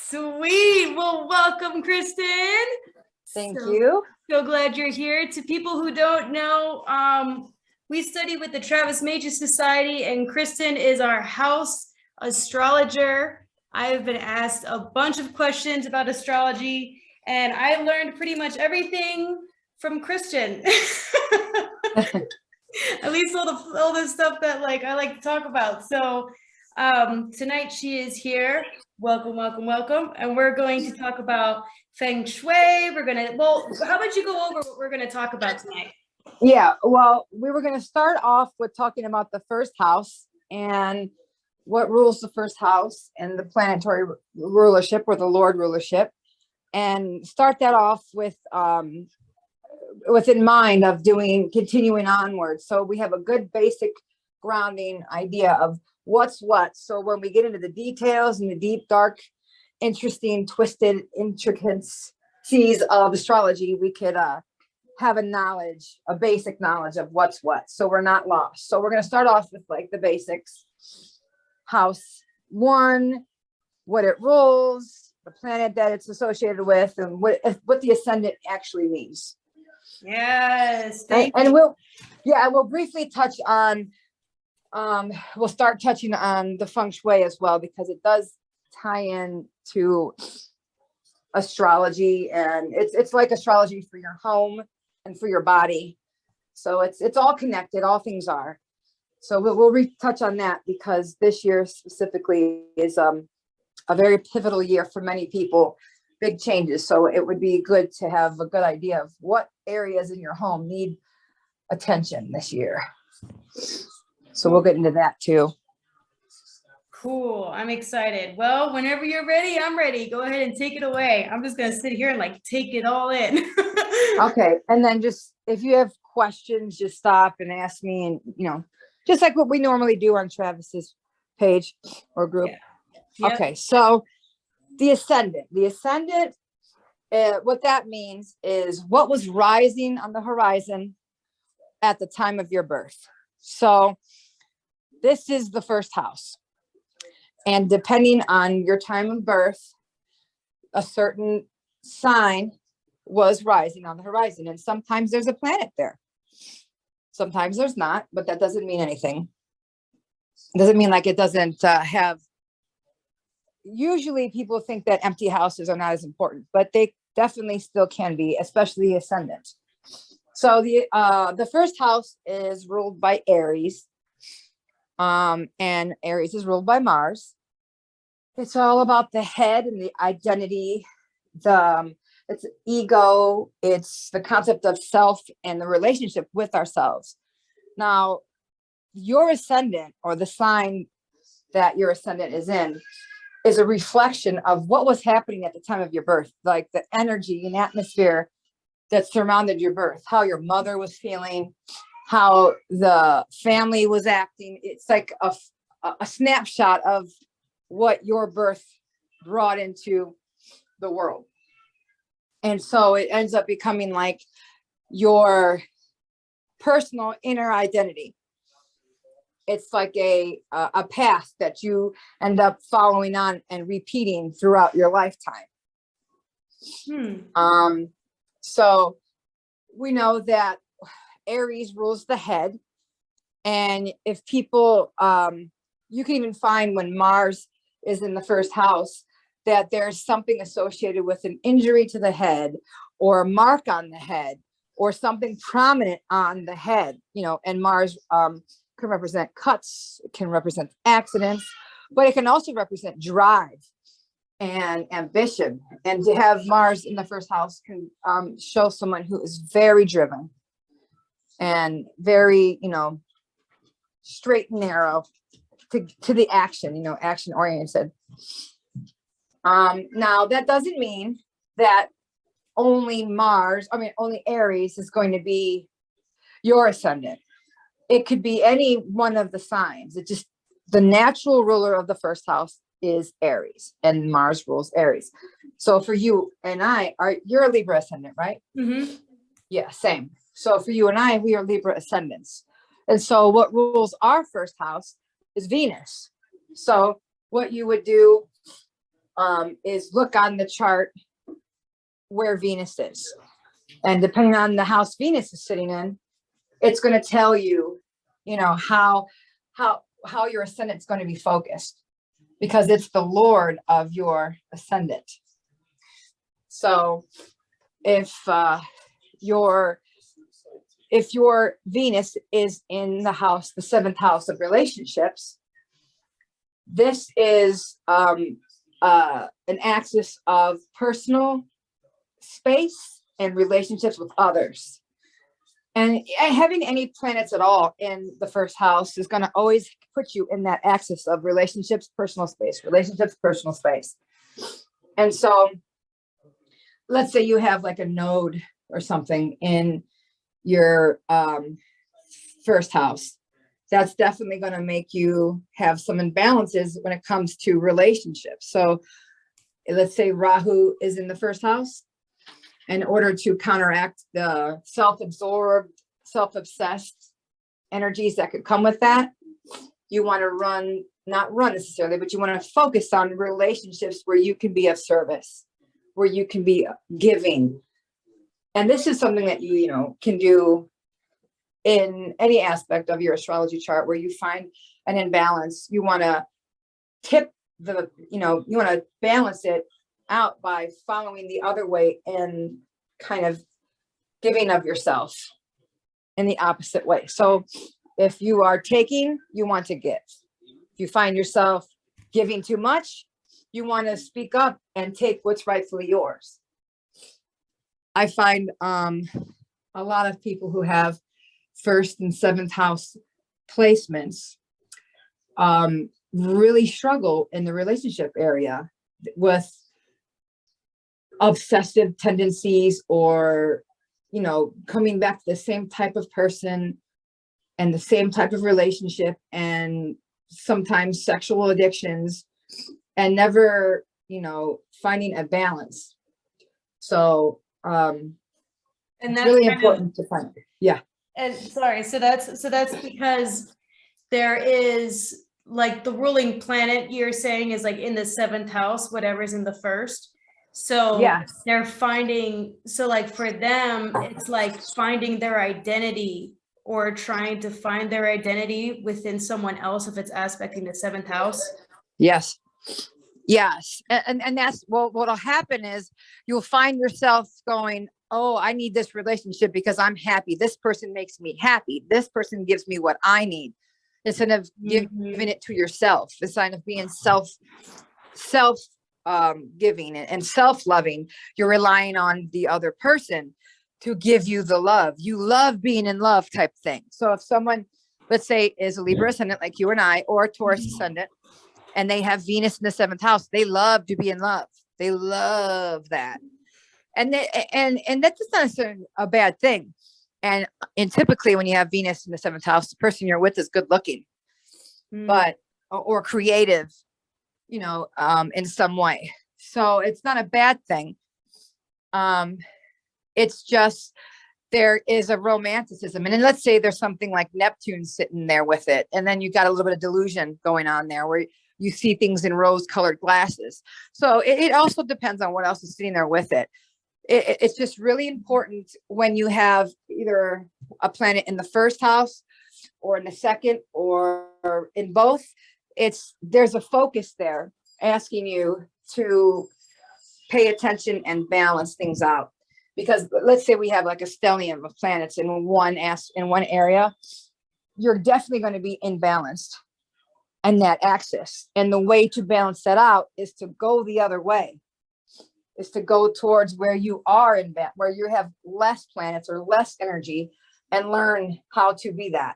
Sweet. Well, welcome, Krysten. Thank you. So glad you're here. To people who don't know, we study with the Travis Major Society, and Krysten is our house astrologer. I have been asked a bunch of questions about astrology, and I learned pretty much everything from Krysten. At least all the stuff that I like to talk about. So tonight she is here. Welcome, welcome, welcome. And we're going to talk about Feng Shui. How about you go over what we're going to talk about tonight? Yeah, well, we were going to start off with talking about the first house and what rules the first house and the planetary rulership or the Lord rulership, and start that off with in mind of continuing onward. So we have a good basic grounding idea of what's what. So when we get into the details and the deep, dark, interesting, twisted intricacies of astrology, we could have a basic knowledge of what's what. So we're not lost. So we're going to start off with the basics. House 1, what it rules, the planet that it's associated with, and what the ascendant actually means. Yes. We'll briefly touch on we'll start touching on the Feng Shui as well, because it does tie in to astrology, and it's like astrology for your home and for your body. So it's all connected. All things are. So we'll retouch on that, because this year specifically is a very pivotal year for many people. Big changes. So it would be good to have a good idea of what areas in your home need attention this year. So we'll get into that too. Cool. I'm excited. Well, whenever you're ready, I'm ready. Go ahead and take it away. I'm just going to sit here and take it all in. Okay. And then just, if you have questions, just stop and ask me, and, just like what we normally do on Travis's page or group. Yeah. Yep. Okay. So the ascendant, what that means is what was rising on the horizon at the time of your birth. So this is the first house. And depending on your time of birth, a certain sign was rising on the horizon. And sometimes there's a planet there. Sometimes there's not, but that doesn't mean anything. It doesn't mean it doesn't have. Usually people think that empty houses are not as important, but they definitely still can be, especially the ascendant. So the first house is ruled by Aries. And Aries is ruled by Mars. It's all about the head and the identity, it's ego, it's the concept of self and the relationship with ourselves. Now, your ascendant, or the sign that your ascendant is in, is a reflection of what was happening at the time of your birth, like the energy and atmosphere that surrounded your birth, how your mother was feeling, how the family was acting. It's like a snapshot of what your birth brought into the world. And so it ends up becoming like your personal inner identity. It's like a path that you end up following on and repeating throughout your lifetime. So we know that Aries rules the head. And if people, you can even find when Mars is in the first house, that there's something associated with an injury to the head, or a mark on the head, or something prominent on the head, and Mars can represent cuts, it can represent accidents, but it can also represent drive and ambition. And to have Mars in the first house can show someone who is very driven and very, straight and narrow to the action, action oriented. Now that doesn't mean that only Aries is going to be your ascendant. It could be any one of the signs. It just, the natural ruler of the first house is Aries, and Mars rules Aries. So for you and you're a Libra ascendant, right? Mm-hmm. Yeah, same. So for you and I, we are Libra ascendants. And so what rules our first house is Venus. So what you would do is look on the chart where Venus is. And depending on the house Venus is sitting in, it's going to tell you, you know, how your ascendant's going to be focused, because it's the Lord of your ascendant. So if your Venus is in the house, the 7th house of relationships, this is an axis of personal space and relationships with others. And having any planets at all in the 1st house is going to always put you in that axis of relationships, personal space, relationships, personal space. And so let's say you have like a node or something in your 1st house. That's definitely going to make you have some imbalances when it comes to relationships. So let's say Rahu is in the 1st house. In order to counteract the self-absorbed, self-obsessed energies that could come with that, you want to not run necessarily, but you want to focus on relationships where you can be of service, where you can be giving. And this is something that you can do in any aspect of your astrology chart where you find an imbalance. You want to you want to balance it out by following the other way and kind of giving of yourself in the opposite way. So if you are taking, you want to give. If you find yourself giving too much, you want to speak up and take what's rightfully yours. I find a lot of people who have 1st and 7th house placements really struggle in the relationship area with obsessive tendencies, or coming back to the same type of person and the same type of relationship, and sometimes sexual addictions, and never finding a balance. So and it's that's really important to find it. Yeah. And sorry, so that's because there is like the ruling planet you're saying is like in the 7th house, whatever's in the 1st. So yes, they're finding, so like for them, it's like finding their identity or trying to find their identity within someone else if it's aspecting the 7th house. Yes. And that's, well, what'll happen is you'll find yourself going, oh, I need this relationship because I'm happy. This person makes me happy. This person gives me what I need. Instead of giving it to yourself, instead of being self giving and self-loving, you're relying on the other person to give you the love. You love being in love type thing. So if someone, let's say, is a Libra ascendant like you and I, or a Taurus ascendant, and they have Venus in the 7th house, they love to be in love. They love that. And that's not necessarily a bad thing. And typically when you have Venus in the 7th house, the person you're with is good looking, but, or creative, in some way. So it's not a bad thing. It's just, there is a romanticism. And then let's say there's something like Neptune sitting there with it. And then you got a little bit of delusion going on there where you see things in rose-colored glasses. So it also depends on what else is sitting there with it. It's just really important when you have either a planet in the 1st house or in the 2nd or in both. There's a focus there asking you to pay attention and balance things out. Because let's say we have like a stellium of planets in one area, you're definitely going to be imbalanced in that axis. And the way to balance that out is to go the other way, is to go towards where you are where you have less planets or less energy, and learn how to be that.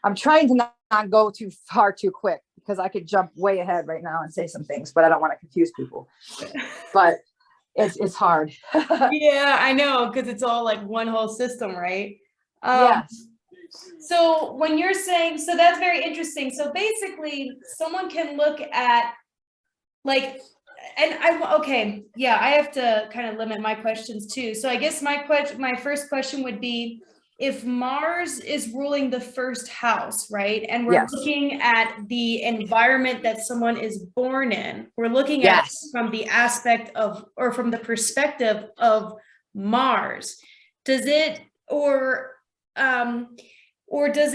I'm trying to not go too far too quick, because I could jump way ahead right now and say some things, but I don't want to confuse people. But it's hard. Yeah, I know, because it's all like one whole system, right? Yes. So when you're saying, so that's very interesting. So basically someone can look at like, and I have to kind of limit my questions too. So I guess my first question would be, if Mars is ruling the first house, right? And we're Yes. looking at the environment that someone is born in, we're looking at it Yes. from the aspect of, or from the perspective of Mars. Does it, or does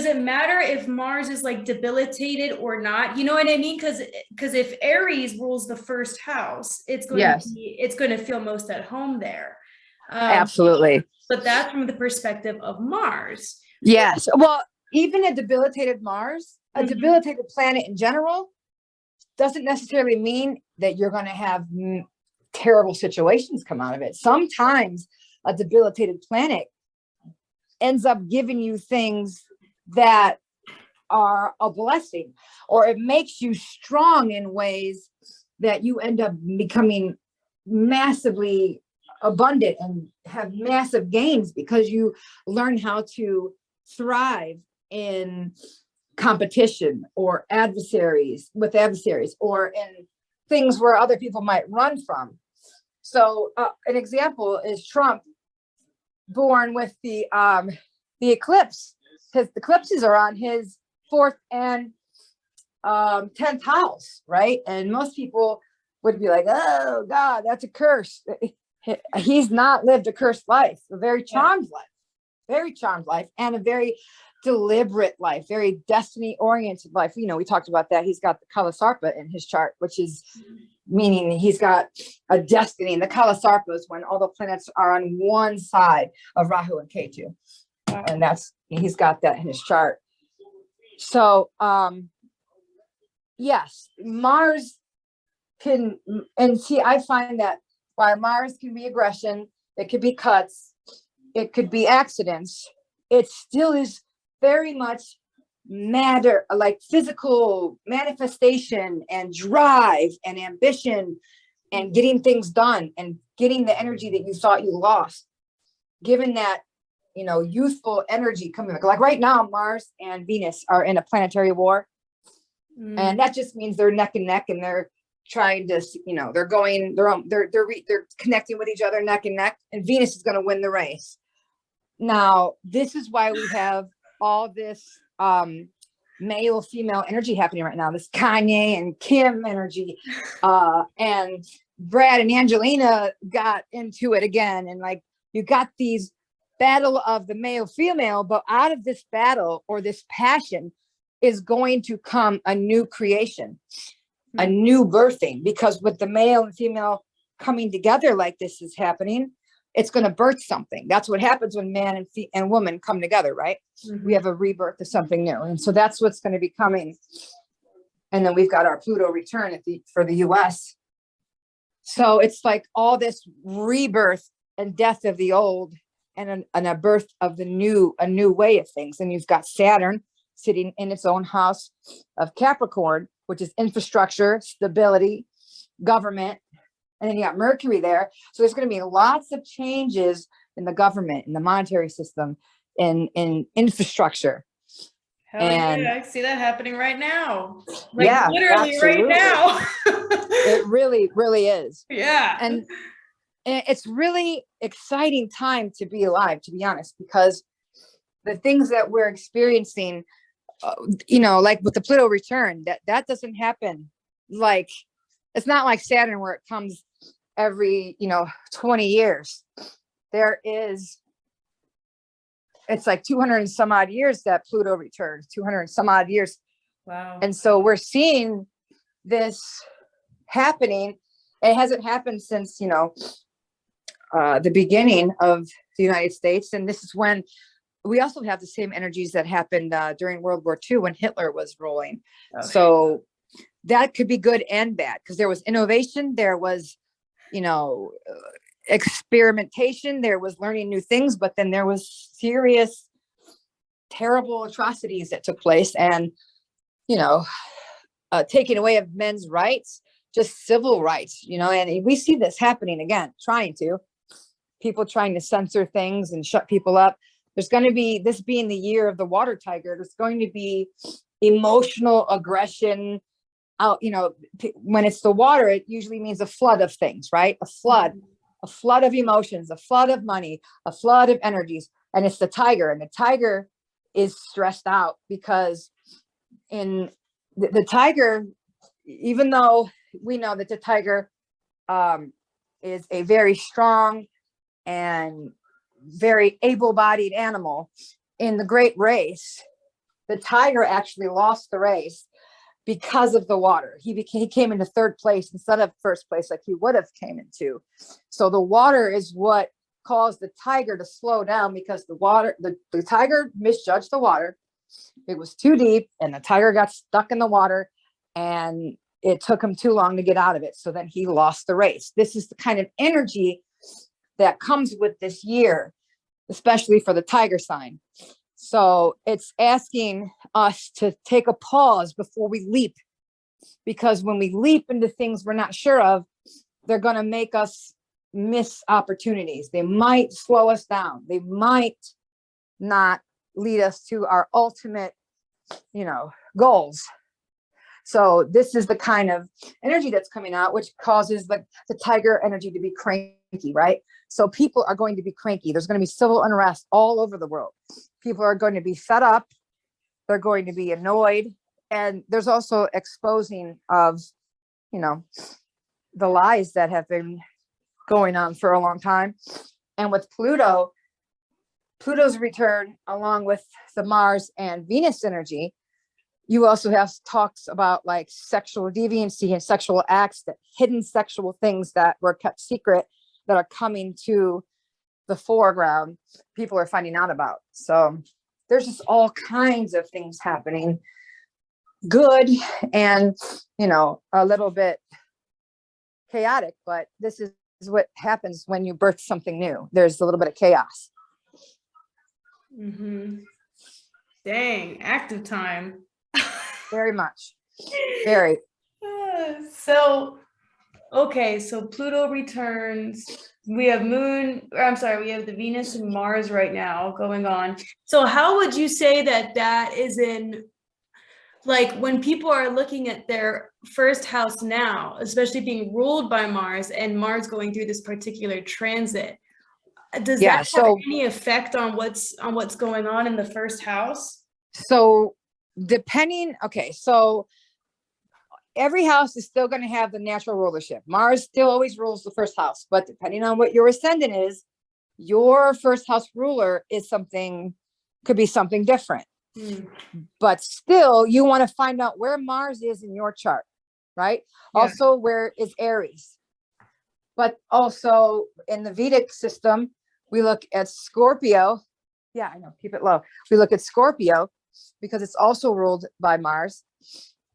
it matter if Mars is like debilitated or not? You know what I mean? Because if Aries rules the first house, it's going Yes. to be, it's going to feel most at home there. Absolutely. But that's from the perspective of Mars. Yes. Well, even a debilitated Mars, a Mhm. debilitated planet in general, doesn't necessarily mean that you're going to have terrible situations come out of it. Sometimes a debilitated planet ends up giving you things that are a blessing, or it makes you strong in ways that you end up becoming massively abundant and have massive gains because you learn how to thrive in competition or with adversaries, or in things where other people might run from. So an example is Trump, born with the eclipse. His eclipses are on his 4th and 10th house, right? And most people would be like, oh God, that's a curse. He's not lived a cursed life, a very charmed life, and a very deliberate life, very destiny oriented life. You know, we talked about that. He's got the Kalasarpa in his chart, which is meaning he's got a destiny. And the Kalasarpa is when all the planets are on one side of Rahu and K2. And he's got that in his chart. So, yes, Mars can, and see, I find that while Mars can be aggression, it could be cuts, it could be accidents, it still is very much matter, like physical manifestation and drive and ambition and getting things done and getting the energy that you thought you lost, given that, you know, youthful energy coming back. Like right now, Mars and Venus are in a planetary war. And that just means they're neck and neck, and they're trying to, you know, they're connecting with each other neck and neck, and Venus is going to win the race. Now, this is why we have all this male female energy happening right now, this Kanye and Kim energy, and Brad and Angelina got into it again. And like, you got these battle of the male female, but out of this battle or this passion is going to come a new creation, a new birthing, because with the male and female coming together like this is happening, it's going to birth something. That's what happens when man and woman come together, right? Mm-hmm. We have a rebirth of something new. And so that's what's going to be coming. And then we've got our Pluto return for the US. So it's like all this rebirth and death of the old, and a birth of the new, a new way of things. And you've got Saturn sitting in its own house of Capricorn, which is infrastructure, stability, government. And then you got Mercury there. So there's going to be lots of changes in the government, in the monetary system, in infrastructure. And yeah, I see that happening right now. Like, yeah, literally absolutely. right now. It really, really is. Yeah. And it's really exciting time to be alive, to be honest, because the things that we're experiencing, you know, like with the Pluto return, that doesn't happen. Like, it's not like Saturn where it comes every, 20 years. It's like 200 and some odd years that Pluto returns, 200 and some odd years. Wow. And so we're seeing this happening. It hasn't happened since, the beginning of the United States. And this is when we also have the same energies that happened during World War II when Hitler was ruling. Okay. So that could be good and bad, because there was innovation, there was, experimentation, there was learning new things, but then there was serious, terrible atrocities that took place, and, taking away of men's rights, just civil rights, and we see this happening again, people trying to censor things and shut people up. There's going to be, this being the year of the water tiger, there's going to be emotional aggression out, when it's the water, it usually means a flood of things, right? A flood a flood of emotions, a flood of money, a flood of energies. And it's the tiger, and the tiger is stressed out because in the tiger, even though we know that the tiger is a very strong and very able-bodied animal, in the great race, the tiger actually lost the race because of the water. He came into third place instead of first place like he would have came into. So the water is what caused the tiger to slow down, because the tiger misjudged the water. It was too deep and the tiger got stuck in the water, and it took him too long to get out of it. So then he lost the race. This is the kind of energy that comes with this year, especially for the tiger sign. So it's asking us to take a pause before we leap, because when we leap into things we're not sure of, they're going to make us miss opportunities. They might slow us down. They might not lead us to our ultimate, goals. So this is the kind of energy that's coming out, which causes the tiger energy to be cranky, right? So people are going to be cranky. There's going to be civil unrest all over the world. People are going to be fed up. They're going to be annoyed. And there's also exposing of, the lies that have been going on for a long time. And with Pluto's return, along with the Mars and Venus energy, you also have talks about like sexual deviancy and sexual acts, that hidden sexual things that were kept secret that are coming to the foreground. People are finding out about. So there's just all kinds of things happening, good and, a little bit chaotic, but this is what happens when you birth something new. There's a little bit of chaos. Mm-hmm. Dang, active time. Very much. Very. So Pluto returns. We have we have the Venus and Mars right now going on. So how would you say that is in, like, when people are looking at their first house now, especially being ruled by Mars and Mars going through this particular transit, does that have any effect on what's going on in the first house? So so every house is still going to have the natural rulership. Mars still always rules the first house, but depending on what your ascendant is, your first house ruler could be something different. But still, you want to find out where Mars is in your chart, right? Yeah. Also, where is Aries? But also in the Vedic system, we look at Scorpio. Yeah, I know, keep it low. We look at Scorpio because it's also ruled by Mars.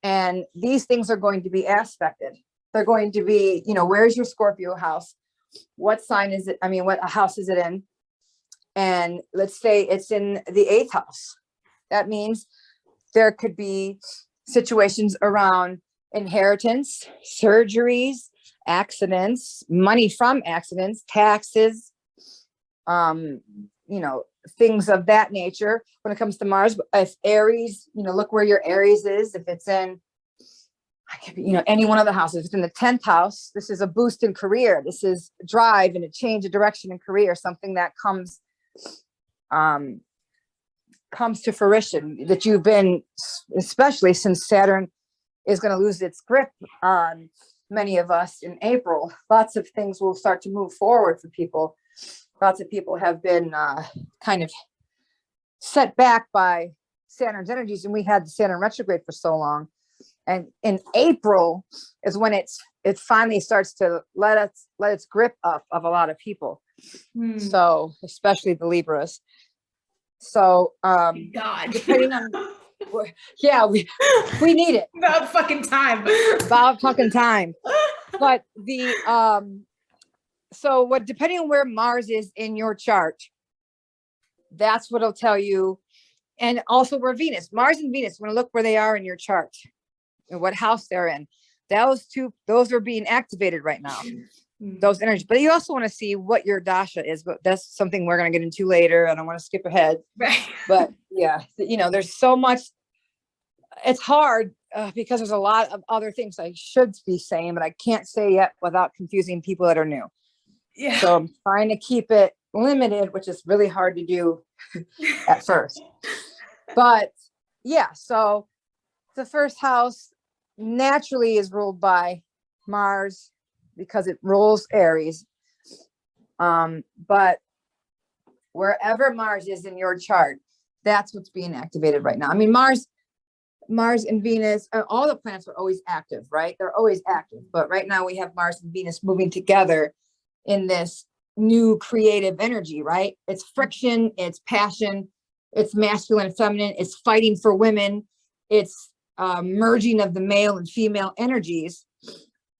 And these things are going to be aspected. They're going to be, where's your Scorpio house? What sign is it? What house is it in? And let's say it's in the 8th house. That means there could be situations around inheritance, surgeries, accidents, money from accidents, taxes, things of that nature when it comes to Mars. If Aries, look where your Aries is. If it's in, any one of the houses, if it's in the 10th house, this is a boost in career. This is drive and a change of direction in career, something that comes to fruition that you've been, especially since Saturn is going to lose its grip on many of us in April. Lots of things will start to move forward for people. Lots of people have been kind of set back by Saturn's energies, and we had the Saturn retrograde for so long. And in April is when it finally starts to let its grip up of a lot of people. So especially the Libras. So God, depending on, we need it. About fucking time. But depending on where Mars is in your chart, that's what it'll tell you. And also where Mars and Venus, want to look where they are in your chart and what house they're in. Those are being activated right now, those energies. But you also want to see what your dasha is, but that's something we're going to get into later. I don't want to skip ahead. Right. But yeah, there's so much. It's hard because there's a lot of other things I should be saying, but I can't say yet without confusing people that are new. Yeah. So I'm trying to keep it limited, which is really hard to do at first. But yeah, so the first house naturally is ruled by Mars because it rules Aries. But wherever Mars is in your chart, that's what's being activated right now. I mean, Mars and Venus, all the planets are always active, right? They're always active. But right now we have Mars and Venus moving together in this new creative energy, right? It's friction, it's passion, it's masculine, feminine, it's fighting for women, it's merging of the male and female energies.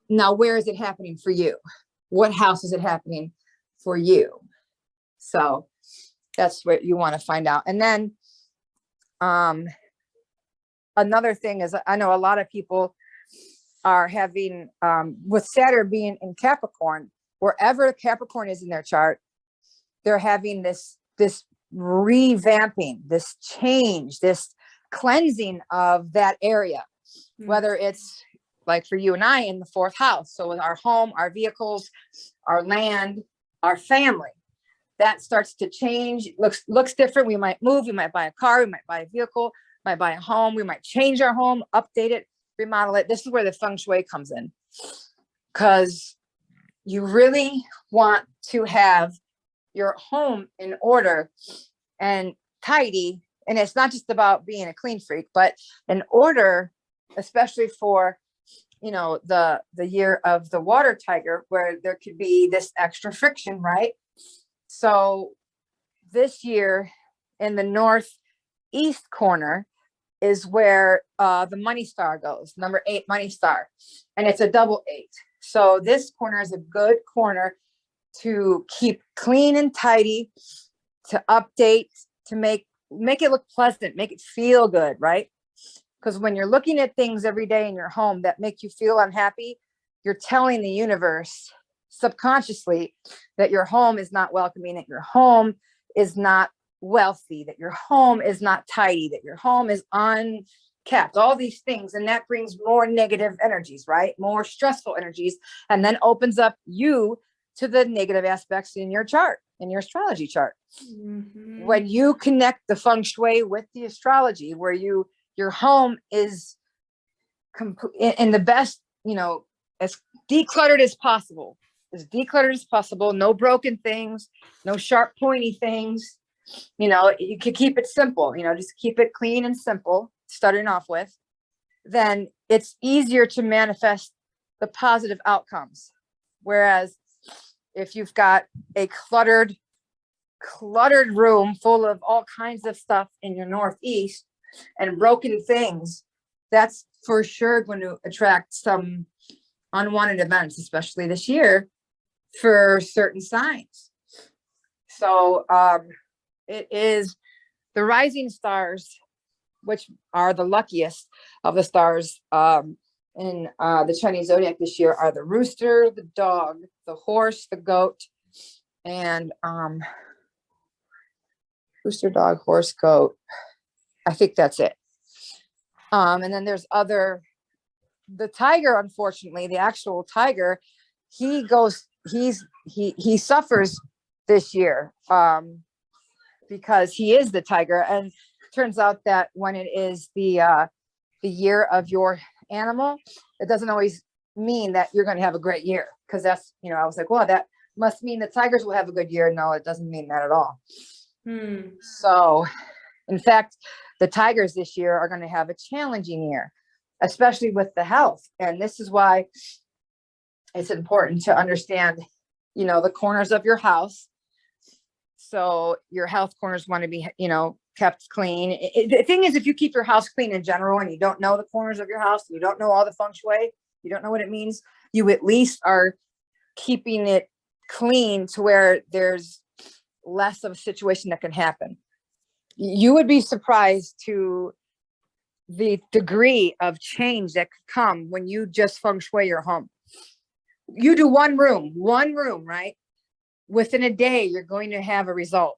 Now, where is it happening for you? What house is it happening for you? So that's what you want to find out. And then another thing is, I know a lot of people are having, with Saturn being in Capricorn, wherever Capricorn is in their chart, they're having this revamping, this change, this cleansing of that area, whether it's like for you and I in the fourth house. So with our home, our vehicles, our land, our family, that starts to change. Looks different. We might move, we might buy a car, we might buy a vehicle, might buy a home, we might change our home, update it, remodel it. This is where the Feng Shui comes in, because you really want to have your home in order and tidy. And it's not just about being a clean freak, but in order, especially for, you know, the year of the water tiger, where there could be this extra friction, right? So this year in the northeast corner is where the money star goes, number 8 money star, and it's a double 8. So this corner is a good corner to keep clean and tidy, to update, to make it look pleasant, make it feel good, right? Because when you're looking at things every day in your home that make you feel unhappy, you're telling the universe subconsciously that your home is not welcoming, that your home is not wealthy, that your home is not tidy, that your home is unkept, all these things. And that brings more negative energies, right? More stressful energies, and then opens up you to the negative aspects in your chart, in your astrology chart. Mm-hmm. When you connect the Feng Shui with the astrology, where your home is in the best, you know, as decluttered as possible, no broken things, no sharp pointy things. You know, you could keep it simple, you know, just keep it clean and simple, starting off with, then it's easier to manifest the positive outcomes. Whereas if you've got a cluttered room full of all kinds of stuff in your northeast and broken things, that's for sure going to attract some unwanted events, especially this year for certain signs. So it is the rising stars, which are the luckiest of the stars in the Chinese zodiac this year, are the rooster, the dog, the horse, the goat, and rooster, dog, horse, goat. I think that's it. And then there's the tiger, unfortunately, the actual tiger, he suffers this year because he is the tiger. And it turns out that when it is the year of your animal, it doesn't always mean that you're going to have a great year, because that's, you know, I was like, well, that must mean the tigers will have a good year. No, it doesn't mean that at all. So in fact, the tigers this year are going to have a challenging year, especially with the health. And this is why it's important to understand, you know, the corners of your house. So your health corners want to be, you know, kept clean. The thing is, if you keep your house clean in general and you don't know the corners of your house, you don't know all the Feng Shui, you don't know what it means, you at least are keeping it clean to where there's less of a situation that can happen. You would be surprised to the degree of change that could come when you just Feng Shui your home. You do one room, right? Within a day, you're going to have a result,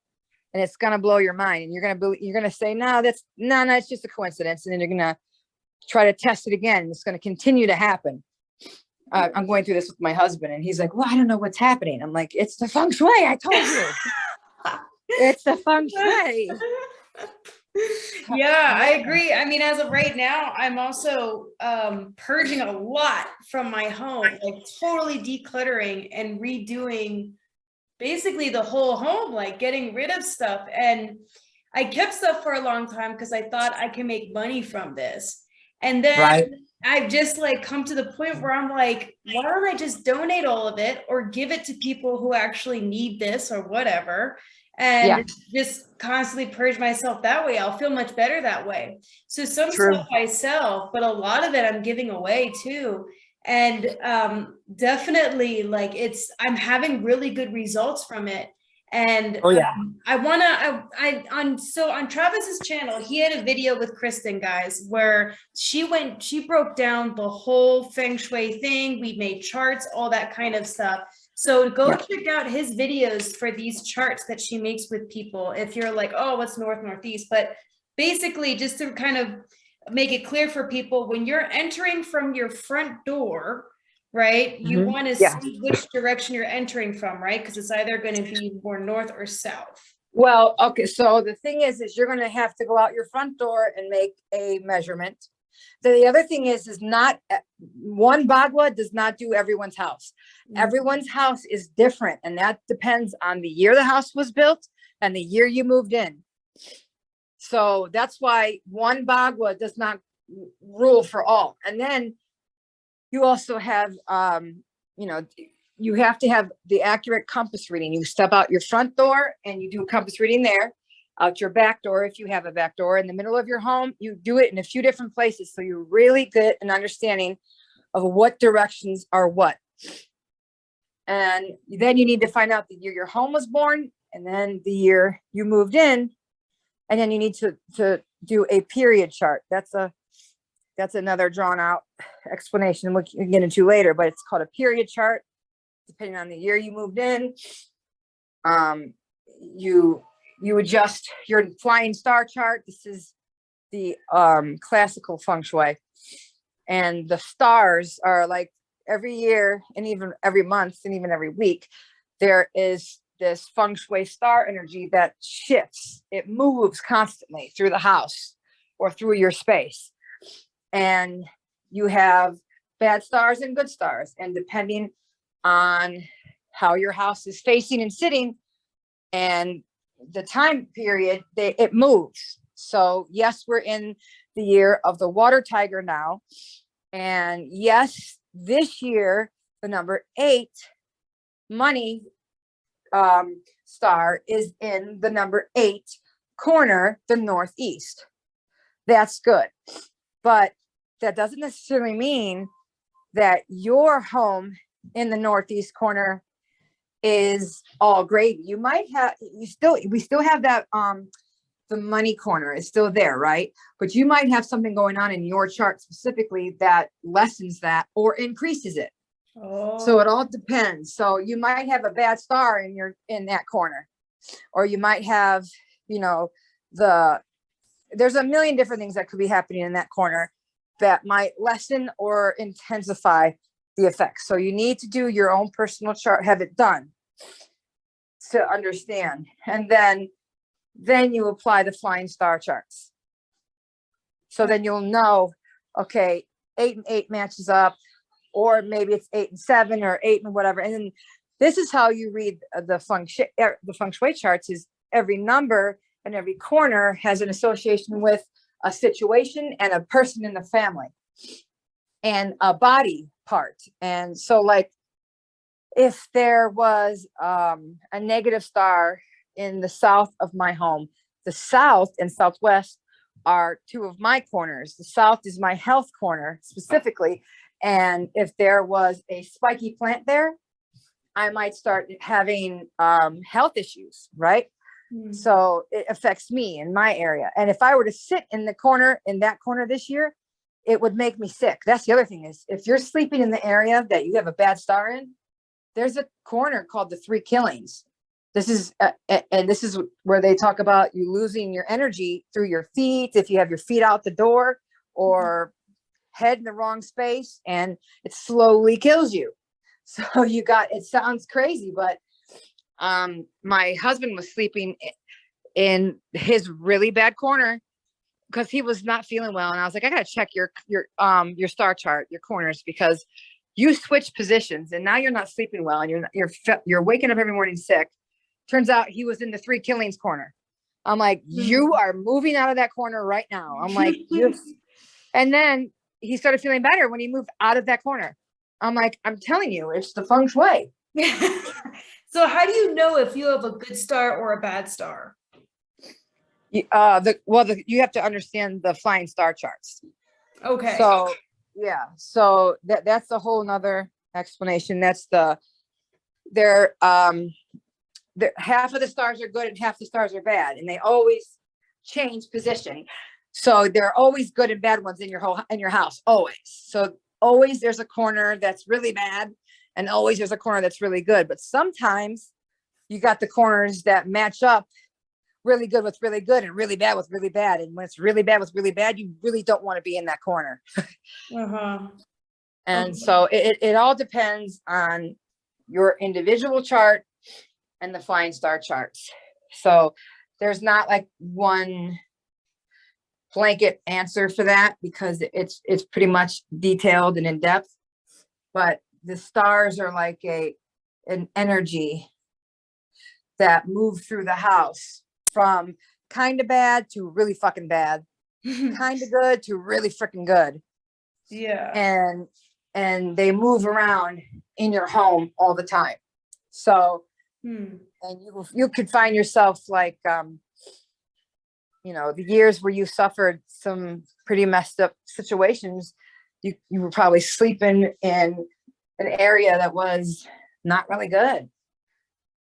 and it's going to blow your mind. And you're going to say, no, it's just a coincidence. And then you're going to try to test it again. It's going to continue to happen. I'm going through this with my husband, and he's like, well, I don't know what's happening. I'm like, it's the feng shui. I told you. It's the feng shui. Yeah, I agree. I mean, as of right now, I'm also purging a lot from my home, like totally decluttering and redoing basically the whole home, like getting rid of stuff. And I kept stuff for a long time because I thought I can make money from this. And then Right. I've just like come to the point where I'm like, why don't I just donate all of it or give it to people who actually need this or whatever? And just constantly purge myself that way. I'll feel much better that way. So some stuff I sell, but a lot of it I'm giving away too. And definitely like I'm having really good results from it. And I want to, on Travis's channel, he had a video with Krysten, guys, where she broke down the whole Feng Shui thing. We made charts, all that kind of stuff. So go check out his videos for these charts that she makes with people. If you're like, oh, what's north, northeast? But basically, just to kind of make it clear for people, when you're entering from your front door, right, you want to see which direction you're entering from, right? Because it's either going to be more north or south. Well, okay. So the thing is you're going to have to go out your front door and make a measurement. The other thing is not one Bagua does not do everyone's house. Everyone's house is different. And that depends on the year the house was built and the year you moved in. So that's why one Bagua does not rule for all. And then you also have, you have to have the accurate compass reading. You step out your front door and you do a compass reading there. Out your back door, if you have a back door in the middle of your home, you do it in a few different places. So you really get an understanding of what directions are what. And then you need to find out the year your home was born and then the year you moved in. And then you need to do a period chart. That's another drawn out explanation we can get into later, but it's called a period chart. Depending on the year you moved in, you adjust your flying star chart. This is the classical feng shui. And the stars are like every year and even every month and even every week, there is this feng shui star energy that shifts. It moves constantly through the house or through your space. And you have bad stars and good stars. And depending on how your house is facing and sitting and the time period, it moves. So yes, we're in the year of the water tiger now. And yes, this year, the number 8 money star is in the number 8 corner, the northeast. That's good. But that doesn't necessarily mean that your home in the northeast corner is all gravy. You might have, we still have that, the money corner is still there, right? But you might have something going on in your chart specifically that lessens that or increases it. So it all depends. So you might have a bad star in that corner, or you might have, there's a million different things that could be happening in that corner that might lessen or intensify the effects. So you need to do your own personal chart, have it done to understand. And then you apply the flying star charts. So then you'll know, okay, 8 and 8 matches up, or maybe it's 8 and 7 or 8 and whatever. And then this is how you read the feng shui charts, is every number and every corner has an association with a situation and a person in the family and a body part. And so like if there was a negative star in the south of my home, the south and southwest are 2 of my corners. The south is my health corner specifically. And if there was a spiky plant there, I might start having health issues, right? So it affects me in my area. And if I were to sit in that corner this year, it would make me sick. That's the other thing, is if you're sleeping in the area that you have a bad star in, there's a corner called the 3 killings. This is where they talk about you losing your energy through your feet, if you have your feet out the door, or head in the wrong space and it slowly kills you. So it sounds crazy, but my husband was sleeping in his really bad corner because he was not feeling well. And I was like, I gotta check your star chart, your corners, because you switch positions and now you're not sleeping well and you're waking up every morning sick. Turns out he was in the 3 killings corner. I'm like, you are moving out of that corner right now. I'm like, and then he started feeling better when he moved out of that corner. I'm like, I'm telling you, it's the Feng Shui. So how do you know if you have a good star or a bad star? You have to understand the flying star charts. Okay. So yeah, so that's a whole nother explanation. That's half of the stars are good and half the stars are bad, and they always change position. So there are always good and bad ones in your house, always. So always there's a corner that's really bad, and always there's a corner that's really good. But sometimes you got the corners that match up really good with really good and really bad with really bad. And when it's really bad with really bad, you really don't want to be in that corner. And so it all depends on your individual chart and the flying star charts. So there's not like one blanket answer for that, because it's pretty much detailed and in depth. But the stars are like an energy that move through the house from kind of bad to really fucking bad, kind of good to really freaking good. Yeah. And they move around in your home all the time. So and you could find yourself like the years where you suffered some pretty messed up situations, you were probably sleeping in an area that was not really good.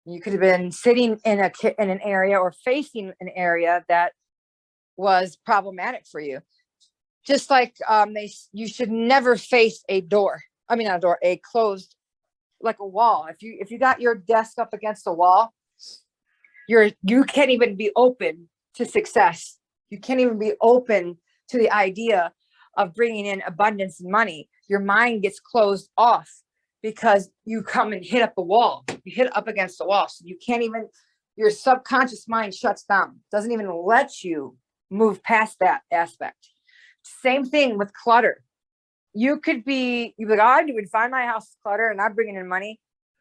You could have been sitting in an area or facing an area that was problematic for you. Just like you should never face a door. I mean, not a door, a closed, like a wall. If you got your desk up against a wall, you can't even be open to success. You can't even be open to the idea of bringing in abundance and money. Your mind gets closed off because you come and hit up a wall. You hit up against the wall. So you can't even, your subconscious mind shuts down, doesn't even let you move past that aspect. Same thing with clutter. You'd be like, oh, I would find my house clutter and I'm bringing in money.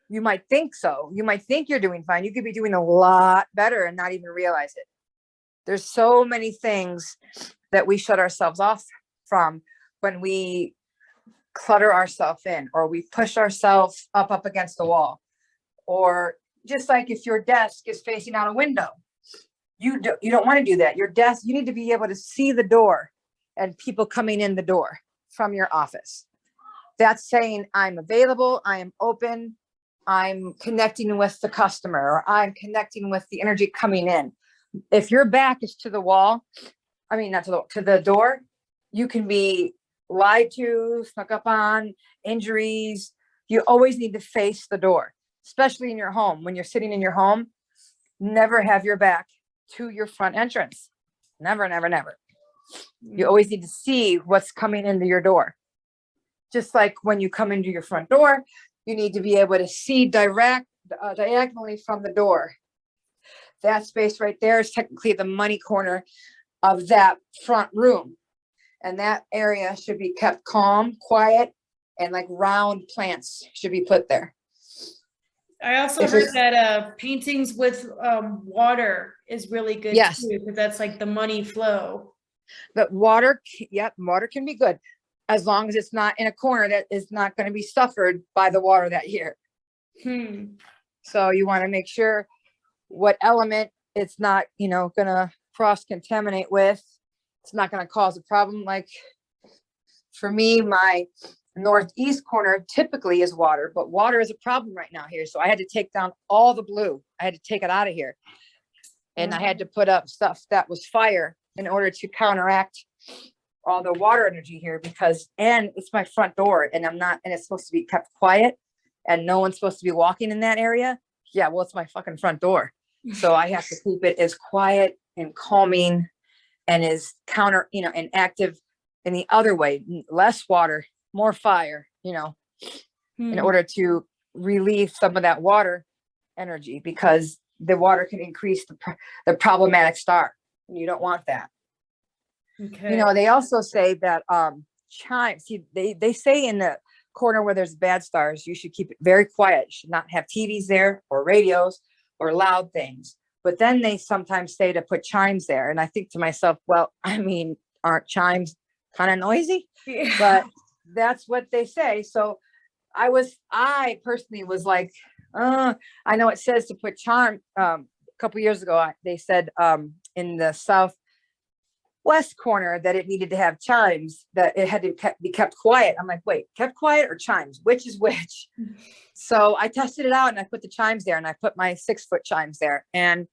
You might think so. You might think you're doing fine. You could be doing a lot better and not even realize it. There's so many things that we shut ourselves off from when we clutter ourselves in, or we push ourselves up against the wall. Or just like if your desk is facing out a window, you don't want to do that. Your desk, you need to be able to see the door and people coming in the door from your office. That's saying I'm available, I am open, I'm connecting with the customer, or I'm connecting with the energy coming in. If your back is to the wall, I mean, not to the door, you can be lied to, snuck up on, injuries. You always need to face the door, especially in your home. When you're sitting in your home, never have your back to your front entrance. Never, never, never. You always need to see what's coming into your door. Just like when you come into your front door, you need to be able to see diagonally from the door. That space right there is technically the money corner of that front room. And that area should be kept calm, quiet, and like round plants should be put there. I also heard that paintings with water is really good too, because that's like the money flow. But water can be good as long as it's not in a corner that is not going to be suffered by the water that year. So you want to make sure what element it's not, going to cross-contaminate with. It's not going to cause a problem. Like for me, my northeast corner typically is water, but water is a problem right now here. So I had to take down all the blue. I had to take it out of here. And I had to put up stuff that was fire in order to counteract all the water energy here, and it's my front door and it's supposed to be kept quiet and no one's supposed to be walking in that area. Yeah, well, it's my fucking front door. So I have to keep it as quiet and calming and as and active in the other way, less water, more fire, you know, in order to relieve some of that water energy, because the water can increase the problematic star. You don't want that. Okay. You know, they also say that chimes, see, they say in the corner where there's bad stars, you should keep it very quiet. You should not have TVs there or radios or loud things. But then they sometimes say to put chimes there. And I think to myself, well, I mean, aren't chimes kind of noisy? Yeah. But that's what they say. So I personally was like, I know it says to put chime. A couple years ago, they said in the southwest corner that it needed to have chimes, that it had to be kept quiet. I'm like, wait, kept quiet or chimes? Which is which? So I tested it out and I put the chimes there, and I put my 6-foot chimes there, and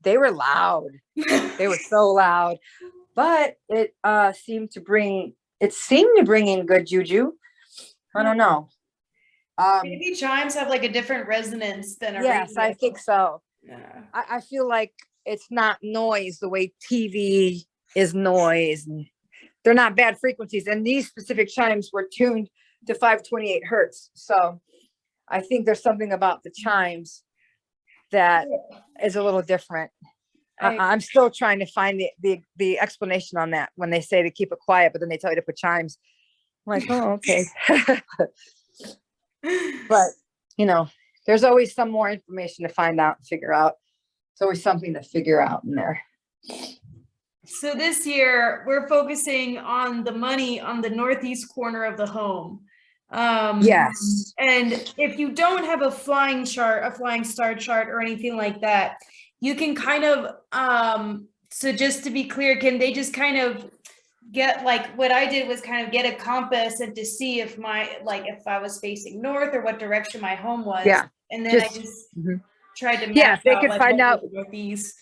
they were loud. They were so loud, but it seemed to bring in good juju. I don't know. Maybe chimes have like a different resonance than a Yes, radio. I think so. Yeah. I feel like it's not noise the way TV is noise. And they're not bad frequencies. And these specific chimes were tuned to 528 hertz. So I think there's something about the chimes that is a little different. I'm still trying to find the explanation on that when they say to keep it quiet, but then they tell you to put chimes. I'm like, oh, okay. But, you know, there's always some more information to find out and figure out. It's always something to figure out in there. So this year we're focusing on the money on the northeast corner of the home. Yes. And if you don't have a flying star chart or anything like that, you can kind of, so just to be clear, can they just kind of get, like what I did was kind of get a compass and to see if if I was facing north or what direction my home was. Yeah. And then I just tried to map if they out, could like, find what out was the northeast.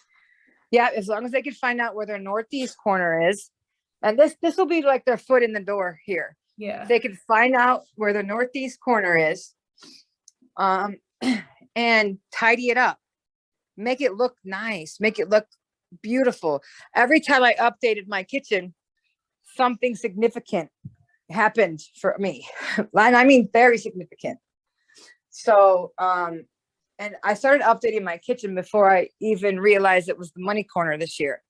Yeah, as long as they could find out where their northeast corner is. And this will be like their foot in the door here. Yeah. If they could find out where the northeast corner is, and tidy it up. Make it look nice, make it look beautiful. Every time I updated my kitchen, something significant happened for me. And I mean very significant. So and I started updating my kitchen before I even realized it was the money corner this year.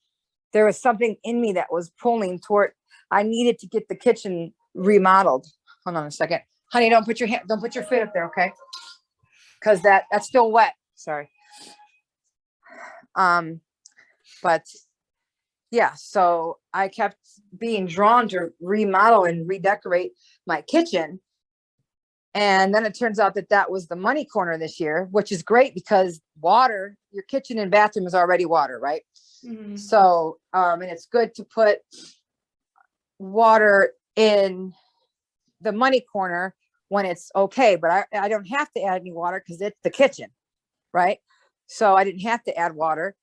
There was something in me that was pulling toward, I needed to get the kitchen remodeled. Hold on a second. Honey, don't put your foot up there, okay? Because that's still wet. Sorry. But yeah, so I kept being drawn to remodel and redecorate my kitchen. And then it turns out that was the money corner this year, which is great because water, your kitchen and bathroom is already water, right? Mm-hmm. So, and it's good to put water in the money corner when it's okay, but I don't have to add any water because it's the kitchen, right? So I didn't have to add water.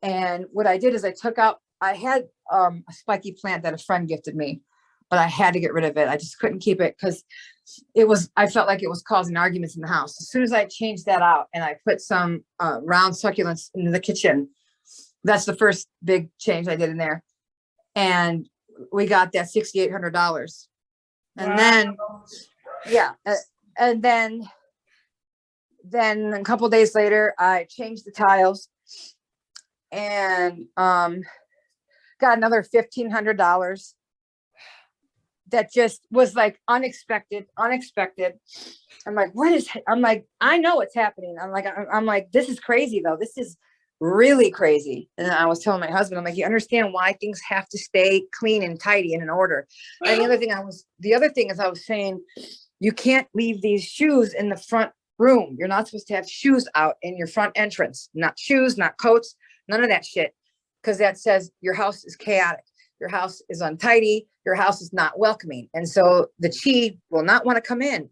And what I did is I had a spiky plant that a friend gifted me, but I had to get rid of it. I just couldn't keep it because I felt like it was causing arguments in the house. As soon as I changed that out and I put some round succulents in the kitchen, that's the first big change I did in there. And we got that $6,800. And wow. Then, yeah. And then a couple of days later, I changed the tiles and got another $1,500. That just was like unexpected. I'm like, I know what's happening. I'm like, this is crazy though. This is really crazy. And I was telling my husband, I'm like, you understand why things have to stay clean and tidy and in order. And the other thing is I was saying, you can't leave these shoes in the front room. You're not supposed to have shoes out in your front entrance, not shoes, not coats, none of that shit. Because that says your house is chaotic. Your house is untidy. Your house is not welcoming. And so the chi will not want to come in,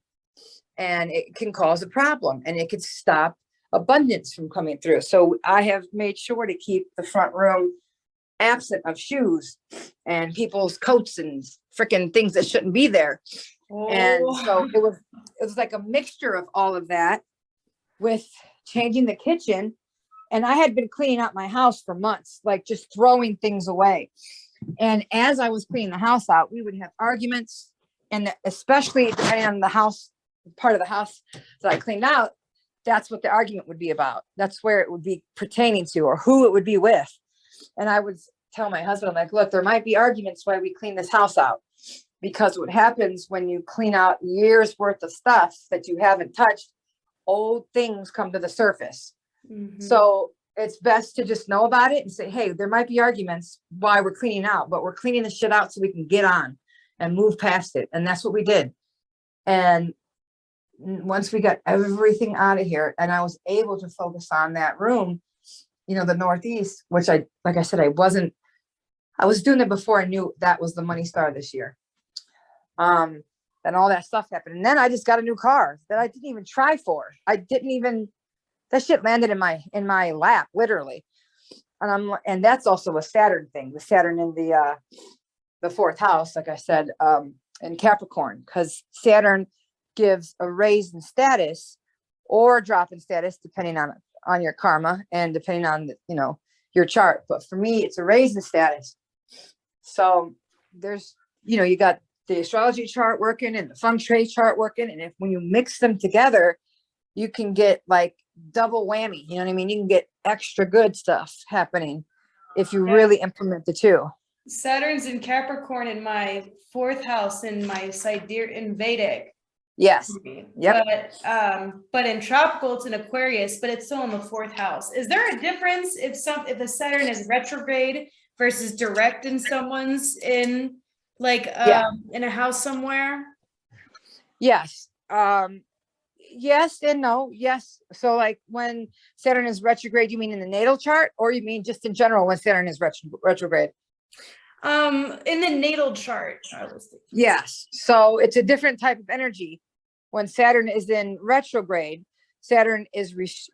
and it can cause a problem, and it could stop abundance from coming through. So I have made sure to keep the front room absent of shoes and people's coats and freaking things that shouldn't be there. Oh. And so it was like a mixture of all of that with changing the kitchen. And I had been cleaning out my house for months, like just throwing things away. And as I was cleaning the house out, we would have arguments, and especially depending on the house, part of the house that I cleaned out, that's what the argument would be about. That's where it would be pertaining to, or who it would be with. And I would tell my husband, I'm like, look, there might be arguments why we clean this house out, because what happens when you clean out years worth of stuff that you haven't touched, old things come to the surface. So it's best to just know about it and say, hey, there might be arguments why we're cleaning out, but we're cleaning the shit out so we can get on and move past it. And that's what we did. And once we got everything out of here, and I was able to focus on that room, you know, the Northeast, which like I said, I was doing it before I knew that was the money star this year. Then all that stuff happened. And then I just got a new car that I didn't even try for. That shit landed in my lap, literally. And that's also a Saturn thing, the Saturn in the fourth house, like I said, in Capricorn, because Saturn gives a raise in status or a drop in status, depending on your karma and depending on, you know, your chart. But for me, it's a raise in status. So there's, you know, you got the astrology chart working and the Feng Shui chart working. And when you mix them together, you can get like double whammy. You know what I mean? You can get extra good stuff happening if you really implement the two. Saturn's in Capricorn in my fourth house in my in Vedic. Yes. Yep. But in tropical, it's in Aquarius, but it's still in the fourth house. Is there a difference if the Saturn is retrograde versus direct in someone's in a house somewhere? Yes. Yes and no. Yes. So like when Saturn is retrograde, you mean in the natal chart, or you mean just in general when Saturn is retrograde? In the natal chart. Yes. So it's a different type of energy. When Saturn is in retrograde, Saturn is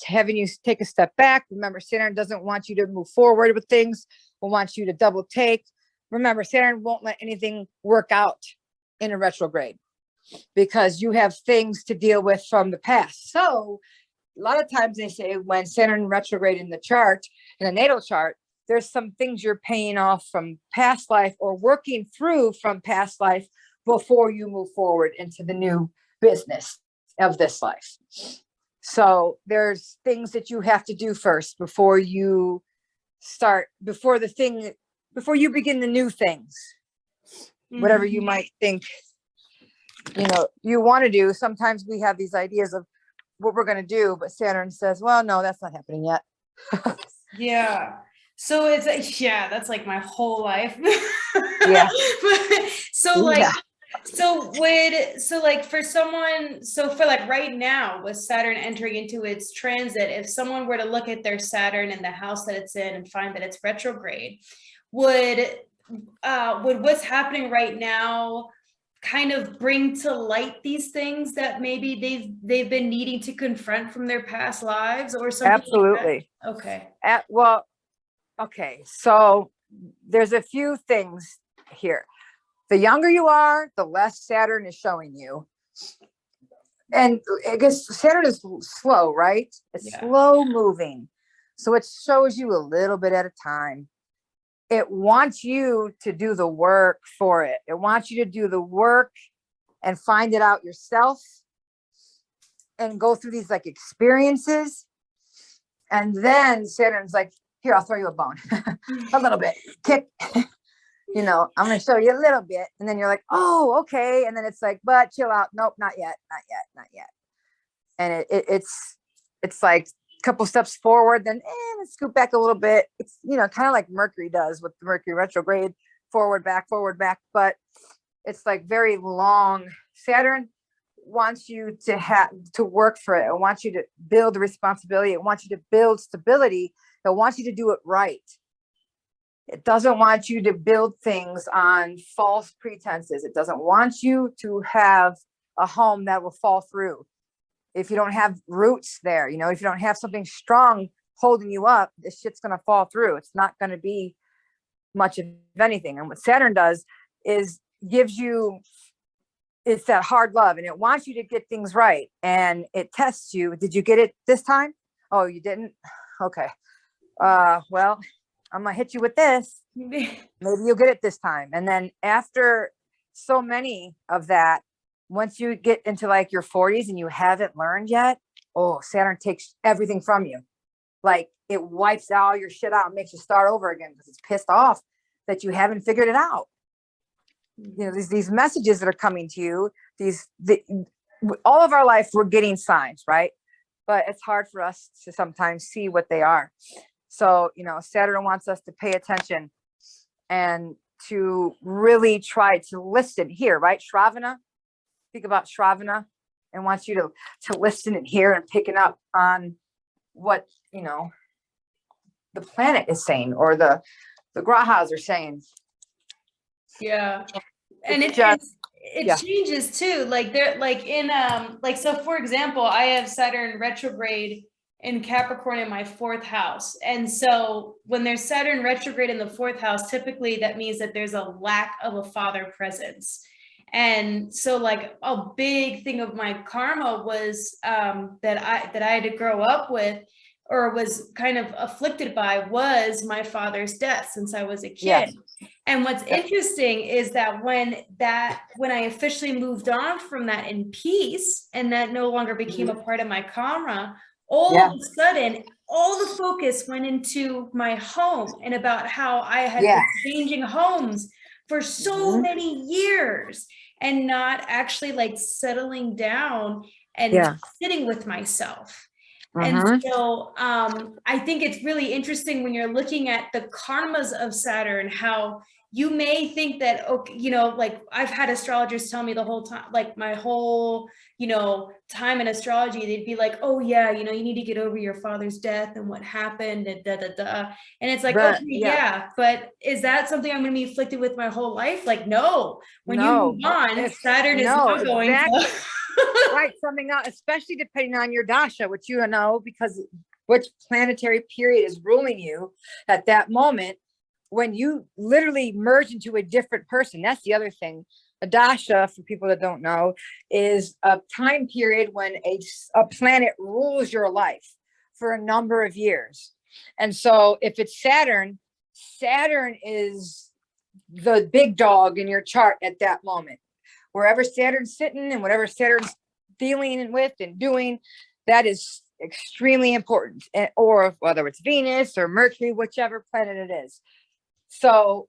having you take a step back. Remember, Saturn doesn't want you to move forward with things. Will want you to double take. Remember, Saturn won't let anything work out in a retrograde because you have things to deal with from the past. So a lot of times they say when Saturn retrograde in the chart, in the natal chart, there's some things you're paying off from past life or working through from past life before you move forward into the new business of this life. So there's things that you have to do first before you begin the new things, whatever you might think, you know, you want to do. Sometimes we have these ideas of what we're going to do, but Saturn says, well, no, that's not happening yet. Yeah. So it's that's like my whole life. Yeah. For like right now with Saturn entering into its transit, if someone were to look at their Saturn and the house that it's in and find that it's retrograde, would what's happening right now kind of bring to light these things that maybe they've been needing to confront from their past lives or something? Absolutely. Like okay. Okay. So there's a few things here. The younger you are, the less Saturn is showing you. And I guess Saturn is slow, right? It's slow moving. So it shows you a little bit at a time. It wants you to do the work for it. It wants you to do the work and find it out yourself and go through these like experiences. And then Saturn's like, here, I'll throw you a bone, a little bit, kick, you know, I'm going to show you a little bit. And then you're like, oh, okay. And then it's like, but chill out. Nope, not yet. And it's like a couple steps forward, then let's scoot back a little bit. It's, you know, kind of like Mercury does with the Mercury retrograde, forward, back. But it's like very long. Saturn wants you to work for it. It wants you to build responsibility. It wants you to build stability. It wants you to do it right. It doesn't want you to build things on false pretenses. It doesn't want you to have a home that will fall through. If you don't have roots there, you know, if you don't have something strong holding you up, this shit's going to fall through. It's not going to be much of anything. And what Saturn does is it's that hard love, and it wants you to get things right. And it tests you. Did you get it this time? Oh, you didn't? Okay. Well, I'm gonna hit you with this. Maybe you'll get it this time. And then after so many of that, once you get into like your 40s and you haven't learned yet, oh, Saturn takes everything from you. Like it wipes all your shit out and makes you start over again because it's pissed off that you haven't figured it out. You know, these messages that are coming to you, all of our life, we're getting signs, right? But it's hard for us to sometimes see what they are. So, you know, Saturn wants us to pay attention and to really try to listen here, right? Shravana, think about Shravana and wants you to listen and hear and picking up on what, you know, the planet is saying or the grahas are saying. Yeah. And it changes too. Like they're like in like, so for example, I have Saturn retrograde in Capricorn in my 4th house. And so when there's Saturn retrograde in the 4th house, typically that means that there's a lack of a father presence. And so like a big thing of my karma was that I had to grow up with or was kind of afflicted by was my father's death since I was a kid. Yes. And what's interesting is that when I officially moved on from that in peace and that no longer became a part of my karma, all of a sudden, all the focus went into my home and about how I had been changing homes for so many years and not actually like settling down and sitting with myself. And so I think it's really interesting when you're looking at the karmas of Saturn, how you may think that, okay, you know, like I've had astrologers tell me the whole time, like my whole, you know, time in astrology, they'd be like, oh yeah, you know, you need to get over your father's death and what happened and And it's like, okay, but is that something I'm going to be afflicted with my whole life? Like, no, when you move on, Saturn is not going to. Right, something else, especially depending on your dasha, which you know, because which planetary period is ruling you at that moment when you literally merge into a different person. That's the other thing. A dasha, for people that don't know, is a time period when a planet rules your life for a number of years. And so if it's Saturn is the big dog in your chart at that moment. Wherever Saturn's sitting and whatever Saturn's dealing with and doing, that is extremely important. Or whether it's Venus or Mercury, whichever planet it is. So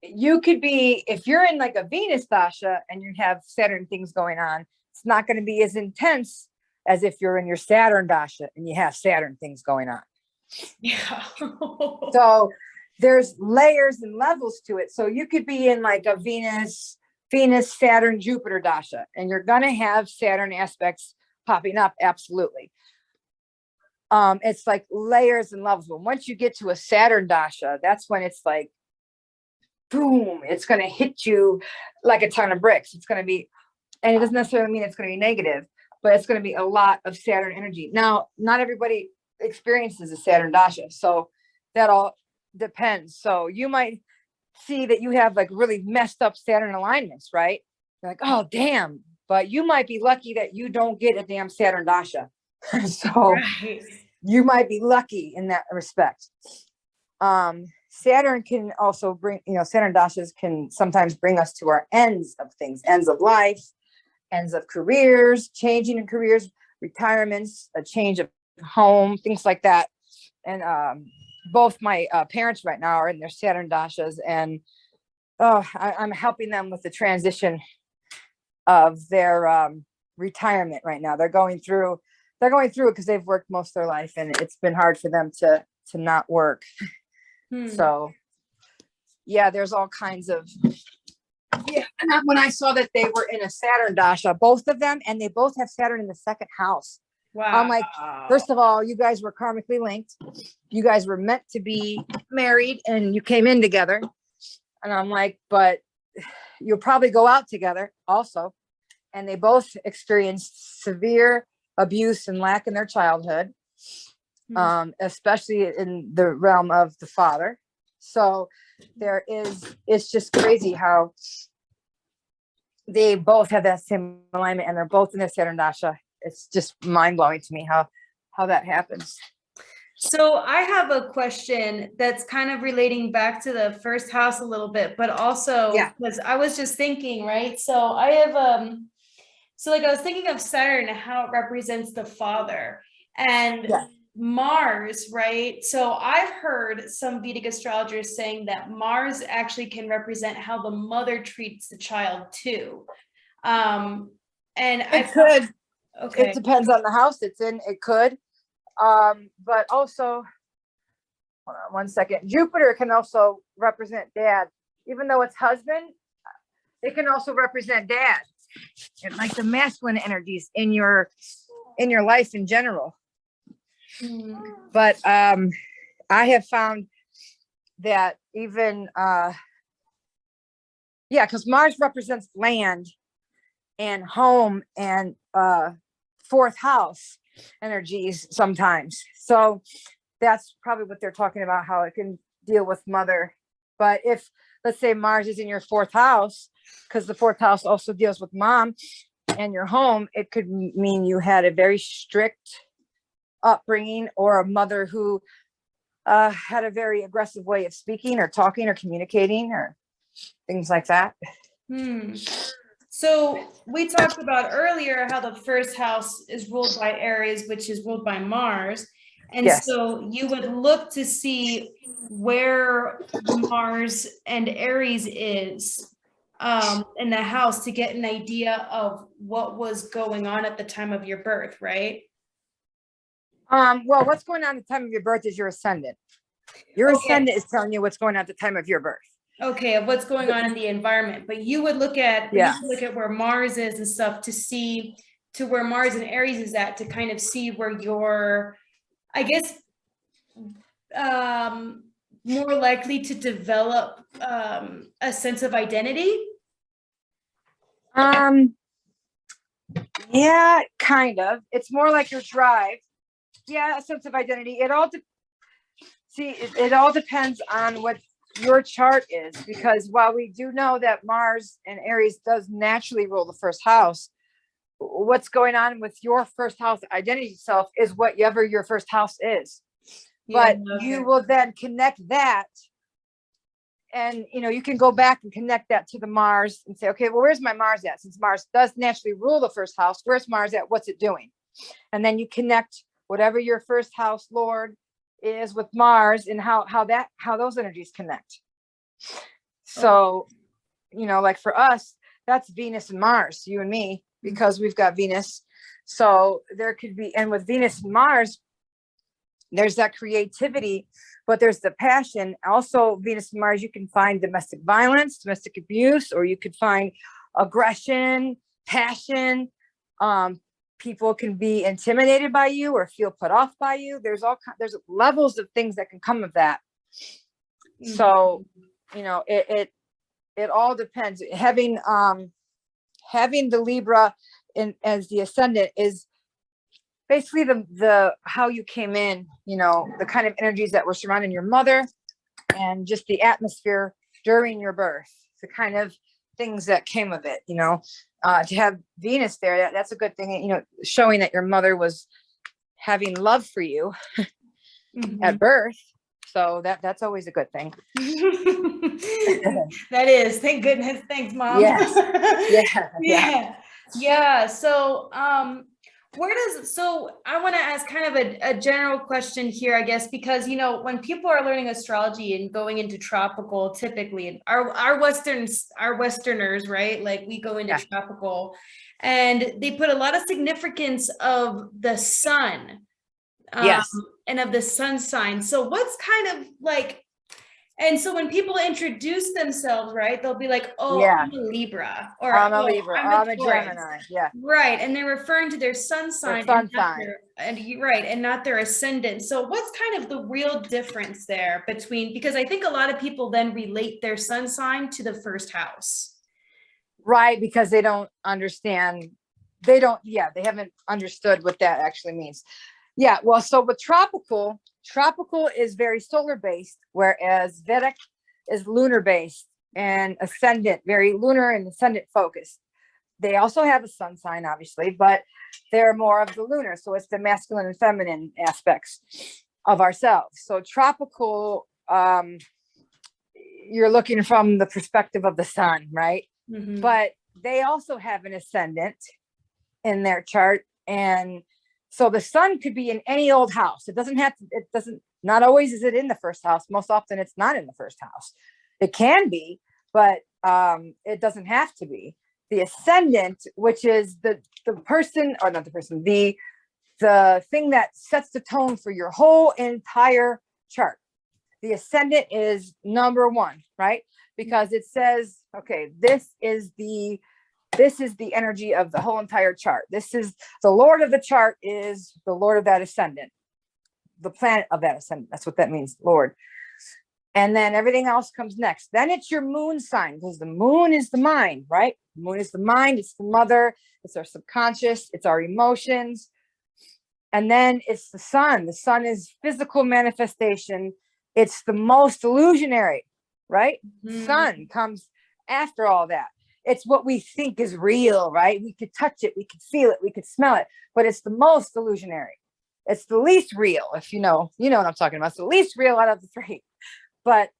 you could be, if you're in like a Venus dasha and you have Saturn things going on, it's not going to be as intense as if you're in your Saturn dasha and you have Saturn things going on. Yeah. So there's layers and levels to it. So you could be in like a Venus, Saturn, Jupiter dasha, and you're going to have Saturn aspects popping up. Absolutely. It's like layers and levels. But once you get to a Saturn dasha, that's when it's like, boom, it's going to hit you like a ton of bricks. It's going to be, and it doesn't necessarily mean it's going to be negative, but it's going to be a lot of Saturn energy. Now, not everybody experiences a Saturn dasha, so that all depends. So you might see that you have like really messed up Saturn alignments, right? You're like, oh, damn. But you might be lucky that you don't get a damn Saturn dasha. So you might be lucky in that respect. Saturn can also bring, you know, Saturn dashas can sometimes bring us to our ends of things, ends of life, ends of careers, changing in careers, retirements, a change of home, things like that. And both my parents right now are in their Saturn dashas, and I'm helping them with the transition of their retirement right now. They're going through it because they've worked most of their life, and it's been hard for them to not work. So yeah, there's all kinds of, and when I saw that they were in a Saturn dasha, both of them, and they both have Saturn in the 2nd house. Wow. I'm like, first of all, you guys were karmically linked. You guys were meant to be married and you came in together. And I'm like, but you'll probably go out together also. And they both experienced severe abuse and lack in their childhood, especially in the realm of the father. So it's just crazy how they both have that same alignment and they're both in their Saturn dasha. It's just mind blowing to me how that happens. So I have a question that's kind of relating back to the first house a little bit, but also Yeah. because I was just thinking, right? So I have so like I was thinking of Saturn and how it represents the father and Yeah. Mars, right? So I've heard some Vedic astrologers saying that Mars actually can represent how the mother treats the child too. And I It could. okay. It depends on the house it's in. It could. But also, hold on one second. Jupiter can also represent dad, even though it's husband. It can also represent dad, and like the masculine energies in your life in general. But I have found that even because Mars represents land and home and fourth house energies sometimes. So that's probably what they're talking about, how it can deal with mother. But if, let's say, Mars is in your fourth house, because the fourth house also deals with mom and your home, it could mean you had a very strict upbringing, or a mother who had a very aggressive way of speaking or talking or communicating or things like that. So we talked about earlier how the first house is ruled by Aries, which is ruled by Mars. And Yes. so you would look to see where Mars and Aries is in the house to get an idea of what was going on at the time of your birth, right? Well, what's going on at the time of your birth is your ascendant. Your ascendant is telling you what's going on at the time of your birth. Okay, of what's going on in the environment, but you would look at where Mars is and stuff to see to where Mars and Aries is at, to kind of see where you're, I guess, more likely to develop a sense of identity. Yeah, kind of. It's more like your drive. Yeah, a sense of identity. It all depends on what your chart is, because while we do know that Mars and Aries does naturally rule the first house, what's going on with your first house identity self is whatever your first house is. But you will then connect that, and you can go back and connect that to the Mars and say, okay, well, where's my Mars at? Since Mars does naturally rule the first house, where's Mars at? What's it doing? And then you connect whatever your first house Lord is with Mars, and how those energies connect. So, like for us, that's Venus and Mars, you and me, because we've got Venus. So there could be, and with Venus and Mars, there's that creativity, but there's the passion. Also, Venus and Mars, you can find domestic violence, domestic abuse, or you could find aggression, passion. People can be intimidated by you or feel put off by you. There's levels of things that can come of that. So, it all depends. Having the Libra as the ascendant is basically the how you came in, the kind of energies that were surrounding your mother, and just the atmosphere during your birth, the kind of things that came of it, to have Venus there, that's a good thing, showing that your mother was having love for you at birth. So that's always a good thing. That is, thank goodness. Thanks, Mom. Yes. Yeah. So so I want to ask kind of a general question here, I guess, because when people are learning astrology and going into tropical, typically our Westerners, right? Like we go into tropical, and they put a lot of significance of the sun, and of the sun sign. So what's kind of like, and so when people introduce themselves, right, they'll be like, "Oh, I'm a Libra," or I'm a Libra, I'm a Taurus. Gemini. Yeah. Right. And they're referring to their sun sign, and not their ascendant. So what's kind of the real difference there between, because I think a lot of people then relate their sun sign to the first house. Right, because they don't understand. They haven't understood what that actually means. Yeah, well, so with tropical is very solar based, whereas Vedic is lunar based, and ascendant, very lunar and ascendant focused. They also have a sun sign, obviously, but they're more of the lunar. So it's the masculine and feminine aspects. of ourselves. So tropical, you're looking from the perspective of the sun, right? Mhm. But they also have an ascendant in their chart. And so the sun could be in any old house. It doesn't have to, it doesn't, not always is it in the first house. Most often it's not in the first house. It can be, but it doesn't have to be. The ascendant, which is the person, or not the person, the thing that sets the tone for your whole entire chart. The ascendant is number one, right? Because it says, okay, this is the energy of the whole entire chart. This is the Lord of the chart, is the Lord of that ascendant, the planet of that ascendant. That's what that means, Lord. And then everything else comes next. Then it's your moon sign, because the moon is the mind, right? The moon is the mind, it's the mother, it's our subconscious, it's our emotions. And then it's the sun. The sun is physical manifestation. It's the most illusionary, right? Sun comes after all that. It's what we think is real, right? We could touch it, we could feel it, we could smell it, but it's the most illusionary. It's the least real, if you know what I'm talking about. It's the least real out of the three, but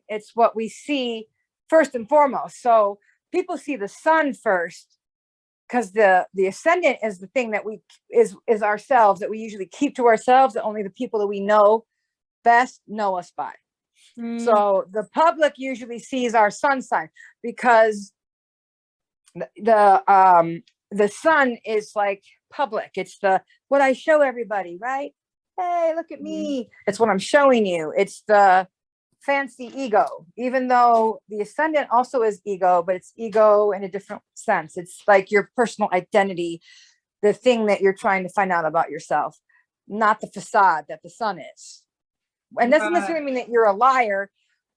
it's what we see first and foremost. So people see the sun first, because the ascendant is the thing that is ourselves, that we usually keep to ourselves, that only the people that we know best know us by. So the public usually sees our sun sign, because the sun is like public. It's what I show everybody, right? Hey, look at me. It's what I'm showing you. It's the fancy ego, even though the ascendant also is ego, but it's ego in a different sense. It's like your personal identity, the thing that you're trying to find out about yourself, not the facade that the sun is. And doesn't necessarily mean that you're a liar,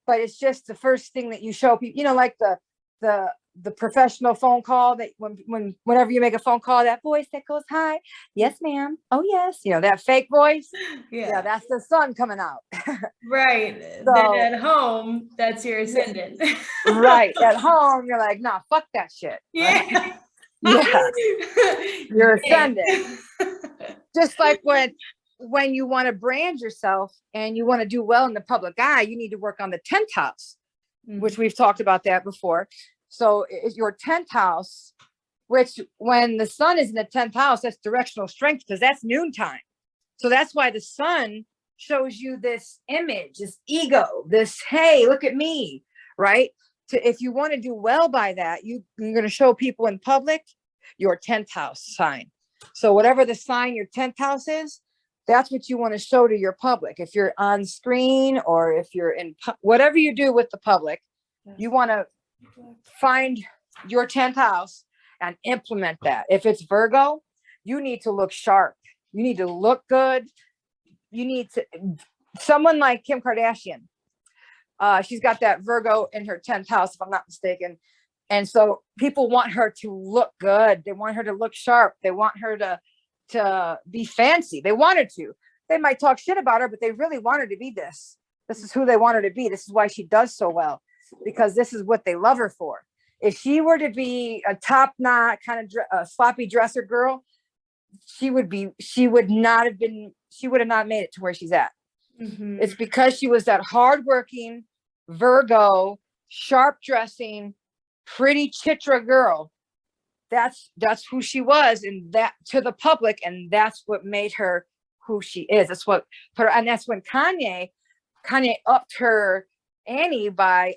but it's just the first thing that you show people, like the professional phone call, that whenever you make a phone call, that voice that goes, hi, yes, ma'am. Oh, yes. That fake voice. Yeah, that's the sun coming out. Right. So, then at home, that's your ascendant. Right. At home, you're like, nah, fuck that shit. Yeah. Yeah. You're ascendant. Just like when you want to brand yourself and you want to do well in the public eye, you need to work on the 10th house, which we've talked about that before. So it's your 10th house, which when the sun is in the 10th house, that's directional strength, because that's noontime. So that's why the sun shows you this image, this ego, this, hey, look at me, right? If you want to do well by that, you're going to show people in public your 10th house sign. So whatever the sign your 10th house is, that's what you want to show to your public. If you're on screen, or if you're in whatever you do with the public, you want to find your 10th house and implement that. If it's Virgo, you need to look sharp. You need to look good. You need to, someone like Kim Kardashian, she's got that Virgo in her 10th house, if I'm not mistaken. And so people want her to look good. They want her to look sharp. They want her to be fancy. They want her to. They might talk shit about her, but they really want her to be this. This is who they want her to be. This is why she does so well, because this is what they love her for. If she were to be a top-knot kind of sloppy dresser girl, she would not have made it to where she's at. It's because she was that hardworking Virgo, sharp dressing, pretty chitra girl. That's who she was, and that to the public, and that's what made her who she is. That's what put her, and that's when Kanye upped her ante by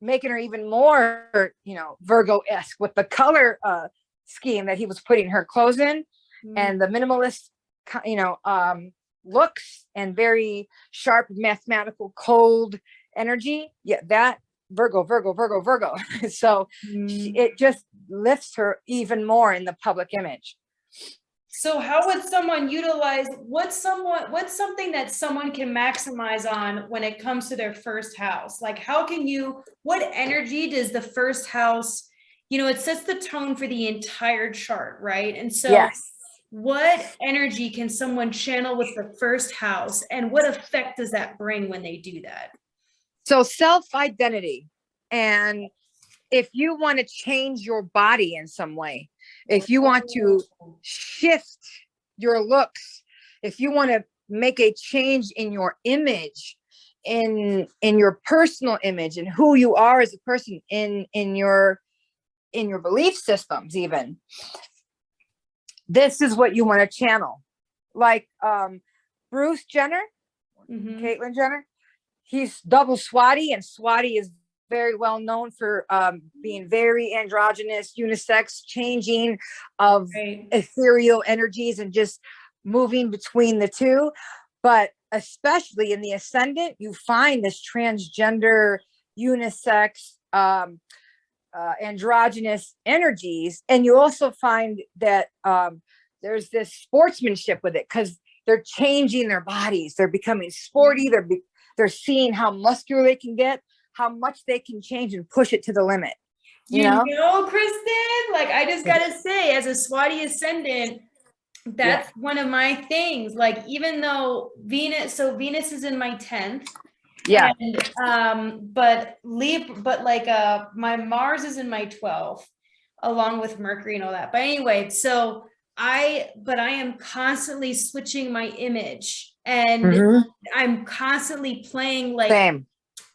making her even more, Virgo-esque with the color scheme that he was putting her clothes in, and the minimalist, looks, and very sharp, mathematical, cold energy. Yeah, that Virgo. So it just lifts her even more in the public image. So how would someone utilize what's something that someone can maximize on when it comes to their first house? Like, what energy does the first house, it sets the tone for the entire chart, right? And so yes. What energy can someone channel with the first house, and what effect does that bring when they do that? So self-identity. And if you want to change your body in some way, if you want to shift your looks, if you want to make a change in your image, in your personal image, and who you are as a person, in your belief systems, even, this is what you want to channel. Like Bruce Jenner, Caitlyn Jenner, he's double Swati, and Swati is very well known for being very androgynous, unisex, changing of ethereal energies and just moving between the two. But especially in the ascendant, you find this transgender, unisex, androgynous energies. And you also find that there's this sportsmanship with it, because they're changing their bodies. They're becoming sporty. They're seeing how muscular they can get, how much they can change and push it to the limit. You know, Krysten, like, I just gotta say, as a Swati ascendant, that's one of my things. Like, even though Venus is in my 10th. Yeah. And but my Mars is in my 12th, along with Mercury and all that. But anyway, so I am constantly switching my image, and I'm constantly playing like Same.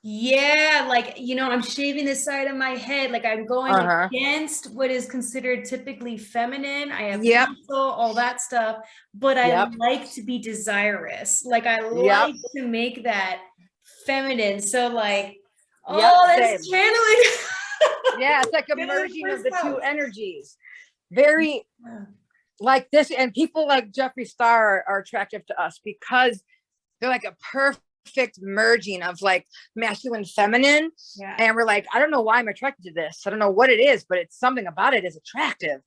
Yeah, like, I'm shaving the side of my head. Like, I'm going against what is considered typically feminine. I have muscle, all that stuff, but I like to be desirous. Like, I like to make that feminine. So like, that's channeling. Yeah, it's like a merging of the two energies. Very like this. And people like Jeffree Star are attractive to us because they're like a perfect merging of like masculine, feminine. And we're like, I don't know why I'm attracted to this. I don't know what it is, but it's something about it is attractive.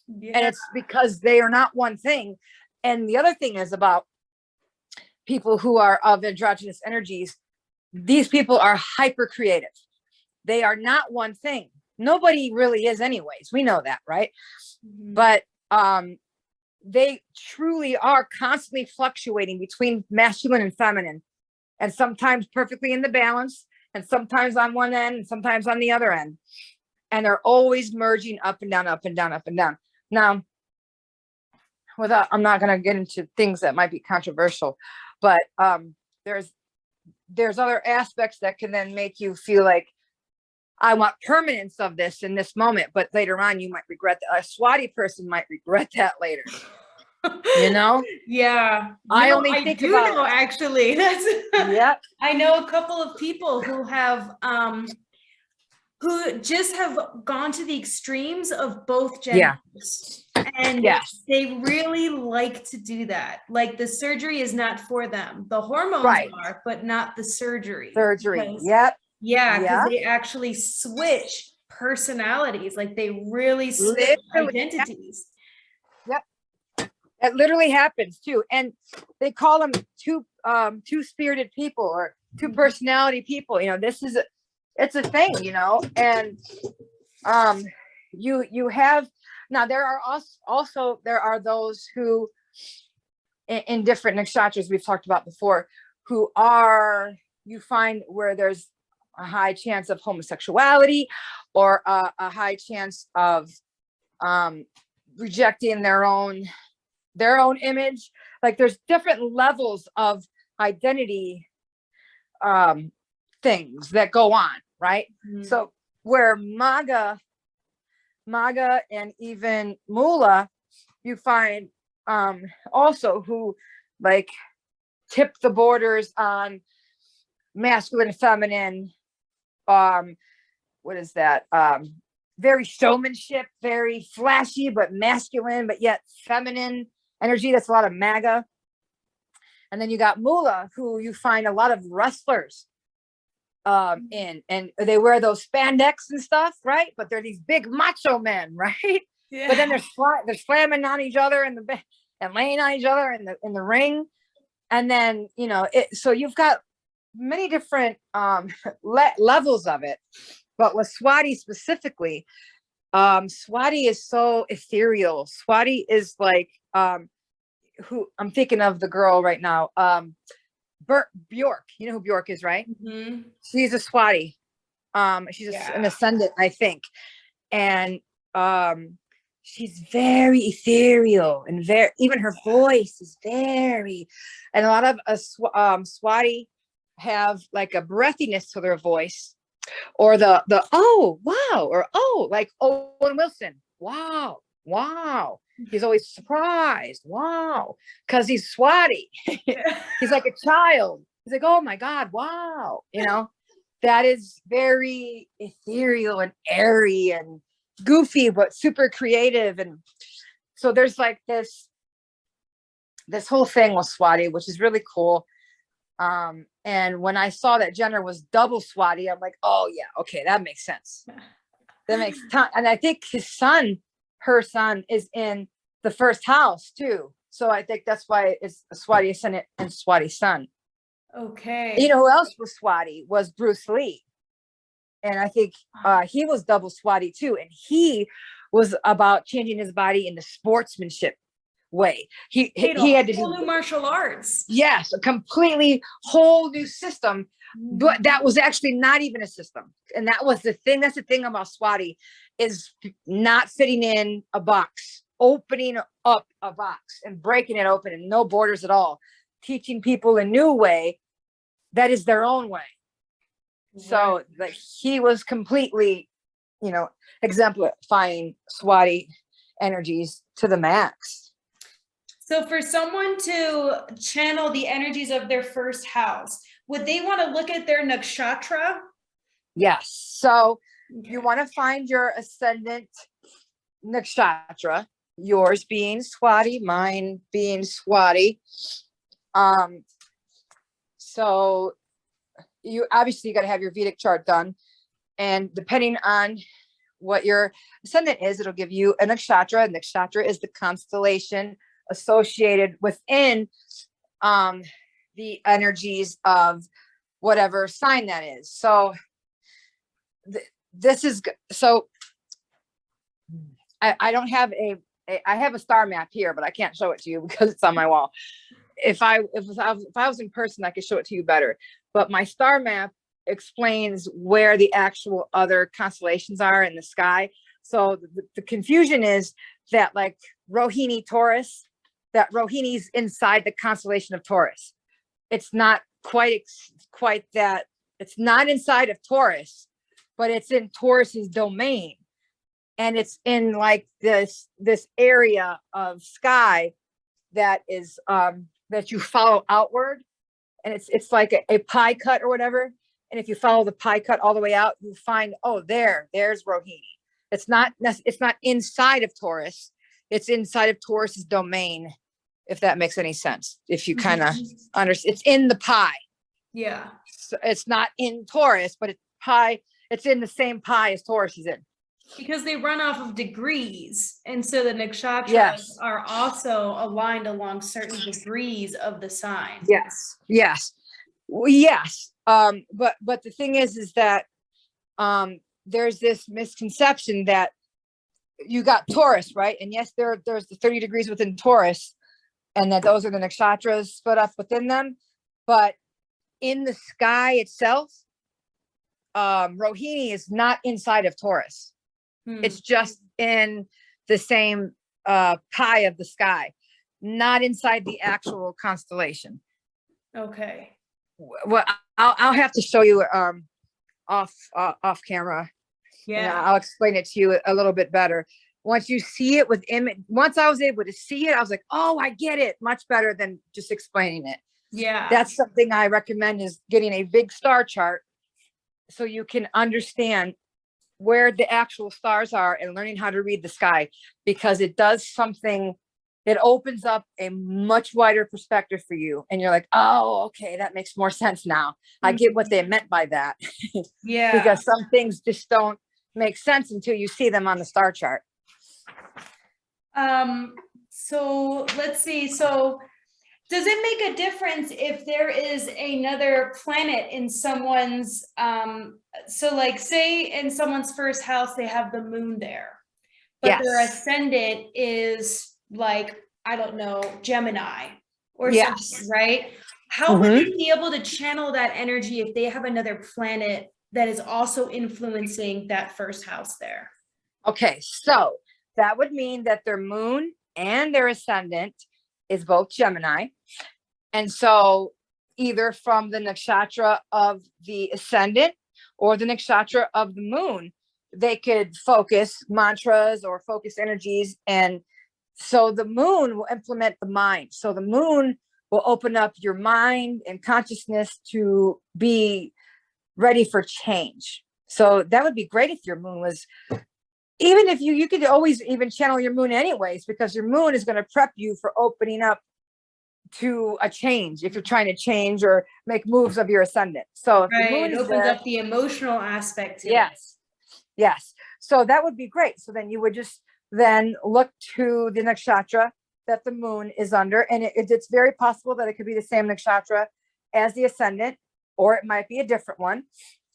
And it's because they are not one thing. And the other thing is about people who are of androgynous energies. These people are hyper creative. They are not one thing. Nobody really is anyways. We know that, right? But they truly are constantly fluctuating between masculine and feminine, and sometimes perfectly in the balance, and sometimes on one end and sometimes on the other end. And they're always merging up and down, up and down, up and down. Now, I'm not going to get into things that might be controversial, but there's other aspects that can then make you feel like, I want permanence of this in this moment, but later on you might regret that. A Swati person might regret that later. Yeah. I do know, actually. That's I know a couple of people who have who just have gone to the extremes of both genders. And they really like to do that. Like, the surgery is not for them. The hormones are, but not the surgery. Because they actually switch personalities. Like, they really switch identities. It literally happens too. And they call them two-spirited people, or two personality people. It's a thing, and you have, now there are those who in different nakshatras we've talked about before, who are, you find where there's a high chance of homosexuality, or a high chance of rejecting their own image. Like, there's different levels of identity things that go on, right? So where Maga and even Mula, you find also who like tip the borders on masculine and feminine. What is that? Very showmanship, very flashy, but masculine, but yet feminine energy. That's a lot of MAGA. And then you got Mula, who you find a lot of wrestlers in, and they wear those spandex and stuff, right? But they're these big macho men, right? But then they're slamming on each other and laying on each other in the ring. And then, so you've got many different levels of it. But with Swati specifically, Swati is so ethereal. Swati is like, who I'm thinking of, the girl right now, Bjork. You know who Bjork is, right? She's a Swati. She's an ascendant, I think. And she's very ethereal and very, even her voice is very, and a lot of Swati have like a breathiness to their voice, or the oh wow, or oh, like Owen Wilson, wow, wow. He's always surprised, wow, because he's Swati. He's like a child. He's like, oh my God, wow, you know, that is very ethereal and airy and goofy, but super creative. And so there's like this whole thing with Swati, which is really cool. And when I saw that Jenner was double Swati, I'm like, oh yeah, okay, that makes sense. That makes ton. And I think her son is in the first house too. So I think that's why it's a Swati ascendant and Swati sun. Okay. You know who else was Swati? Was Bruce Lee. And I think he was double Swati too. And he was about changing his body in the sportsmanship way. He had to do new martial arts. Yes, a completely whole new system. But that was actually not even a system. And that was the thing. That's the thing about Swati, is not fitting in a box, opening up a box and breaking it open, and no borders at all. Teaching people a new way that is their own way. Right. So like he was completely, you know, exemplifying Swati energies to the max. So for someone to channel the energies of their first house, would they want to look at their nakshatra? Yes. So you want to find your ascendant nakshatra, yours being Swati, mine being Swati. So you obviously got to have your Vedic chart done, and depending on what your ascendant is, it'll give you a nakshatra. Nakshatra is the constellation associated within the energies of whatever sign that is. So this is so I don't have I have a star map here, but I can't show it to you because it's on my wall. If I was in person, I could show it to you better. But my star map explains where the actual other constellations are in the sky. So the confusion is that, like Rohini Taurus, that Rohini's inside the constellation of Taurus. It's not quite that. It's not inside of Taurus, but it's in Taurus's domain. And it's in like this area of sky that is that you follow outward, and it's like a pie cut or whatever. And if you follow the pie cut all the way out, you find, oh, there's Rohini. It's not inside of Taurus. It's inside of Taurus's domain, if that makes any sense. If you kind of understand, it's in the pie. Yeah. So it's not in Taurus, but it's pie. It's in the same pie as Taurus is in. Because they run off of degrees. And so the nakshatras are also aligned along certain degrees of the sign. Yes. Yes. Yes. But the thing is that there's this misconception that you got Taurus, right? And yes, there's the 30 degrees within Taurus, and that those are the nakshatras split up within them. But in the sky itself, Rohini is not inside of Taurus. It's just in the same pie of the sky, not inside the actual constellation. Okay. Well, I'll have to show you off camera. Yeah, I'll explain it to you a little bit better. Once you see it with image, once I was able to see it, I was like, oh, I get it much better than just explaining it. Yeah. That's something I recommend, is getting a big star chart so you can understand where the actual stars are and learning how to read the sky, because it does something, it opens up a much wider perspective for you. And you're like, oh, okay, that makes more sense now. I get what they meant by that. Yeah. Because some things just don't make sense until you see them on the star chart. So let's see. So does it make a difference if there is another planet in someone's, so like say in someone's first house, they have the moon there, but their ascendant is like, I don't know, Gemini or something, right? How would they be able to channel that energy if they have another planet that is also influencing that first house there? Okay, so that would mean that their moon and their ascendant is both Gemini. And so either from the nakshatra of the ascendant or the nakshatra of the moon, they could focus mantras or focus energies. And so the moon will implement the mind. So the moon will open up your mind and consciousness to be ready for change. So that would be great if your moon was, even if you could always even channel your moon anyways, because your moon is going to prep you for opening up to a change if you're trying to change or make moves of your ascendant. So if the moon It is opens there, up the emotional aspect to it. yes. So that would be great. So then you would just then look to the nakshatra that the moon is under, and it's very possible that it could be the same nakshatra as the ascendant, or it might be a different one.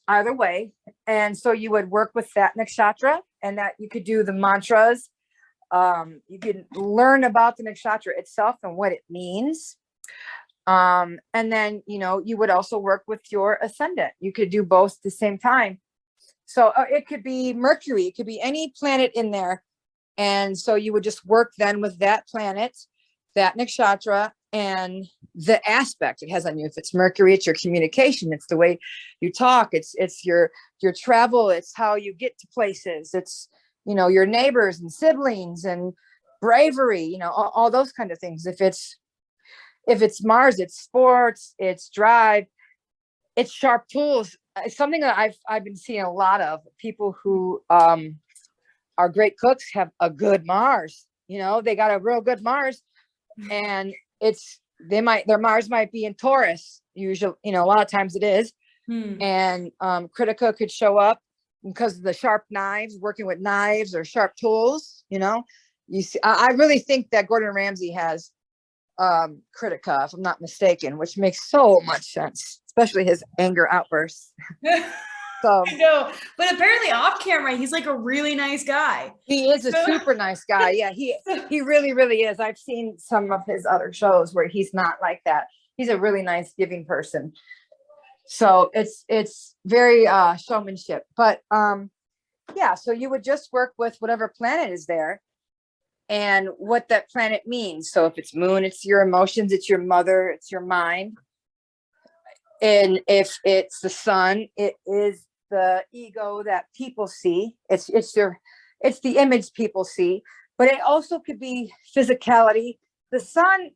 Either way. And so you would work with that nakshatra, and that you could do the mantras. You can learn about the nakshatra itself and what it means. And then, you would also work with your ascendant. You could do both at the same time. So it could be Mercury, it could be any planet in there. And so you would just work then with that planet, that nakshatra, and the aspect it has on you. If it's Mercury, it's your communication, it's the way you talk, it's your travel, it's how you get to places, it's your neighbors and siblings and bravery, all those kind of things. If it's Mars, it's sports, it's drive, it's sharp tools. It's something that I've been seeing a lot of people who are great cooks have a good Mars. They got a real good Mars, and their Mars might be in Taurus. Usually, a lot of times it is. And Critica could show up because of the sharp knives, working with knives or sharp tools. You see, I really think that Gordon Ramsay has Critica, if I'm not mistaken, which makes so much sense, especially his anger outbursts. So I know, but apparently off camera, he's like a really nice guy. He is a super nice guy. Yeah, he really, really is. I've seen some of his other shows where he's not like that. He's a really nice, giving person. So it's very showmanship. But yeah, so you would just work with whatever planet is there and what that planet means. So if it's moon, it's your emotions, it's your mother, it's your mind. And if it's the sun, it is the ego that people see. It's the image people see, but it also could be physicality. The sun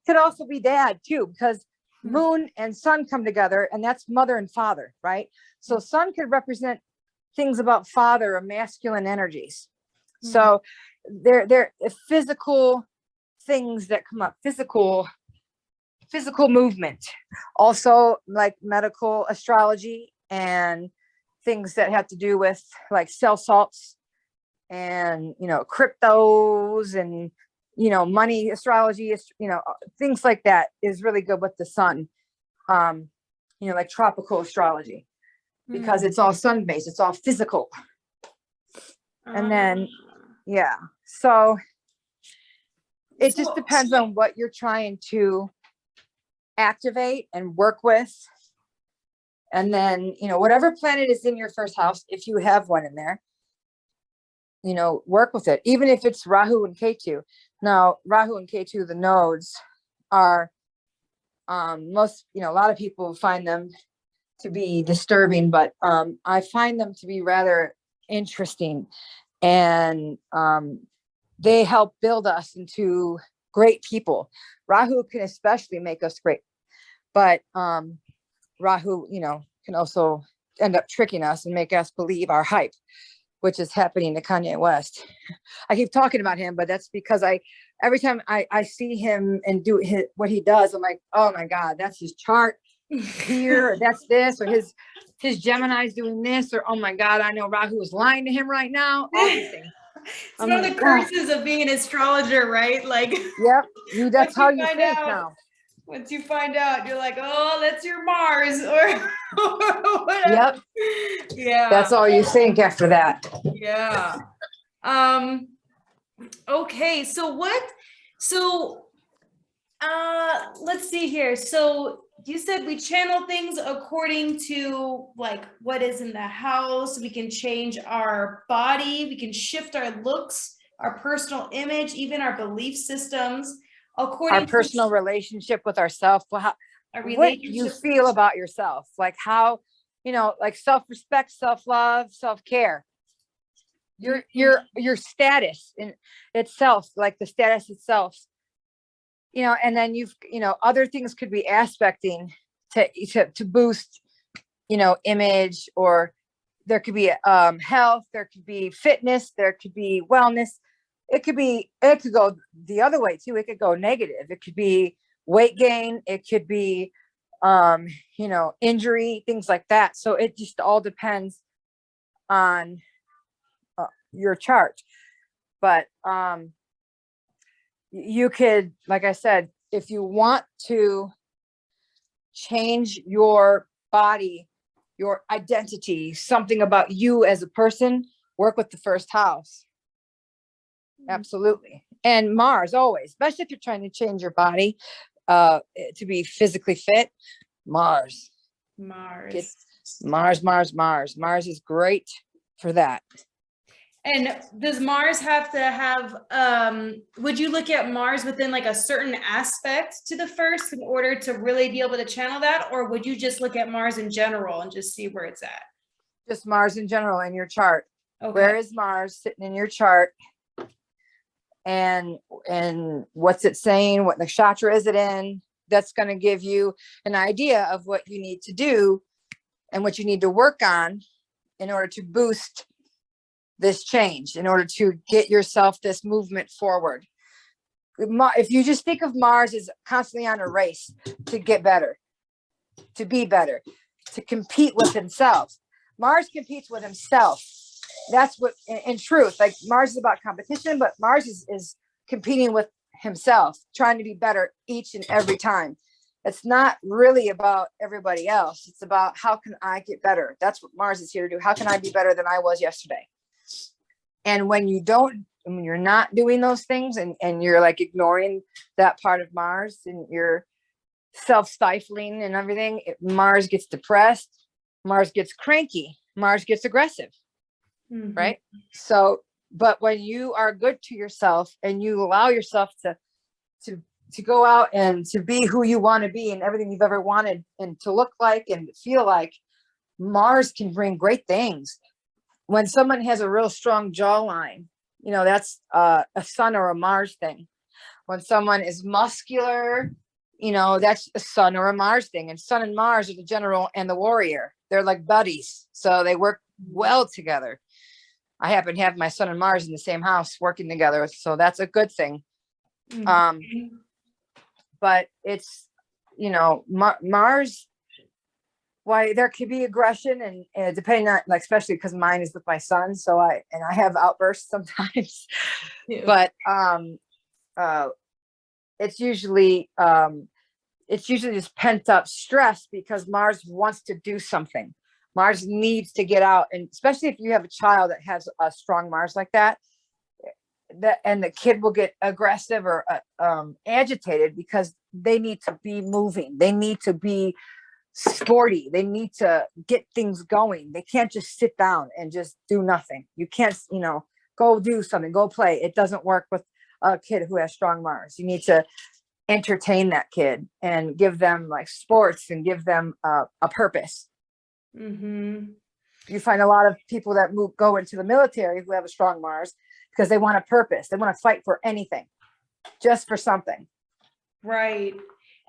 could also be dad too, because moon and sun come together, and that's mother and father, right? So sun could represent things about father or masculine energies. So they're physical things that come up, physical movement, also like medical astrology and things that have to do with like cell salts and cryptos and money astrology, things like that is really good with the sun. Like tropical astrology, because it's all sun based, it's all physical. And then so it just depends on what you're trying to activate and work with. And then whatever planet is in your first house, if you have one in there, work with it, even if it's Rahu and K2. Now Rahu and K2, the nodes are most, a lot of people find them to be disturbing, but I find them to be rather interesting, and they help build us into great people. Rahu can especially make us great, but Rahu, can also end up tricking us and make us believe our hype, which is happening to Kanye West. I keep talking about him, but that's because every time I see him and do what he does, I'm like, oh my God, that's his chart here, or that's this, or his Gemini's doing this, or oh my God, I know Rahu is lying to him right now. All these things. It's one of the curses of being an astrologer, right? Like, yep, that's how you think now. Once you find out, you're like, oh, that's your Mars, or whatever. Yep. Yeah. That's all you think after that. Yeah. Okay. So let's see here. So you said we channel things according to like what is in the house. We can change our body. We can shift our looks, our personal image, even our belief systems according Our personal relationship with ourselves, our what you relationship. feel about yourself, like how, like self-respect, self-love, self-care, your status in itself, like the status itself, and then other things could be aspecting to boost, image, or there could be health, there could be fitness, there could be wellness. It could go the other way too. It could go negative. It could be weight gain. It could be, injury, things like that. So it just all depends on your chart. But you could, like I said, if you want to change your body, your identity, something about you as a person, work with the first house. Absolutely. And Mars always, especially if you're trying to change your body to be physically fit. Mars is great for that. And does Mars have to have, would you look at Mars within like a certain aspect to the first in order to really be able to channel that? Or would you just look at Mars in general and just see where it's at? Just Mars in general in your chart. Okay. Where is Mars sitting in your chart? And what's it saying? What nakshatra is it in? That's going to give you an idea of what you need to do and what you need to work on in order to boost this change, in order to get yourself this movement forward. If you just think of Mars as constantly on a race to get better, to be better, to compete with himself. Mars competes with himself. That's what, in truth, like Mars is about competition, but Mars is competing with himself, trying to be better each and every time. It's not really about everybody else. It's about how can I get better? That's what Mars is here to do. How can I be better than I was yesterday? And when you're not doing those things and you're like ignoring that part of Mars and you're self-stifling and everything, Mars gets depressed, Mars gets cranky, Mars gets aggressive. Mm-hmm. Right? So, but when you are good to yourself and you allow yourself to go out and to be who you want to be and everything you've ever wanted and to look like and feel like, Mars can bring great things. When someone has a real strong jawline, that's a Sun or a Mars thing. When someone is muscular, that's a Sun or a Mars thing. And Sun and Mars are the general and the warrior. They're like buddies. So they work well together. I happen to have my Sun and Mars in the same house working together. So that's a good thing. Mm-hmm. But it's, Mars, why there could be aggression and depending on, like, especially because mine is with my son. So I have outbursts sometimes, yeah. But it's usually just pent up stress because Mars wants to do something. Mars needs to get out. And especially if you have a child that has a strong Mars like that, and the kid will get aggressive or agitated because they need to be moving. They need to be sporty. They need to get things going. They can't just sit down and just do nothing. You can't, go do something, go play. It doesn't work with a kid who has strong Mars. You need to entertain that kid and give them like sports and give them a purpose. Mm-hmm. You find a lot of people that go into the military who have a strong Mars because they want a purpose. They want to fight for anything, just for something. Right.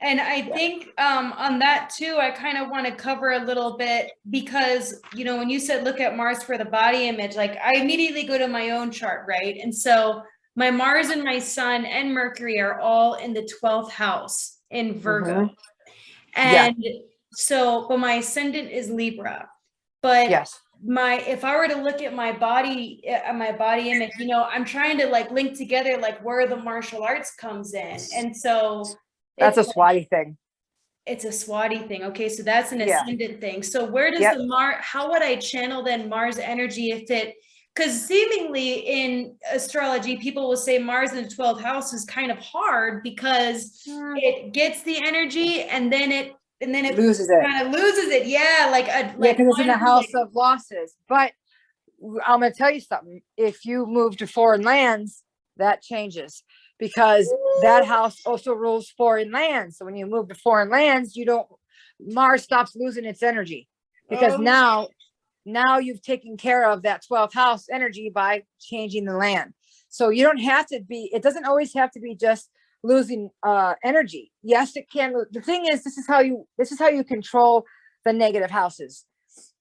And I think on that too, I kind of want to cover a little bit because, when you said look at Mars for the body image, like I immediately go to my own chart, right? And so my Mars and my Sun and Mercury are all in the 12th house in Virgo. Mm-hmm. And so, but my Ascendant is Libra. But yes. If I were to look at my body image, I'm trying to like link together like where the martial arts comes in. And so that's a Swati thing. It's a Swati thing. Okay. So that's an Ascendant thing. So where does how would I channel then Mars energy because seemingly in astrology, people will say Mars in the 12th house is kind of hard because it gets the energy and then it and then it loses it. kind of loses it. Yeah, Yeah, because it's in the house of losses. But I'm going to tell you something. If you move to foreign lands, that changes, because that house also rules foreign lands. So when you move to foreign lands, Mars stops losing its energy, because now you've taken care of that 12th house energy by changing the land. So you don't have to be, it doesn't always have to be just losing energy. Yes, it can. The thing is, this is how you control the negative houses.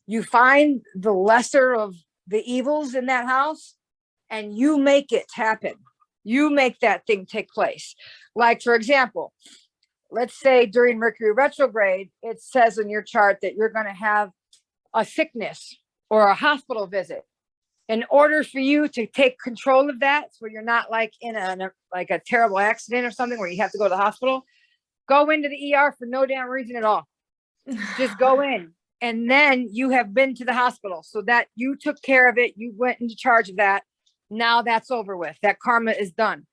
You find the lesser of the evils in that house and you make it happen. You make that thing take place. Like, for example, let's say during Mercury retrograde, it says in your chart that you're going to have a sickness or a hospital visit. In order for you to take control of that, so you're not like in a terrible accident or something where you have to go to the hospital, go into the ER for no damn reason at all. Just go in. And then you have been to the hospital, so that you took care of it. You went into charge of that. Now that's over with. That karma is done.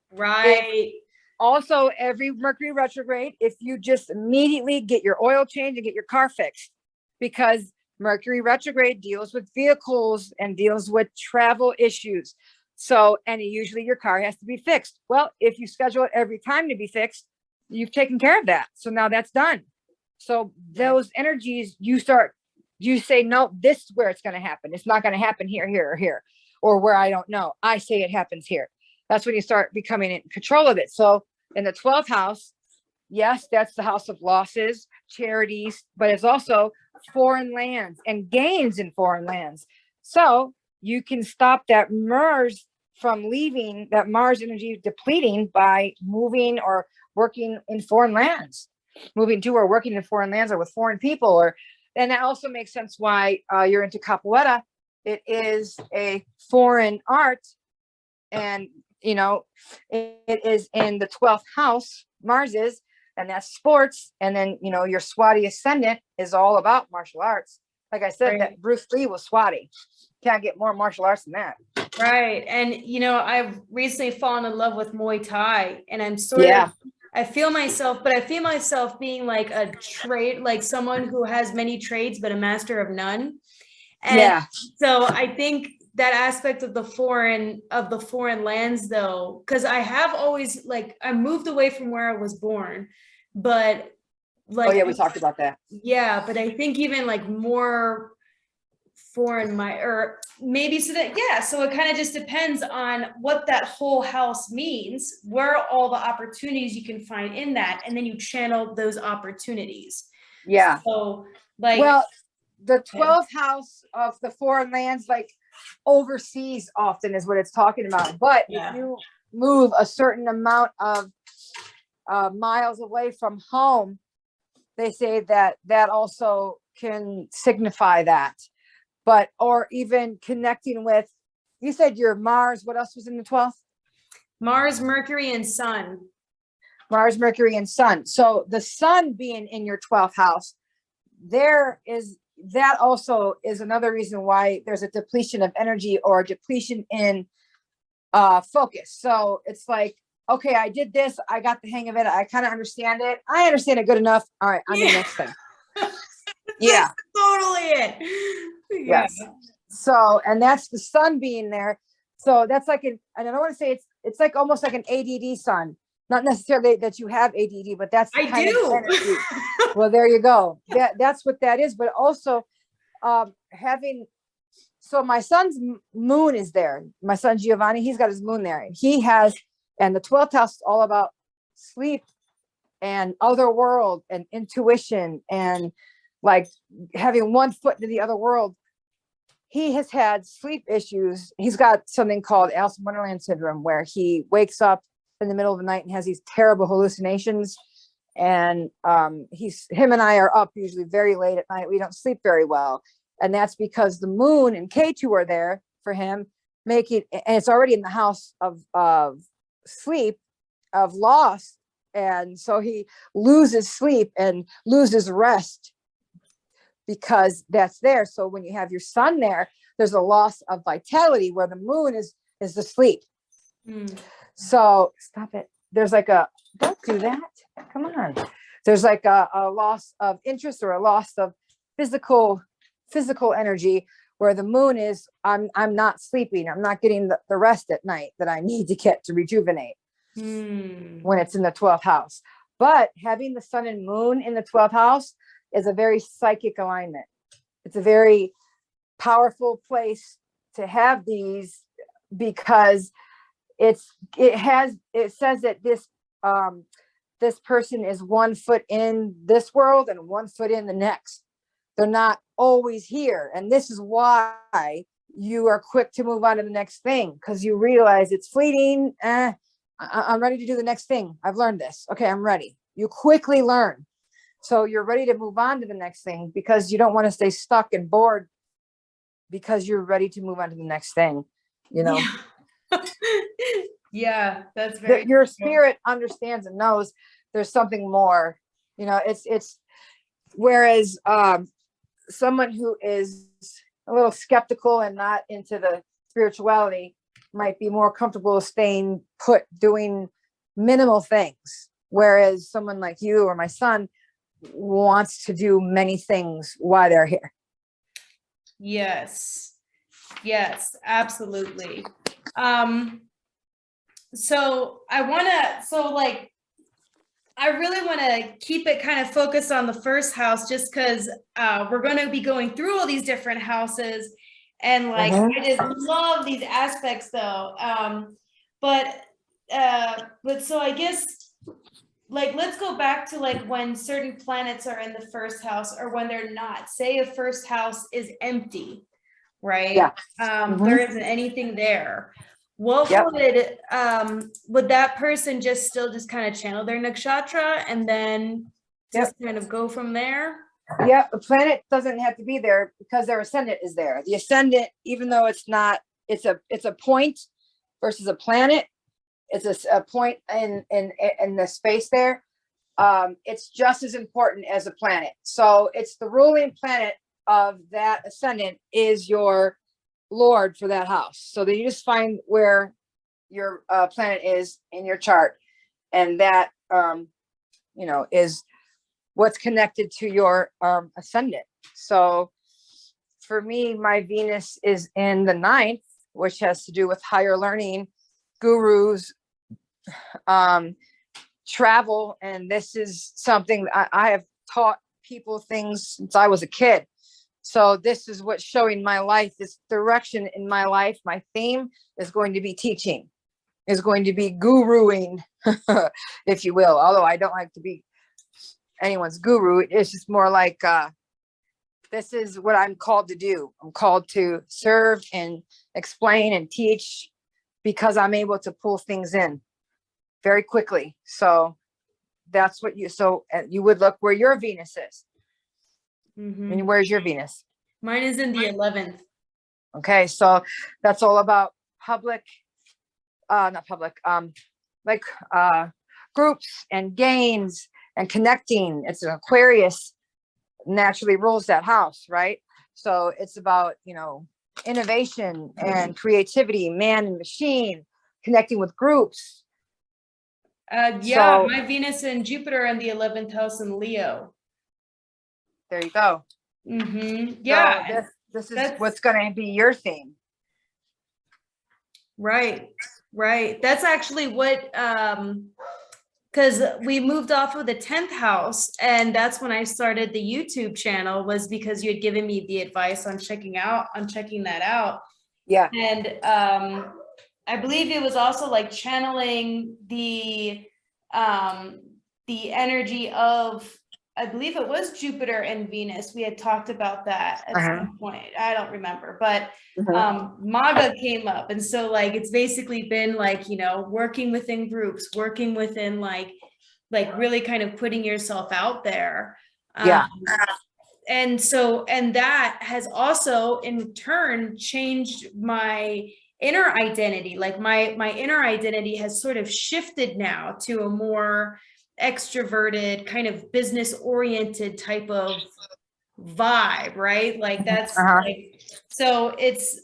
Right. Also, every Mercury retrograde, if you just immediately get your oil changed and get your car fixed, because Mercury retrograde deals with vehicles and deals with travel issues. So, and usually your car has to be fixed. Well, if you schedule it every time to be fixed, you've taken care of that. So now that's done. So those energies, you say, no, this is where it's going to happen. It's not going to happen here, here, or here, or where I don't know. I say it happens here. That's when you start becoming in control of it. So in the 12th house, yes, that's the house of losses, charities, but it's also foreign lands and gains in foreign lands. So you can stop that Mars from leaving, that Mars energy depleting, by moving or working in foreign lands, moving to or working in foreign lands or with foreign people. And that also makes sense why you're into capoeira. It is a foreign art, and it is in the 12th house, Mars is, and that's sports. And then, your Swati ascendant is all about martial arts. Like I said, right. That Bruce Lee was Swati. Can't get more martial arts than that. Right. And, I've recently fallen in love with Muay Thai, and I'm I feel myself being like a trade, like someone who has many trades, but a master of none. And so I think that aspect of the foreign lands, though, because I have always, I moved away from where I was born, but we talked about that. Yeah, but I think even more foreign, so it kind of just depends on what that whole house means, where all the opportunities you can find in that, and then you channel those opportunities. Yeah. So the 12th house of the foreign lands, overseas often is what it's talking about. But if you move a certain amount of miles away from home, they say that also can signify that. But, or even connecting with, you said your Mars, what else was in the 12th? Mars, Mercury, and Sun. Mars, Mercury, and Sun. So the Sun being in your 12th house, that also is another reason why there's a depletion of energy or a depletion in focus. So it's like, okay, I did this, I got the hang of it, I kind of understand it. I understand it good enough. All right, on to the next thing. Yeah. That's totally it. Yes. So, and that's the Sun being there. So that's and I don't want to say it's like almost like an ADD Sun. Not necessarily that you have ADD, but that's the kind of energy. Well, there you go. That's what that is. But also so my son's moon is there. My son Giovanni, he's got his moon there. And the 12th house is all about sleep and other world and intuition and having one foot into the other world. He has had sleep issues. He's got something called Alice in Wonderland syndrome, where he wakes up in the middle of the night and has these terrible hallucinations. And him and I are up usually very late at night. We don't sleep very well. And that's because the moon and K2 are there for him, and it's already in the house of sleep, of loss. And so he loses sleep and loses rest because that's there. So when you have your Sun there, there's a loss of vitality, where the moon is the sleep. So stop it. There's don't do that. Come on. there's like a loss of interest or a loss of physical energy, where the moon is, I'm not sleeping. I'm not getting the rest at night that I need to get to rejuvenate when it's in the 12th house. But having the sun and moon in the 12th house is a very psychic alignment. It's a very powerful place to have these, because it says that this person is 1 foot in this world and 1 foot in the next. They're not always here. And this is why you are quick to move on to the next thing, because you realize it's fleeting. I'm ready to do the next thing. I've learned this. Okay, I'm ready. You quickly learn. So you're ready to move on to the next thing, because you don't want to stay stuck and bored, because you're ready to move on to the next thing, you know? Yeah, yeah, that's very Your spirit understands and knows there's something more, you know. It's whereas someone who is a little skeptical and not into the spirituality might be more comfortable staying put, doing minimal things, whereas someone like you or my son wants to do many things while they're here. Yes, absolutely. So I really want to keep it kind of focused on the first house, just because we're going to be going through all these different houses, and like I just love these aspects though. But so I guess, like, let's go back to like when certain planets are in the first house or when they're not. Say a first house is empty, right? Yeah. There isn't anything there. What would that person just still just kind of channel their nakshatra and then just kind of go from there? Yeah, the planet doesn't have to be there because their ascendant is there. The ascendant, even though it's not, it's a point versus a planet. It's a point in the space there. It's just as important as a planet. So it's the ruling planet of that ascendant is your lord for that house. So then you just find where your planet is in your chart, and that is what's connected to your ascendant. So for me, my Venus is in the 9th, which has to do with higher learning, gurus, travel. And this is something I have taught people things since I was a kid. So this is what's showing my life, this direction in my life. My theme is going to be teaching, is going to be guruing, if you will. Although I don't like to be anyone's guru. It's just more like, this is what I'm called to do. I'm called to serve and explain and teach, because I'm able to pull things in very quickly. So that's what you would look where your Venus is. Mm-hmm. And where's your Venus? Mine is in the 11th. Okay, so that's all about groups and gains and connecting. It's an Aquarius, naturally rules that house, right? So it's about, innovation and creativity, man and machine, connecting with groups. My Venus and Jupiter in the 11th house in Leo. There you go. Mm-hmm. Yeah. So this is what's going to be your theme. Right. That's actually what, because we moved off of the 10th house, and that's when I started the YouTube channel, was because you had given me the advice on checking that out. Yeah. And I believe it was also like channeling the energy of, I believe it was Jupiter and Venus. We had talked about that at some point. I don't remember, but MAGA came up. And so like, it's basically been like, working within groups, working within like really kind of putting yourself out there. And that has also in turn changed my inner identity. Like my inner identity has sort of shifted now to a more extroverted, kind of business oriented type of vibe, right? Like that's like, so it's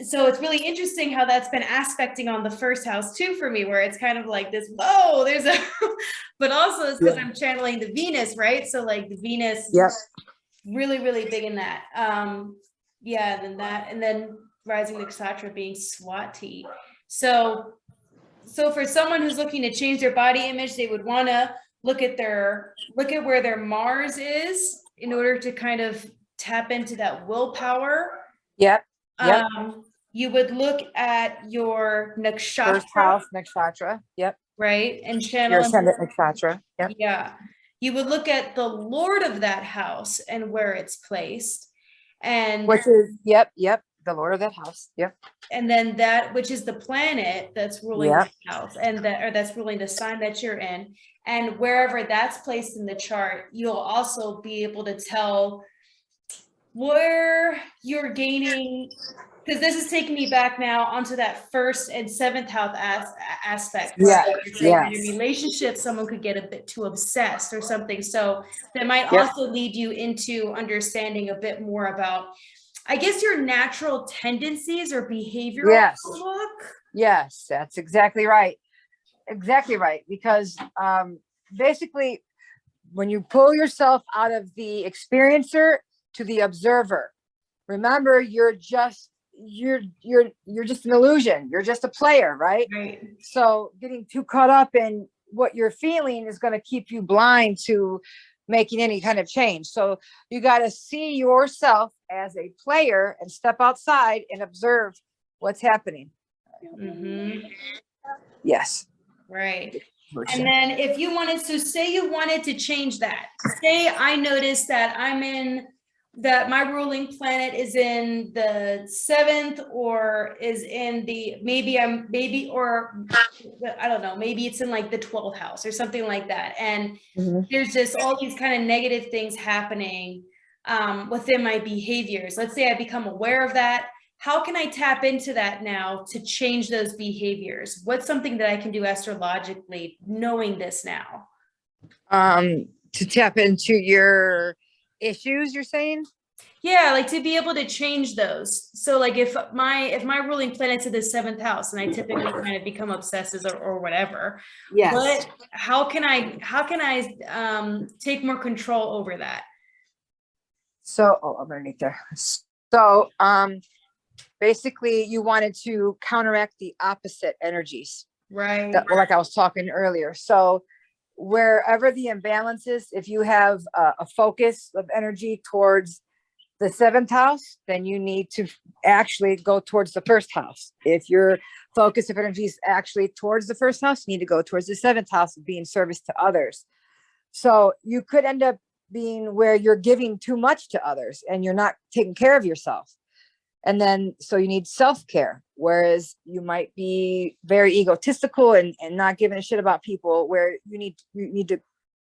so it's really interesting how that's been aspecting on the first house too for me, where it's kind of like this, whoa, there's a, but also it's because I'm channeling the Venus, right? So like the Venus, really, really big in that. Yeah, and then rising nakshatra being Swati. So for someone who's looking to change their body image, they would want to look at where their Mars is in order to kind of tap into that willpower. Yep. You would look at your nakshatra. First house nakshatra. Yep. Right. And channel your ascendant nakshatra. Yep. Yeah. You would look at the Lord of that house and where it's placed. And which is the Lord of that house. Yep. And then that, which is the planet that's ruling the house, and that's ruling the sign that you're in. And wherever that's placed in the chart, you'll also be able to tell where you're gaining, because this is taking me back now onto that first and seventh house aspect. Yes. In your relationship, someone could get a bit too obsessed or something. So that might also lead you into understanding a bit more about, I guess, your natural tendencies or behavioral look. Yes, that's exactly right. Exactly right. Because basically, when you pull yourself out of the experiencer to the observer, remember, you're just an illusion. You're just a player, right? So getting too caught up in what you're feeling is going to keep you blind to making any kind of change. So you got to see yourself as a player and step outside and observe what's happening. Yes. Right. And then if you wanted to, say you wanted to change that, say I noticed that my ruling planet is in the 7th, or is in the, or I don't know, maybe it's in like the 12th house or something like that. And there's just all these kind of negative things happening within my behaviors. Let's say I become aware of that. How can I tap into that now to change those behaviors? What's something that I can do astrologically, knowing this now? To tap into your issues, you're saying? Yeah, like to be able to change those. So like if my ruling planet's in the 7th house and I typically kind of become obsessive or whatever. But how can I take more control over that? So, I'm underneath there. So, basically you wanted to counteract the opposite energies. Right. Like I was talking earlier. So wherever the imbalance is, if you have a focus of energy towards the 7th house, then you need to actually go towards the 1st house. If your focus of energy is actually towards the 1st house, you need to go towards the 7th house of being service to others. So you could end up being where you're giving too much to others and you're not taking care of yourself. And then, so you need self-care, whereas you might be very egotistical and not giving a shit about people, where you need to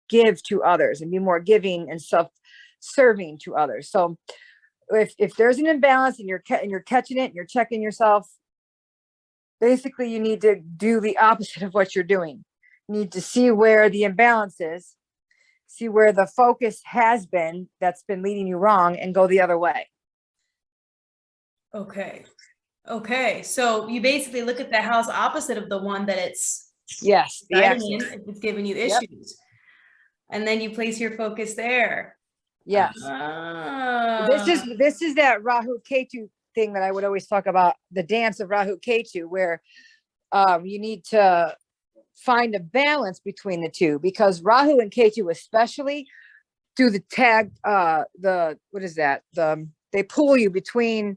give to others and be more giving and self-serving to others. So if there's an imbalance and you're catching it and you're checking yourself, basically you need to do the opposite of what you're doing. You need to see where the imbalance is, see where the focus has been that's been leading you wrong, and go the other way. Okay. So you basically look at the house opposite of the one that it's if it's giving you issues. And then you place your focus there. Yes. This is that Rahu K2 thing that I would always talk about, the dance of Rahu K2, where you need to find a balance between the two, because Rahu and K2 especially do the they pull you between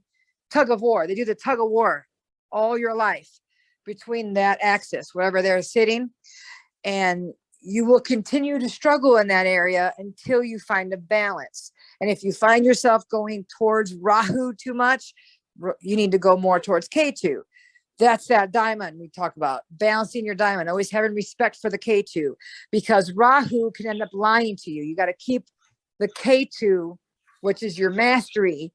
tug of war. They do the tug of war all your life between that axis, wherever they're sitting. And you will continue to struggle in that area until you find a balance. And if you find yourself going towards Rahu too much, you need to go more towards K2. That's that diamond we talk about, balancing your diamond, always having respect for the K2, because Rahu can end up lying to you. You got to keep the K2, which is your mastery,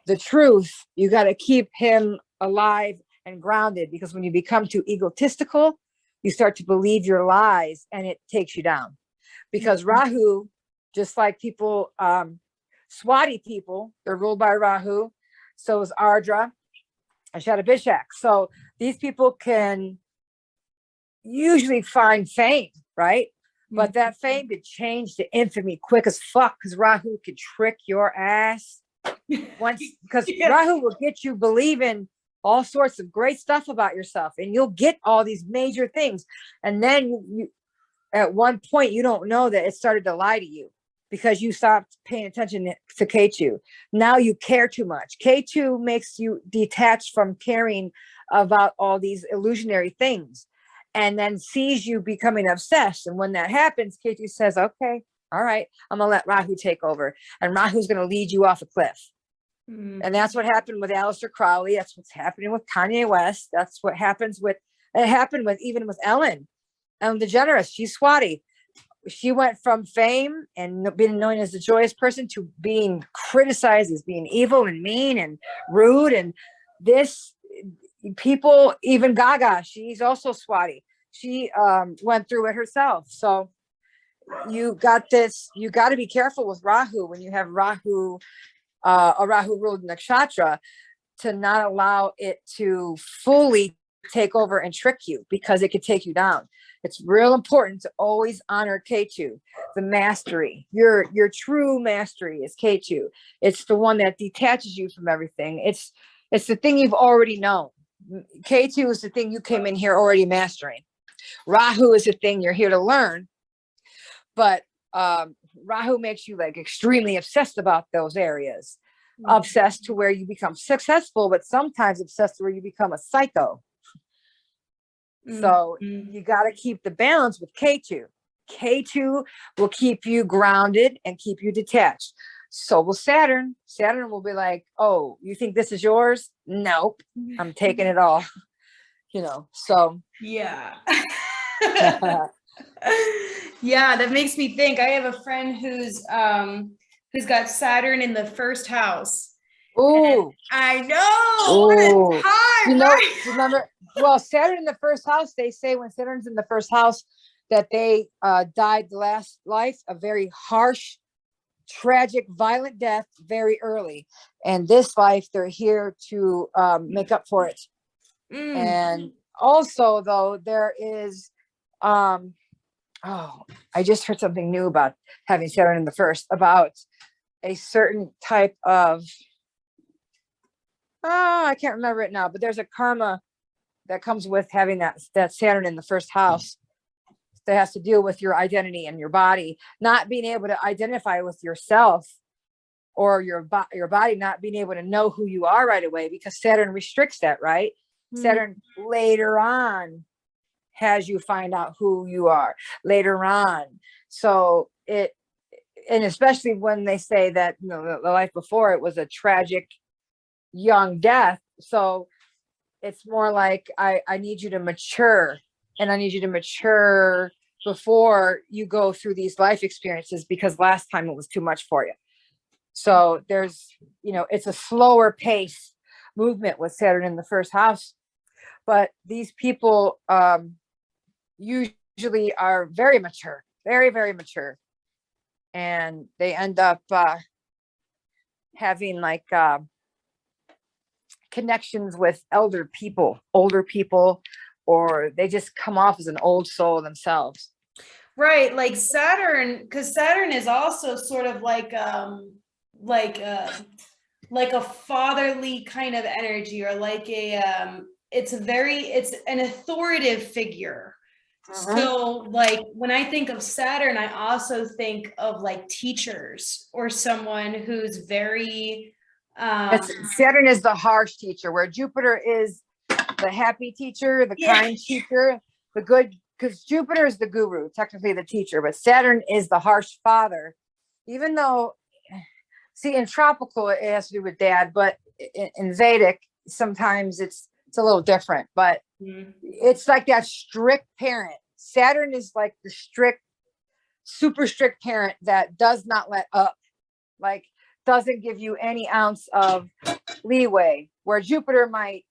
the truth. You got to keep him alive and grounded, because when you become too egotistical, you start to believe your lies and it takes you down. Because Rahu, just like people, Swati people, they're ruled by Rahu. So is Ardra. Ashadabishak. So these people can usually find fame, right? But that fame could change to infamy quick as fuck because Rahu could trick your ass once, because Rahu will get you believing all sorts of great stuff about yourself, and you'll get all these major things. And then you at one point, you don't know that it started to lie to you because you stopped paying attention to K2. Now you care too much. K2 makes you detached from caring about all these illusionary things, and then sees you becoming obsessed. And when that happens, K2 says, okay, all right, I'm going to let Rahu take over. And Rahu's going to lead you off a cliff. And that's what happened with Aleister Crowley. That's what's happening with Kanye West. That's what happens with, it happened with, even with Ellen DeGeneres. She's Swati. She went from fame and being known as a joyous person to being criticized as being evil and mean and rude. And this, people, even Gaga, she's also Swati. She went through it herself. So you got this, you got to be careful with Rahu when you have Rahu, a Rahu ruled nakshatra, to not allow it to fully take over and trick you, because it could take you down. It's real important to always honor K2, the mastery. Your true mastery is K2. It's the one that detaches you from everything. It's the thing you've already known. K2 is the thing you came in here already mastering. Rahu is the thing you're here to learn. But Rahu makes you like extremely obsessed about those areas. Obsessed to where you become successful, but sometimes obsessed to where you become a psycho. So you got to keep the balance with K2. K2 will keep you grounded and keep you detached. So will Saturn. Saturn will be like, oh, you think this is yours? Nope, I'm taking it all. You know, so. Yeah. Yeah, that makes me think. I have a friend who's got Saturn in the first house. Ooh, I know. What a time, you know, right? remember, well, Saturn in the first house, they say when Saturn's in the first house that they died the last life, a very harsh, tragic, violent death very early. And this life, they're here to make up for it. And also, though, there is, I just heard something new about having Saturn in the first, about a certain type of, I can't remember it now, but there's a karma that comes with having that Saturn in the first house that has to deal with your identity and your body, not being able to identify with yourself, or your body not being able to know who you are right away, because Saturn restricts that, right? Saturn later on has you find out who you are later on. So it, and especially when they say that, you know, the life before it was a tragic young death. So it's more like, I need you to mature, and I need you to mature before you go through these life experiences, because last time it was too much for you. So there's, you know, it's a slower pace movement with Saturn in the first house, but these people usually are very mature, very, very mature. And they end up having like connections with older people, or they just come off as an old soul themselves. Right, like Saturn, because Saturn is also sort of like a fatherly kind of energy, or like a it's an authoritative figure. So like when I think of Saturn, I also think of like teachers, or someone who's very Saturn is the harsh teacher, where Jupiter is the happy teacher, the kind teacher, the good, because Jupiter is the guru, technically the teacher, but Saturn is the harsh father. Even though, see, in tropical it has to do with dad, but in Vedic sometimes it's a little different. But it's like that strict parent. Saturn is like the strict, super strict parent that does not let up, like doesn't give you any ounce of leeway, where Jupiter might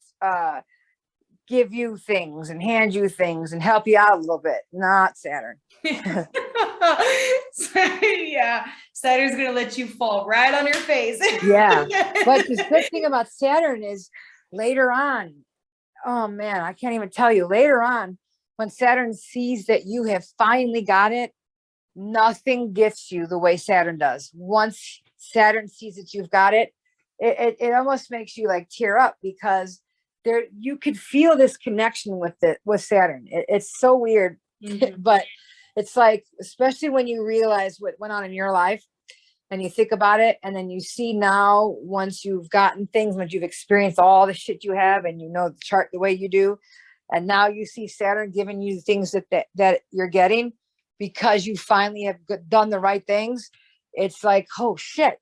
give you things and hand you things and help you out a little bit. Not Saturn. Yeah, Saturn's gonna let you fall right on your face. Yeah, but the good thing about Saturn is later on, oh man, I can't even tell you, later on, when Saturn sees that you have finally got it, nothing gets you the way Saturn does. Once Saturn sees that you've got it, it almost makes you like tear up, because there you could feel this connection with Saturn. It's so weird, but it's like, especially when you realize what went on in your life and you think about it, and then you see now, once you've gotten things, once you've experienced all the shit you have, and you know the chart the way you do, and now you see Saturn giving you the things that you're getting because you finally have done the right things. It's like, oh shit,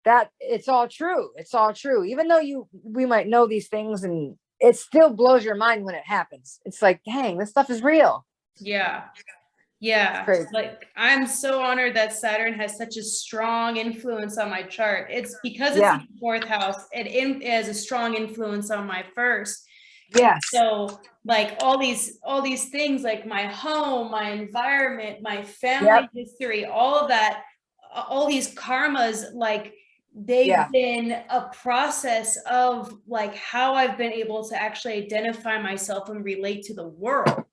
that it's all true. It's all true. Even though we might know these things, and it still blows your mind when it happens. It's like, dang, this stuff is real. Yeah. Yeah. Like, I'm so honored that Saturn has such a strong influence on my chart. It's because it's in the fourth house. It has a strong influence on my first. Yes. So like all these things, like my home, my environment, my family history, all of that, all these karmas, like they've been a process of like how I've been able to actually identify myself and relate to the world.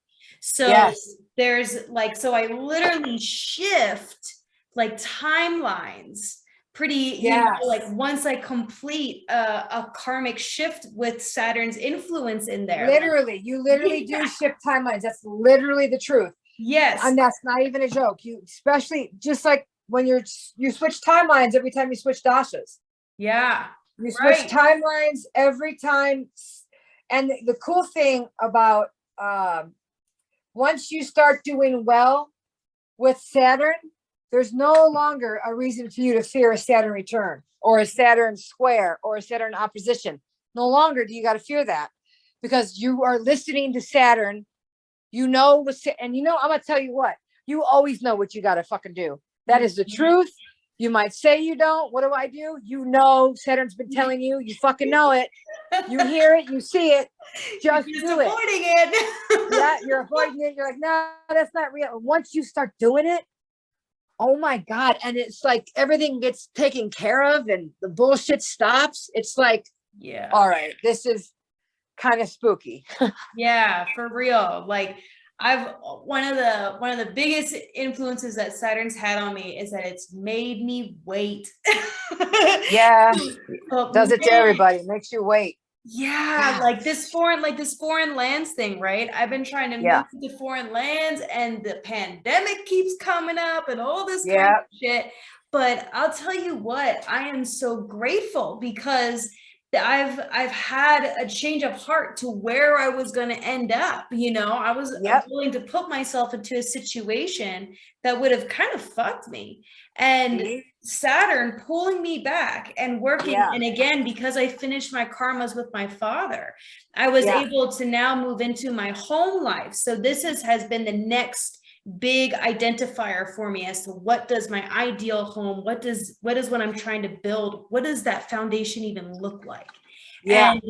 So there's like, so I literally shift like timelines pretty, you know, like once I complete a karmic shift with Saturn's influence in there. Literally, you literally do shift timelines. That's literally the truth. Yes. And that's not even a joke. You, especially just like when you switch timelines every time you switch dashas. Yeah. You switch timelines every time. And the cool thing about once you start doing well with Saturn, there's no longer a reason for you to fear a Saturn return or a Saturn square or a Saturn opposition. No longer do you got to fear that, because you are listening to Saturn. You know, and you know, I'm going to tell you what, you always know what you got to fucking do. That is the truth. You might say you don't. What do? You know, Saturn's been telling you, you fucking know it. You hear it, you see it. Just do it. Avoiding it. Yeah, you're avoiding it. You're like, no, that's not real. Once you start doing it, oh my God. And it's like everything gets taken care of and the bullshit stops. It's like, yeah, all right, this is kind of spooky. Yeah, for real. Like one of the biggest influences that Saturn's had on me is that it's made me wait. Yeah. Does it to everybody. It makes you wait. Yeah, like this foreign lands thing, right? I've been trying to move to foreign lands, and the pandemic keeps coming up and all this kind of shit. But I'll tell you what, I am so grateful because I've had a change of heart to where I was going to end up. You know, I was willing to put myself into a situation that would have kind of fucked me. And Saturn pulling me back and working. And again, because I finished my karmas with my father, I was able to now move into my home life. So this has been the next big identifier for me as to what does my ideal home, what is what I'm trying to build, what does that foundation even look like? And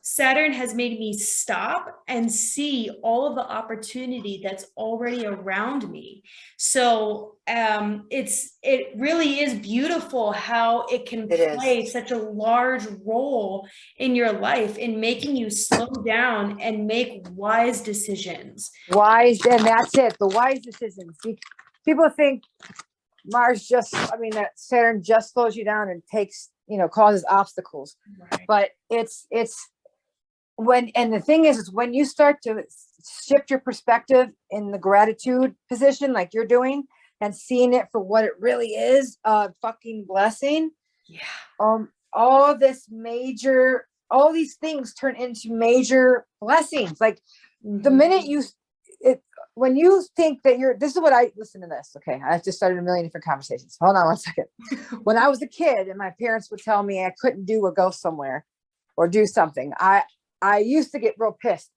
Saturn has made me stop and see all of the opportunity that's already around me. So it really is beautiful how it can play such a large role in your life in making you slow down and make wise decisions. And that's it. The wise decisions. People think that Saturn just slows you down and takes, causes obstacles. But it's and the thing is when you start to shift your perspective in the gratitude position, like you're doing, and seeing it for what it really is, a fucking blessing. All these things turn into major blessings. Like the minute when you think that listen to this. Okay. I just started a million different conversations. Hold on one second. When I was a kid and my parents would tell me I couldn't do or go somewhere or do something, I used to get real pissed,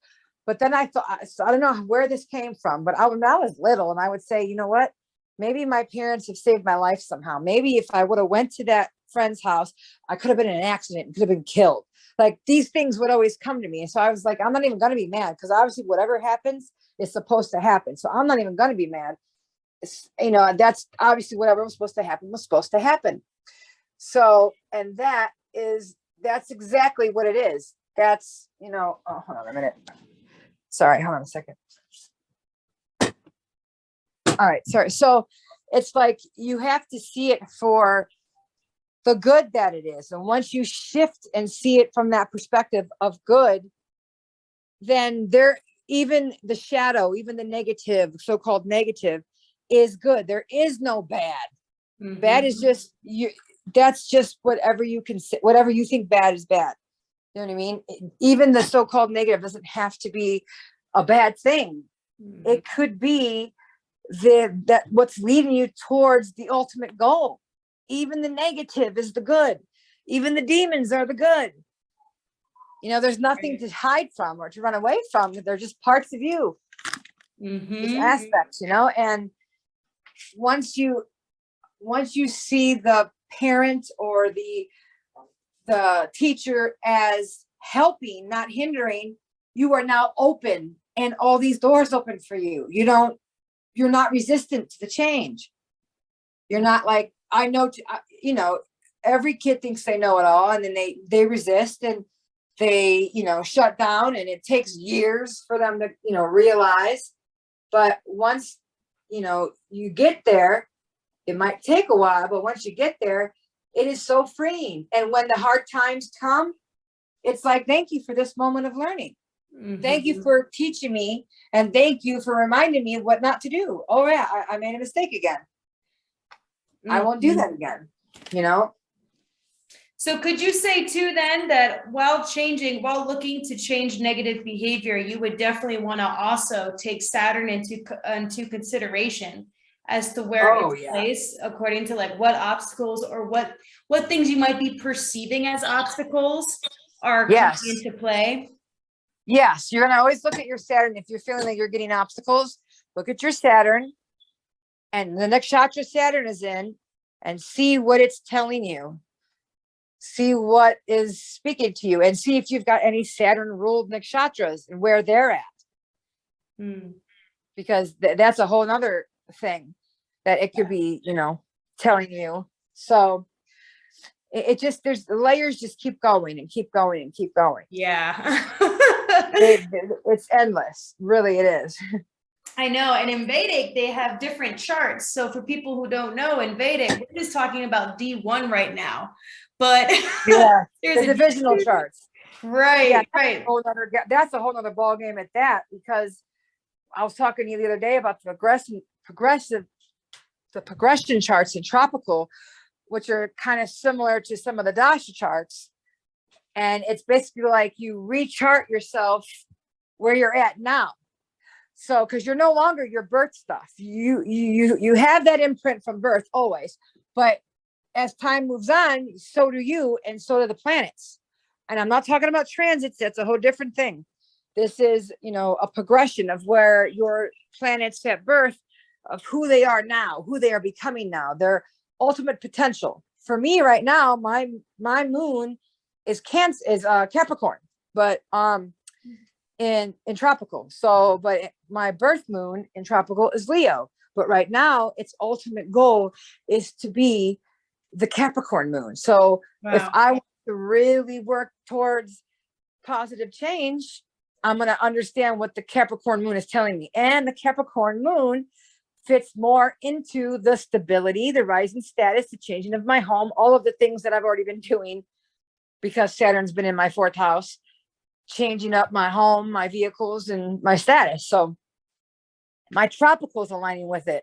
but then I thought, so I don't know where this came from, but when I was little and I would say, you know what, maybe my parents have saved my life somehow. Maybe if I would have went to that friend's house, I could have been in an accident and could have been killed. Like these things would always come to me. And so I was like, I'm not even going to be mad, because obviously whatever happens is supposed to happen. So I'm not even going to be mad. That's obviously whatever was supposed to happen was supposed to happen. So, and that is that's exactly what it is. That's, oh, hold on a minute. Sorry, hold on a second. All right, sorry. So it's like you have to see it for the good that it is. And once you shift and see it from that perspective of good, then even the shadow, even the negative, so-called negative, is good. There is no bad. Mm-hmm. Bad is just you. That's just whatever you can, whatever you think bad is bad. You know what I mean? Even the so-called negative doesn't have to be a bad thing. Mm-hmm. It could be that what's leading you towards the ultimate goal. Even the negative is the good. Even the demons are the good. There's nothing to hide from or to run away from. They're just parts of you. Mm-hmm. These aspects, and once you see the parent or the teacher as helping, not hindering, you are now open and all these doors open for you. You're not resistant to the change. You're not like, I know, every kid thinks they know it all, and then they resist and they, shut down, and it takes years for them to, realize. But once, you get there, it might take a while, but once you get there, it is so freeing. And when the hard times come, it's like, thank you for this moment of learning. Mm-hmm. Thank you for teaching me, and thank you for reminding me of what not to do. Oh yeah, I made a mistake again. Mm-hmm. I won't do that again, So could you say too then that while looking to change negative behavior, you would definitely want to also take Saturn into consideration as to where it's placed according to like what obstacles or what things you might be perceiving as obstacles are coming into play? Yes, you're going to always look at your Saturn. If you're feeling like you're getting obstacles, look at your Saturn and the nakshatra Saturn is in and see what it's telling you. See what is speaking to you and see if you've got any Saturn ruled nakshatras and where they're at. Because that's a whole nother thing that it could be, telling you. So it just, there's the layers just keep going and keep going and keep going. Yeah. It's endless. Really, it is. I know. And in Vedic, they have different charts. So for people who don't know, in Vedic, we're just talking about D1 right now. But yeah, there's the divisional charts. Right, yeah, right. That's a whole other ball game at that, because I was talking to you the other day about the progression charts in tropical, which are kind of similar to some of the dasha charts. And it's basically like you rechart yourself where you're at now. So, because you're no longer your birth stuff, you have that imprint from birth always, but as time moves on, so do you, and so do the planets. And I'm not talking about transits. That's a whole different thing. This is, a progression of where your planets at birth, of who they are now, who they are becoming now, their ultimate potential. For me right now, my moon is Capricorn, but in tropical. So, but my birth moon in tropical is Leo. But right now, its ultimate goal is to be the Capricorn moon. So if I want to really work towards positive change, I'm going to understand what the Capricorn moon is telling me. And the Capricorn moon fits more into the stability, the rising status, the changing of my home, all of the things that I've already been doing, because Saturn's been in my 4th house, changing up my home, my vehicles, and my status. So my tropical is aligning with it.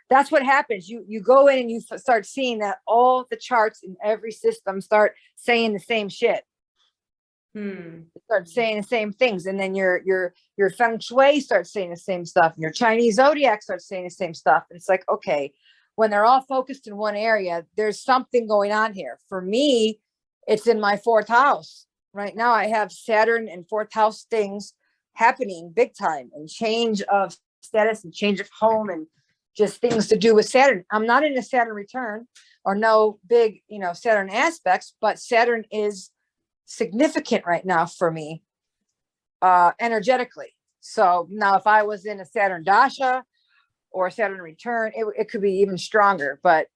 That's what happens. You go in and you start seeing that all the charts in every system start saying the same shit. Start saying the same things, and then your Feng Shui starts saying the same stuff, and your Chinese zodiac starts saying the same stuff. And it's like, okay, when they're all focused in one area, there's something going on here. For me, it's in my 4th house. Right now, I have Saturn and 4th house things happening big time, and change of status and change of home and just things to do with Saturn. I'm not in a Saturn return or no big, Saturn aspects, but Saturn is significant right now for me, energetically. So now if I was in a Saturn dasha or a Saturn return, it could be even stronger, but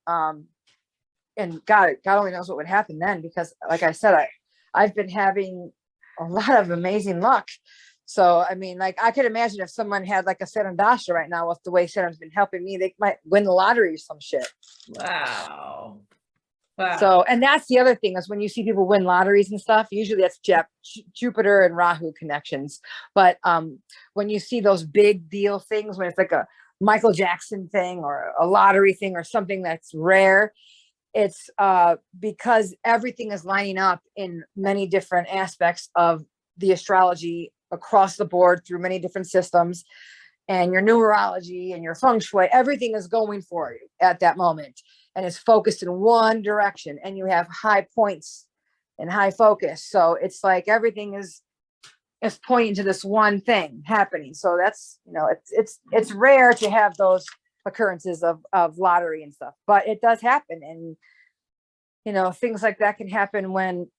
and God only knows what would happen then, because like I said, I've been having a lot of amazing luck. So, I mean, like, I could imagine if someone had like a Saturn Dasha right now with the way Saturn's been helping me, they might win the lottery or some shit. Wow. Wow. So, and that's the other thing, is when you see people win lotteries and stuff, usually that's Jupiter and Rahu connections. But when you see those big deal things, when it's like a Michael Jackson thing or a lottery thing or something that's rare, it's because everything is lining up in many different aspects of the astrology across the board through many different systems, and your numerology and your Feng Shui, everything is going for you at that moment and is focused in one direction, and you have high points and high focus. So it's like everything is pointing to this one thing happening. So that's, you know, it's rare to have those occurrences of lottery and stuff, but it does happen. And, you know, things like that can happen when,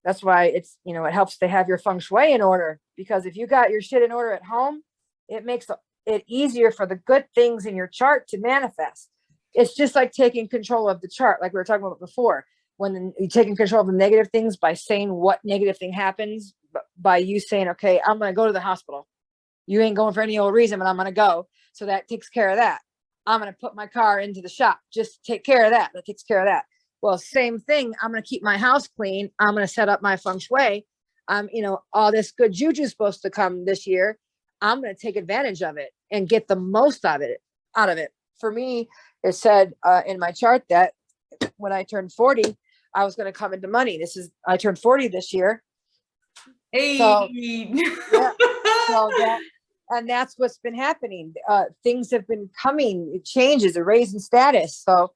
that's why it's, you know, it helps to have your Feng Shui in order, because if you got your shit in order at home, it makes it easier for the good things in your chart to manifest. It's just like taking control of the chart, like we were talking about before. When you're taking control of the negative things by saying what negative thing happens, by you saying, okay, I'm going to go to the hospital. You ain't going for any old reason, but I'm going to go. So that takes care of that. I'm going to put my car into the shop. Just take care of that. That takes care of that. Well, same thing. I'm going to keep my house clean. I'm going to set up my Feng Shui. You know, all this good juju is supposed to come this year. I'm going to take advantage of it and get the most out of it. For me, it said in my chart that when I turned 40, I was going to come into money. I turned 40 this year. Hey. So, yeah, and that's what's been happening. Things have been coming, changes, a raise in status. So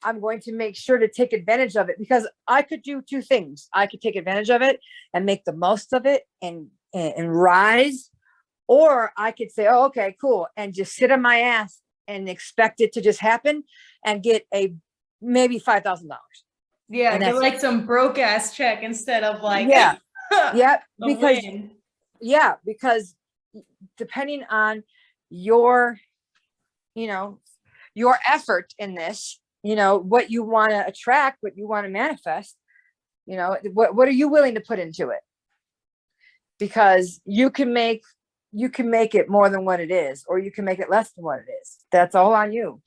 I'm going to make sure to take advantage of it, because I could do two things. I could take advantage of it and make the most of it and rise, or I could say, oh, okay, cool, and just sit on my ass and expect it to just happen and get maybe $5,000. Yeah, get like some broke ass check instead of like, yeah, yeah, because depending on your, you know, your effort in this, you know, what you want to attract, what you want to manifest, you know, what are you willing to put into it? Because you can make it more than what it is, or you can make it less than what it is. That's all on you.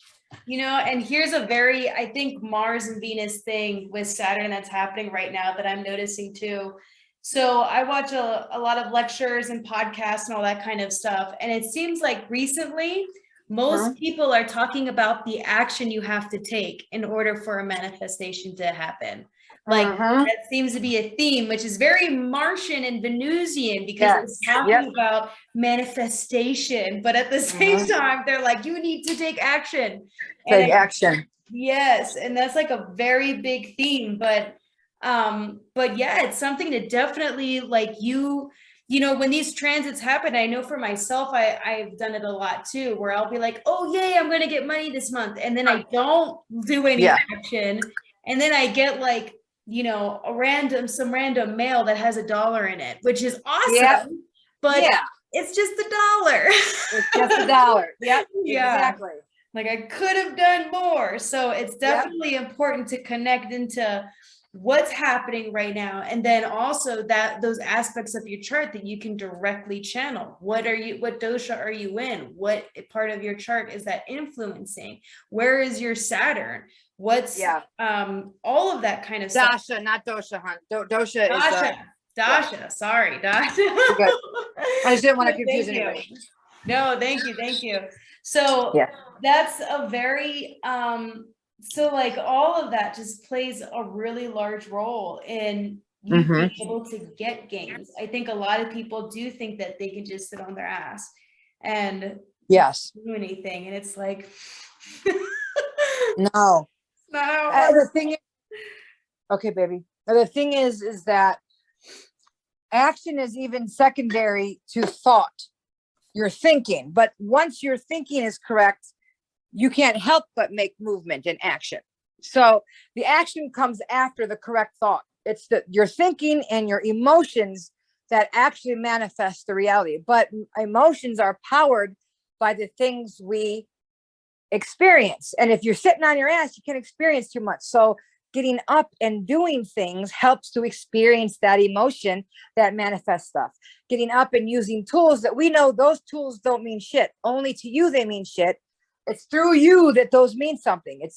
You know, and here's I think Mars and Venus thing with Saturn that's happening right now that I'm noticing too. So I watch a lot of lectures and podcasts and all that kind of stuff. And it seems like recently, most people are talking about the action you have to take in order for a manifestation to happen. Like that seems to be a theme, which is very Martian and Venusian, because it's talking about manifestation, but at the same time, they're like, you need to take action. Take action. Yes. And that's like a very big theme, but yeah, it's something to definitely, like, you know, when these transits happen, I know for myself, I've done it a lot too, where I'll be like, oh yay, I'm going to get money this month. And then I don't do any action. And then I get like, you know, some random mail that has $1 in it, which is awesome, but it's just $1. It's just $1. Yep. Yeah. Exactly. Like I could have done more. So it's definitely important to connect into what's happening right now. And then also those aspects of your chart that you can directly channel. What dosha are you in? What part of your chart is that influencing? Where is your Saturn? What's all of that kind of stuff. Dasha, not dosha, hon. Dosha is Dasha. Sorry, Dasha. I just didn't want to confuse anybody. No, thank you. So that's a very so like all of that just plays a really large role in you being able to get gains. I think a lot of people do think that they can just sit on their ass and do anything, and it's like no. The thing is, okay, baby. The thing is that action is even secondary to thought. You're thinking, but once your thinking is correct, you can't help but make movement and action. So the action comes after the correct thought. It's your thinking and your emotions that actually manifest the reality. But emotions are powered by the things we experience. And if you're sitting on your ass, you can experience too much. So getting up and doing things helps to experience that emotion that manifests stuff. Getting up and using tools that we know those tools don't mean shit. Only to you they mean shit. It's through you that those mean something.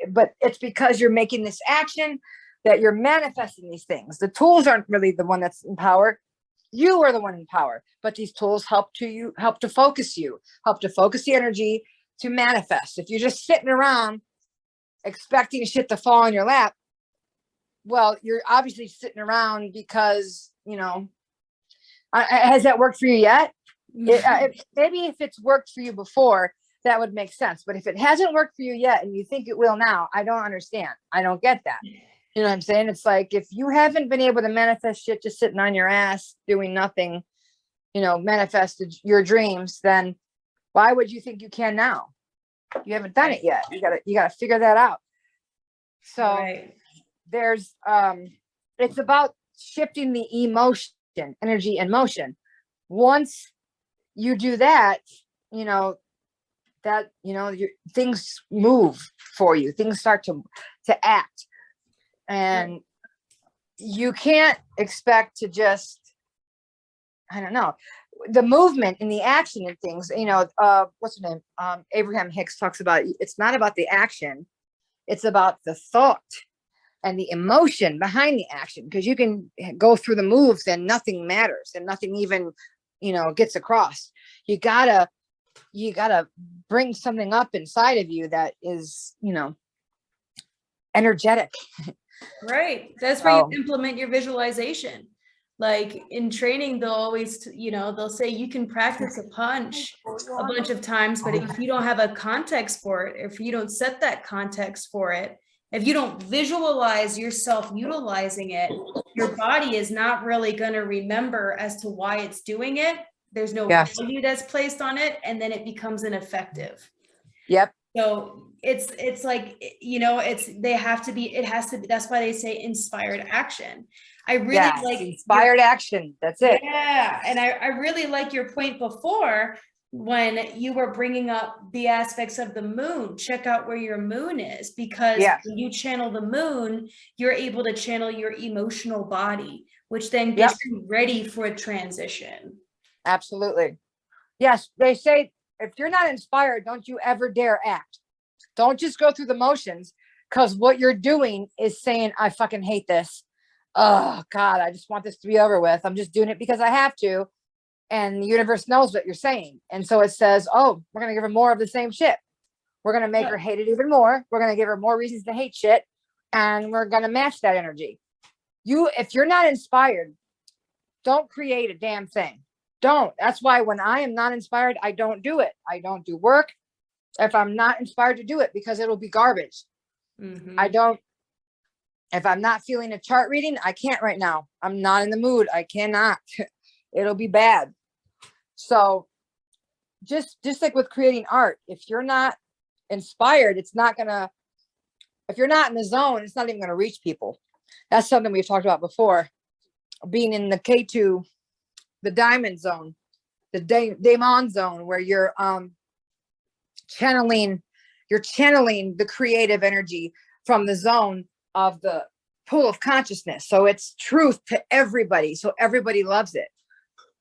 But it's because you're making this action that you're manifesting these things. The tools aren't really the one that's in power. You are the one in power. But these tools help to focus the energy to manifest. If you're just sitting around expecting shit to fall in your lap, well, you're obviously sitting around because, has that worked for you yet? Maybe if it's worked for you before, that would make sense. But if it hasn't worked for you yet and you think it will now, I don't understand. I don't get that. You know what I'm saying? It's like, if you haven't been able to manifest shit just sitting on your ass doing nothing, manifested your dreams, then why would you think you can now? You haven't done it yet. You gotta figure that out. So right. There's it's about shifting the emotion, energy and motion. Once you do that, things move for you. Things start to act. And you can't expect to just, I don't know, the movement and the action and things, what's her name? Abraham Hicks talks about, it's not about the action. It's about the thought and the emotion behind the action. Because you can go through the moves and nothing matters and nothing even, gets across. You gotta bring something up inside of you that is, energetic. Right. That's where you implement your visualization. Like in training, they'll always, they'll say you can practice a punch a bunch of times, but if you don't have a context for it, if you don't set that context for it, if you don't visualize yourself utilizing it, your body is not really going to remember as to why it's doing it. There's no value that's placed on it, and then it becomes ineffective. Yep. So it's like, it has to be, that's why they say inspired action. I really like inspired action. That's it. Yeah. And I really like your point before when you were bringing up the aspects of the moon. Check out where your moon is, because when you channel the moon, you're able to channel your emotional body, which then gets you ready for a transition. Absolutely. Yes. They say, if you're not inspired, don't you ever dare act. Don't just go through the motions, because what you're doing is saying, I fucking hate this. Oh God, I just want this to be over with. I'm just doing it because I have to. And the universe knows what you're saying. And so it says, oh, we're going to give her more of the same shit. We're going to make her hate it even more. We're going to give her more reasons to hate shit. And we're going to match that energy. If you're not inspired, don't create a damn thing. Don't. That's why when I am not inspired, I don't do it. I don't do work if I'm not inspired to do it, because it'll be garbage. If I'm not feeling a chart reading, I can't right now. I'm not in the mood. I cannot. It'll be bad. So just like with creating art, if you're not inspired, if you're not in the zone, it's not even going to reach people. That's something we've talked about before. Being in the K2, the diamond zone, the daemon zone, where you're channeling the creative energy from the zone of the pool of consciousness. So it's truth to everybody. So everybody loves it,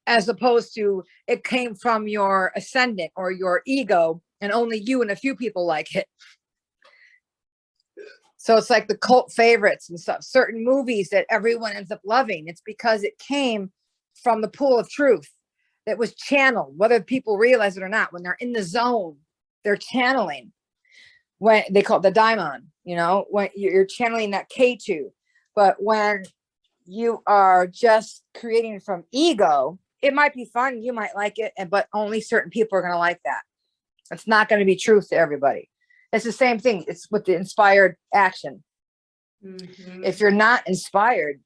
as opposed to it came from your ascendant or your ego and only you and a few people like it. So it's like the cult favorites and stuff, certain movies that everyone ends up loving. It's because it came from the pool of truth that was channeled, whether people realize it or not. When they're in the zone, they're channeling. When they call it the daimon, when you're channeling that K2. But when you are just creating from ego, it might be fun. You might like it, but only certain people are going to like that. It's not going to be truth to everybody. It's the same thing. It's with the inspired action. If you're not inspired,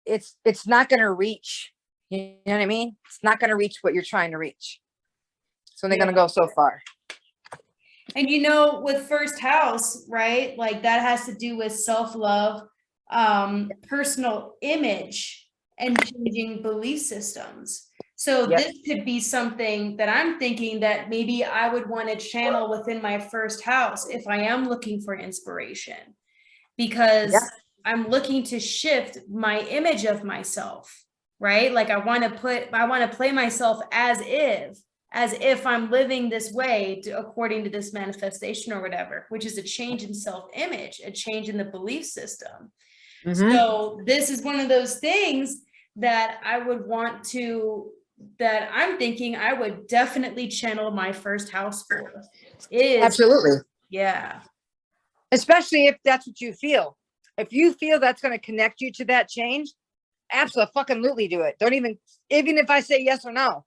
it's not going to reach. You know what I mean? It's not going to reach what you're trying to reach. So they're going to go so far. And with first house, right? Like that has to do with self-love, personal image, and changing belief systems. So this could be something that I'm thinking that maybe I would want to channel within my first house if I am looking for inspiration. because Yeah. I'm looking to shift my image of myself, right? Like I want to play myself as if I'm living this way according to this manifestation or whatever, which is a change in self-image, a change in the belief system. So this is one of those things that I'm thinking I would definitely channel my first house for. Absolutely. Yeah. Especially if that's what you feel. If you feel that's going to connect you to that change, absolutely do it. Don't even if I say yes or no,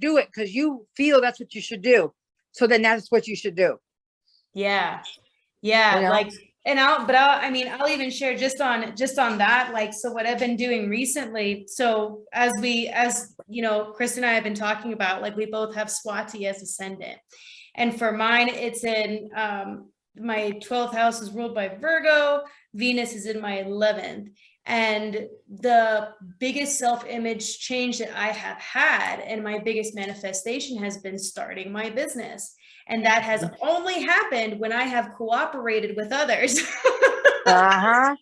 do it because you feel that's what you should do. So then that's what you should do. Yeah. Yeah. You know? Like, and I'll even share just on that. Like, so what I've been doing recently. So as you know, Chris and I have been talking about, like, we both have Swati as ascendant. And for mine, it's in, my 12th house is ruled by Virgo. Venus is in my 11th. And the biggest self-image change that I have had and my biggest manifestation has been starting my business. And that has only happened when I have cooperated with others. And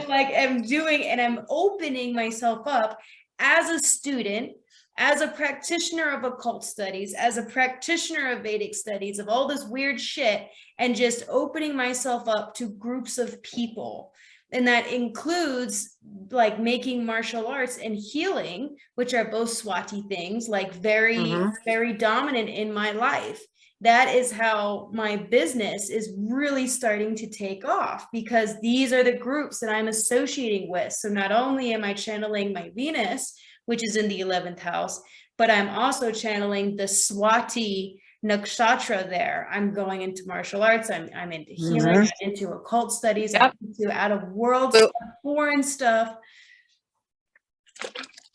like I'm opening myself up as a student, as a practitioner of occult studies, as a practitioner of Vedic studies, of all this weird shit, and just opening myself up to groups of people. And that includes like making martial arts and healing, which are both Swati things, like very, very dominant in my life. That is how my business is really starting to take off, because these are the groups that I'm associating with. So not only am I channeling my Venus, which is in the 11th house, but I'm also channeling the Swati nakshatra there. I'm going into martial arts. I'm into healing, I'm into occult studies, I'm into out of world stuff, foreign stuff.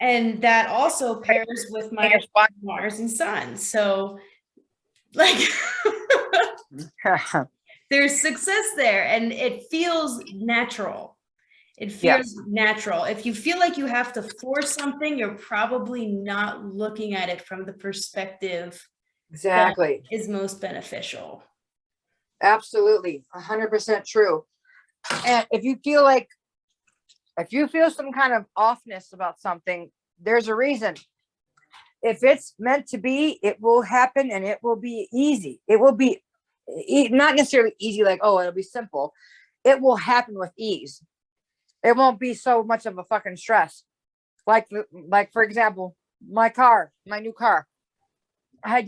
And that also pairs with my Mars and Sun. So like there's success there, and it feels natural. It feels natural. If you feel like you have to force something, you're probably not looking at it from the perspective that is most beneficial. Absolutely. 100% true. And if you feel some kind of offness about something, there's a reason. If it's meant to be, it will happen, and it will be easy. It will be not necessarily easy, like, oh, it'll be simple. It will happen with ease. It won't be so much of a fucking stress. Like for example, my new car. I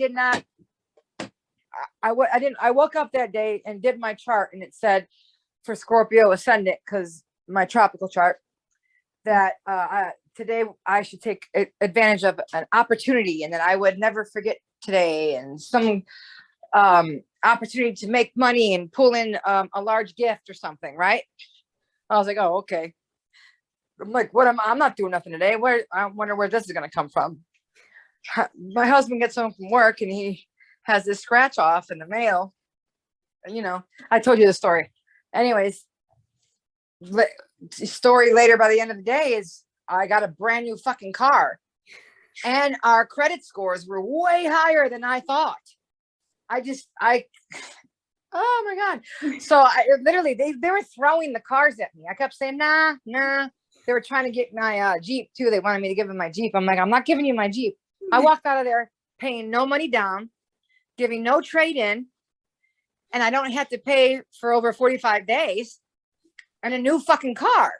woke up that day and did my chart, and it said for Scorpio Ascendant, because my tropical chart, that today I should take advantage of an opportunity, and that I would never forget today, and some opportunity to make money and pull in a large gift or something, right? I was like, oh, okay. I'm like, I'm not doing nothing today. I wonder where this is going to come from. My husband gets home from work, and he has this scratch off in the mail. You know, I told you the story. Anyways, story later by the end of the day is I got a brand new fucking car, and our credit scores were way higher than I thought. Oh my God. So literally they were throwing the cars at me. I kept saying, nah. They were trying to get my Jeep too. They wanted me to give them my Jeep. I'm like, I'm not giving you my Jeep. I walked out of there paying no money down, giving no trade in, and I don't have to pay for over 45 days, and a new fucking car.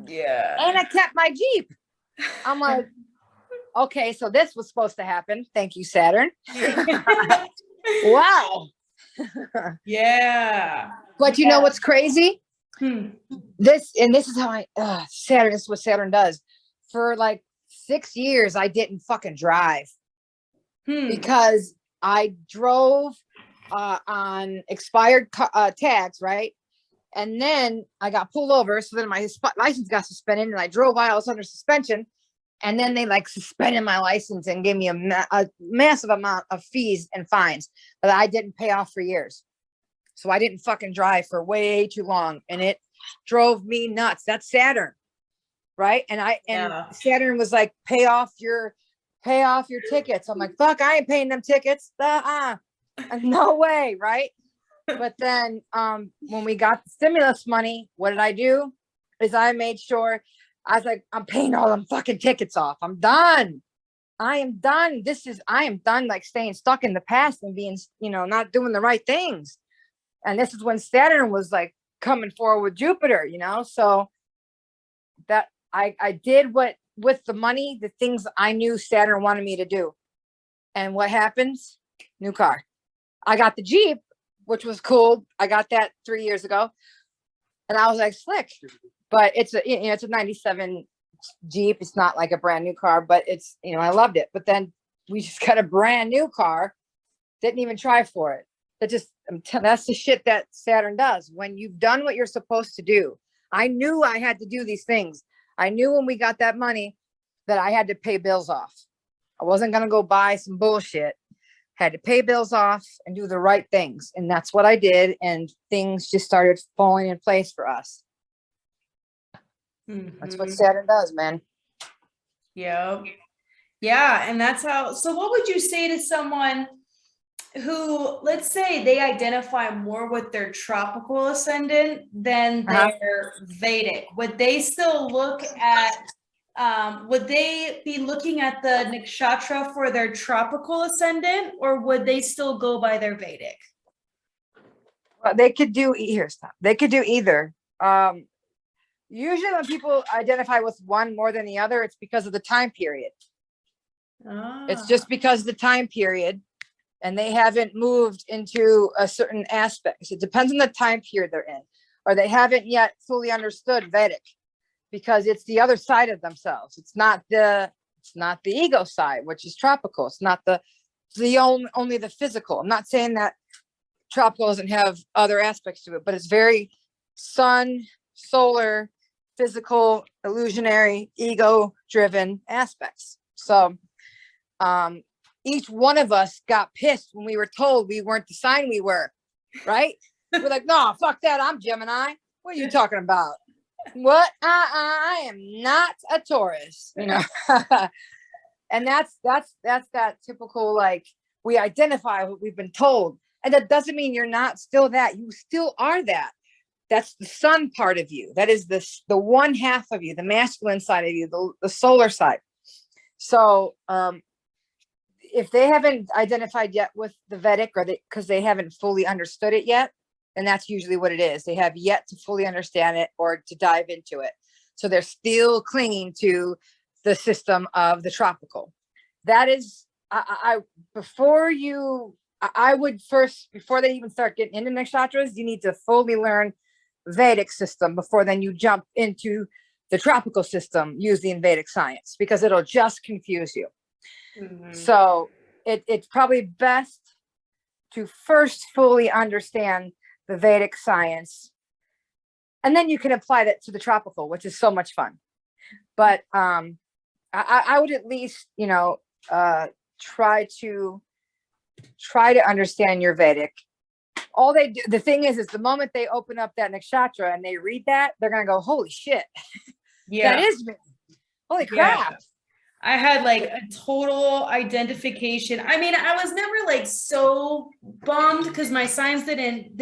Yeah. And I kept my Jeep. I'm like, okay, so this was supposed to happen. Thank you, Saturn. Wow. Yeah. But you know what's crazy? This is how Saturn, this is what Saturn does. For like 6 years, I didn't fucking drive because I drove on expired tags, right? And then I got pulled over. So then my license got suspended, and I drove while I was under suspension. And then they like suspended my license and gave me a massive amount of fees and fines that I didn't pay off for years. So I didn't fucking drive for way too long, and it drove me nuts. That's Saturn, right? And Saturn was like, pay off your tickets. I'm like, fuck, I ain't paying them tickets. No way, right? But then when we got the stimulus money, what did I do? Is I made sure I was like, I'm paying all them fucking tickets off. I'm done. I am done. I am done like staying stuck in the past and being, not doing the right things. And this is when Saturn was like coming forward with Jupiter, so that I did what with the money, the things I knew Saturn wanted me to do. And what happens? New car. I got the Jeep, which was cool. I got that 3 years ago. And I was like, slick. But it's a 97 Jeep. It's not like a brand new car, but it's, I loved it. But then we just got a brand new car. Didn't even try for it. That's the shit that Saturn does. When you've done what you're supposed to do. I knew I had to do these things. I knew when we got that money that I had to pay bills off. I wasn't going to go buy some bullshit. Had to pay bills off and do the right things. And that's what I did. And things just started falling in place for us. Mm-hmm. That's what Saturn does, man. Yeah. Yeah. And that's how, so what would you say to someone who, let's say they identify more with their tropical ascendant than their Vedic? Would they still look at, would they be looking at the nakshatra for their tropical ascendant, or would they still go by their Vedic? Well, they could do either. Usually when people identify with one more than the other, it's because of the time period. It's just because of the time period, and they haven't moved into a certain aspect. So it depends on the time period they're in, or they haven't yet fully understood Vedic, because it's the other side of themselves. It's not the ego side, which is tropical. It's not only the physical. I'm not saying that tropical doesn't have other aspects to it, but it's very sun, solar, physical, illusionary, ego driven aspects. So each one of us got pissed when we were told we weren't the sign we were, right? We're like, no, fuck that. I'm Gemini. What are you talking about? What? I am not a Taurus, and that's that typical, like, we identify what we've been told. And that doesn't mean you're not still that. You still are that. That's the sun part of you. That is the one half of you, the masculine side of you, the solar side. So if they haven't identified yet with the Vedic, or because they haven't fully understood it yet, and that's usually what it is. They have yet to fully understand it or to dive into it. So they're still clinging to the system of the tropical. That is, before they even start getting into nakshatras, you need to fully learn Vedic system before then you jump into the tropical system using Vedic science, because it'll just confuse you. Mm-hmm. So it's probably best to first fully understand the Vedic science, and then you can apply that to the tropical, which is so much fun. But I would at least, try to understand your Vedic. All they do, the thing is the moment they open up that nakshatra and they read that, they're gonna go, holy shit, that is me. Holy crap. Yeah. I had like a total identification. I mean, I was never like so bummed because my signs didn't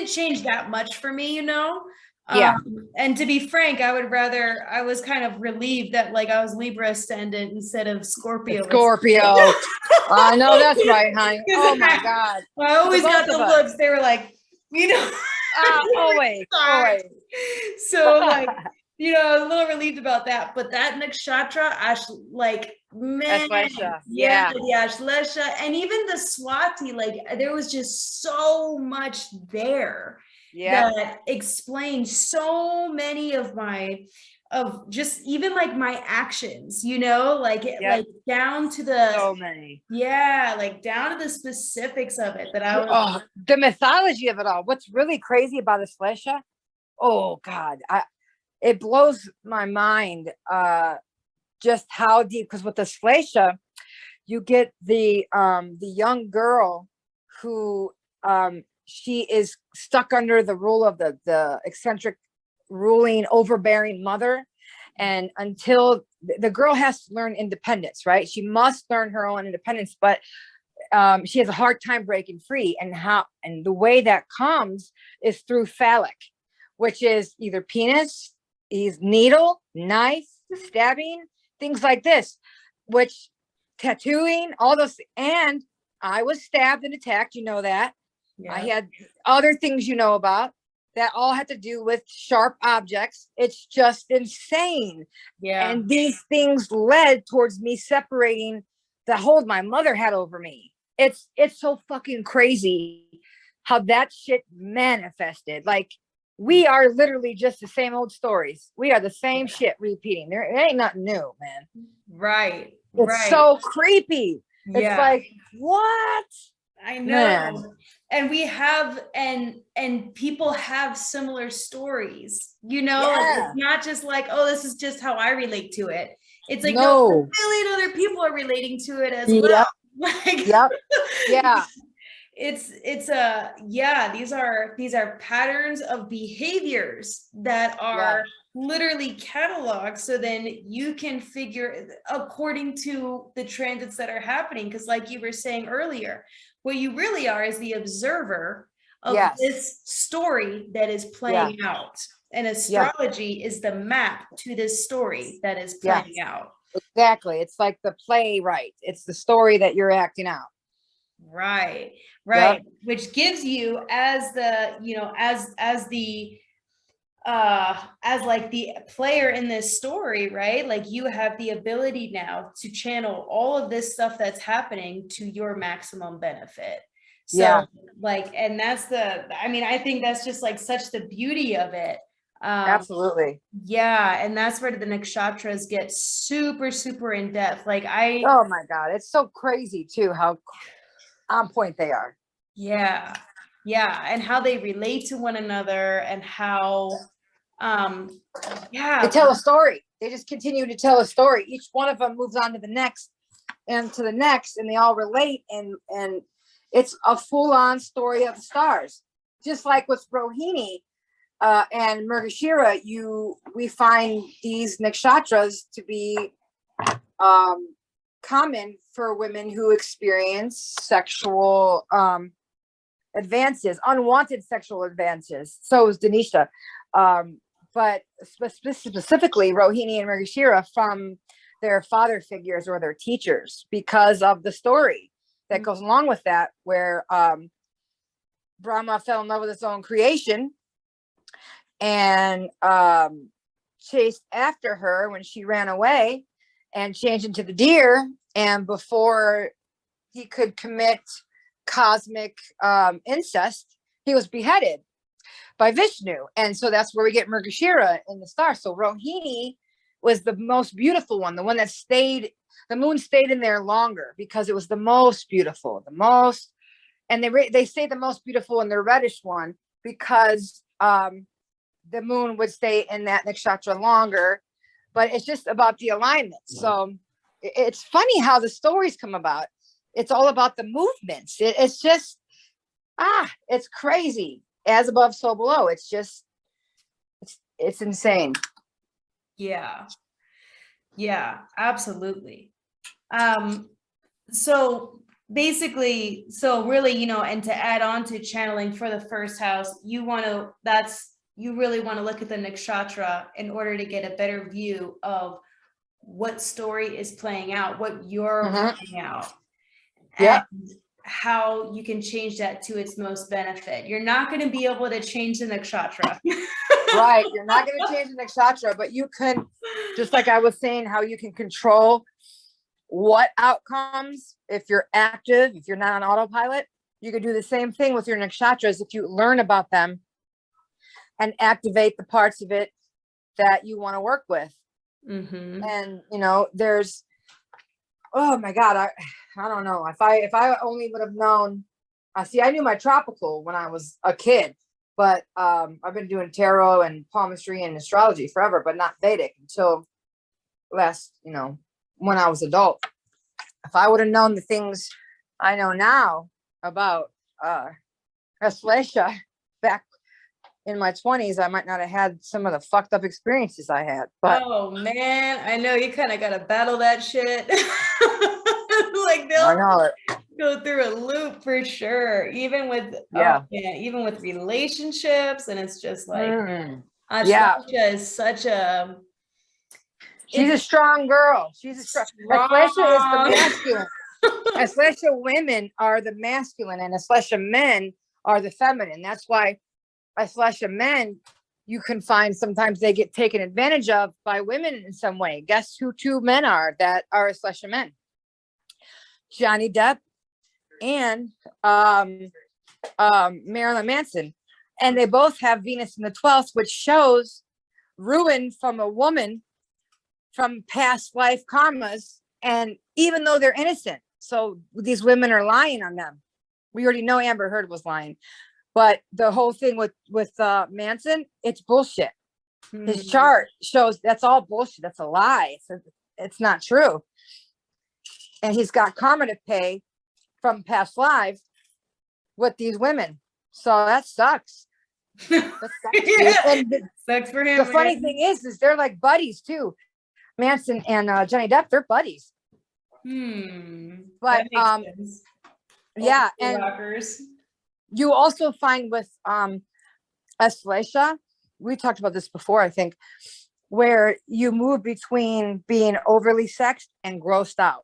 change that much for me, Yeah. And to be frank, I was kind of relieved that like I was Libra ascendant instead of Scorpio. I know that's right, honey. Oh my God. I always got the looks. They were like, always. So like, I was a little relieved about that, but that nakshatra, man, yeah, the Ashlesha, and even the Swati, like there was just so much there that explained so many of just even like my actions, like down to the so many, like down to the specifics of it that I was the mythology of it all. What's really crazy about Ashlesha? Oh God, it blows my mind just how deep, because with the Ashlesha, you get the young girl who she is stuck under the rule of the eccentric, ruling, overbearing mother. And until the girl has to learn independence, right? She must learn her own independence. But she has a hard time breaking free, and the way that comes is through phallic, which is either penis, is needle, knife, stabbing, things like this, which tattooing, all those. And I was stabbed and attacked, you know that. Yeah. I had other things you know about that all had to do with sharp objects. It's just insane. Yeah. And these things led towards me separating the hold my mother had over me. It's so fucking crazy how that shit manifested. Like, we are literally just the same old stories. We are the same shit repeating. There ain't nothing new, man. Right. It's so creepy. Yeah. It's like, what? I know. Man. And we have, and people have similar stories, you know, it's not just like, oh, this is just how I relate to it. It's like, no, a million other people are relating to it as well. Like, yeah. These are patterns of behaviors that are literally cataloged. So then you can figure according to the transits that are happening. Because like you were saying earlier, what you really are is the observer of this story that is playing out. And astrology is the map to this story that is playing out. Exactly. It's like the playwright. It's the story that you're acting out. Right. Yep. Which gives you as the, you know, as like the player in this story, right? Like you have the ability now to channel all of this stuff that's happening to your maximum benefit. So like, and that's I think that's just like such the beauty of it. Absolutely. Yeah. And that's where the nakshatras get super, super in depth. Like oh my God, it's so crazy too, how on point they are. Yeah. And how they relate to one another and how, they tell a story. They just continue to tell a story. Each one of them moves on to the next and to the next, and they all relate. And it's a full on story of the stars. Just like with Rohini and Mrgashira, we find these nakshatras to be common for women who experience sexual advances, unwanted sexual advances. So is Denisha. But specifically Rohini and Mrgashira from their father figures or their teachers, because of the story that goes along with that, where Brahma fell in love with his own creation and chased after her when she ran away and changed into the deer. And before he could commit cosmic incest, he was beheaded by Vishnu. And so that's where we get Mrgashira in the star. So Rohini was the most beautiful one, the one that stayed, the moon stayed in there longer because it was the most beautiful, and they say the most beautiful in the reddish one because the moon would stay in that nakshatra longer. But it's just about the alignment. So it's funny how the stories come about. It's all about the movements. It's just, it's crazy. As above, so below. It's just, it's insane. Yeah, absolutely. So basically, really, you know, and to add on to channeling for the first house, you really want to look at the nakshatra in order to get a better view of what story is playing out, what you're playing out. And how you can change that to its most benefit. You're not going to be able to change the nakshatra. Right. You're not going to change the nakshatra, but you can, just like I was saying, how you can control what outcomes. If you're active, if you're not on autopilot, you could do the same thing with your nakshatras if you learn about them and activate the parts of it that you want to work with. And, you know, there's, oh my God, I don't know. If I only would have known, I knew my tropical when I was a kid, but I've been doing tarot and palmistry and astrology forever, but not Vedic until last, you know, when I was adult. If I would have known the things I know now about Astrology back in my 20s, I might not have had some of the fucked up experiences I had. But oh man, I know you kind of got to battle that shit. Like I know it. go through a loop for sure. Even with even with relationships, and it's just like Astrology is such a she's a strong girl. She's a strong. Aslesha is the masculine. Aslesha women are the masculine, and Aslesha men are the feminine. That's why Aslesha men, you can find sometimes they get taken advantage of by women in some way. Guess who two men are that are Aslesha men? Johnny Depp and Marilyn Manson. And they both have Venus in the 12th, which shows ruin from a woman from past life karmas. And even though they're innocent, so these women are lying on them. We already know Amber Heard was lying, but the whole thing with Manson, it's bullshit. His chart shows that's all bullshit. That's a lie. It's not true. And he's got karma to pay from past lives with these women. So that sucks. That sucks, and sucks for him. The funny thing is they're like buddies too. Manson and Johnny Depp, they're buddies. But yeah, and rockers. You also find with Aslesha, we talked about this before, I think, where you move between being overly sexed and grossed out.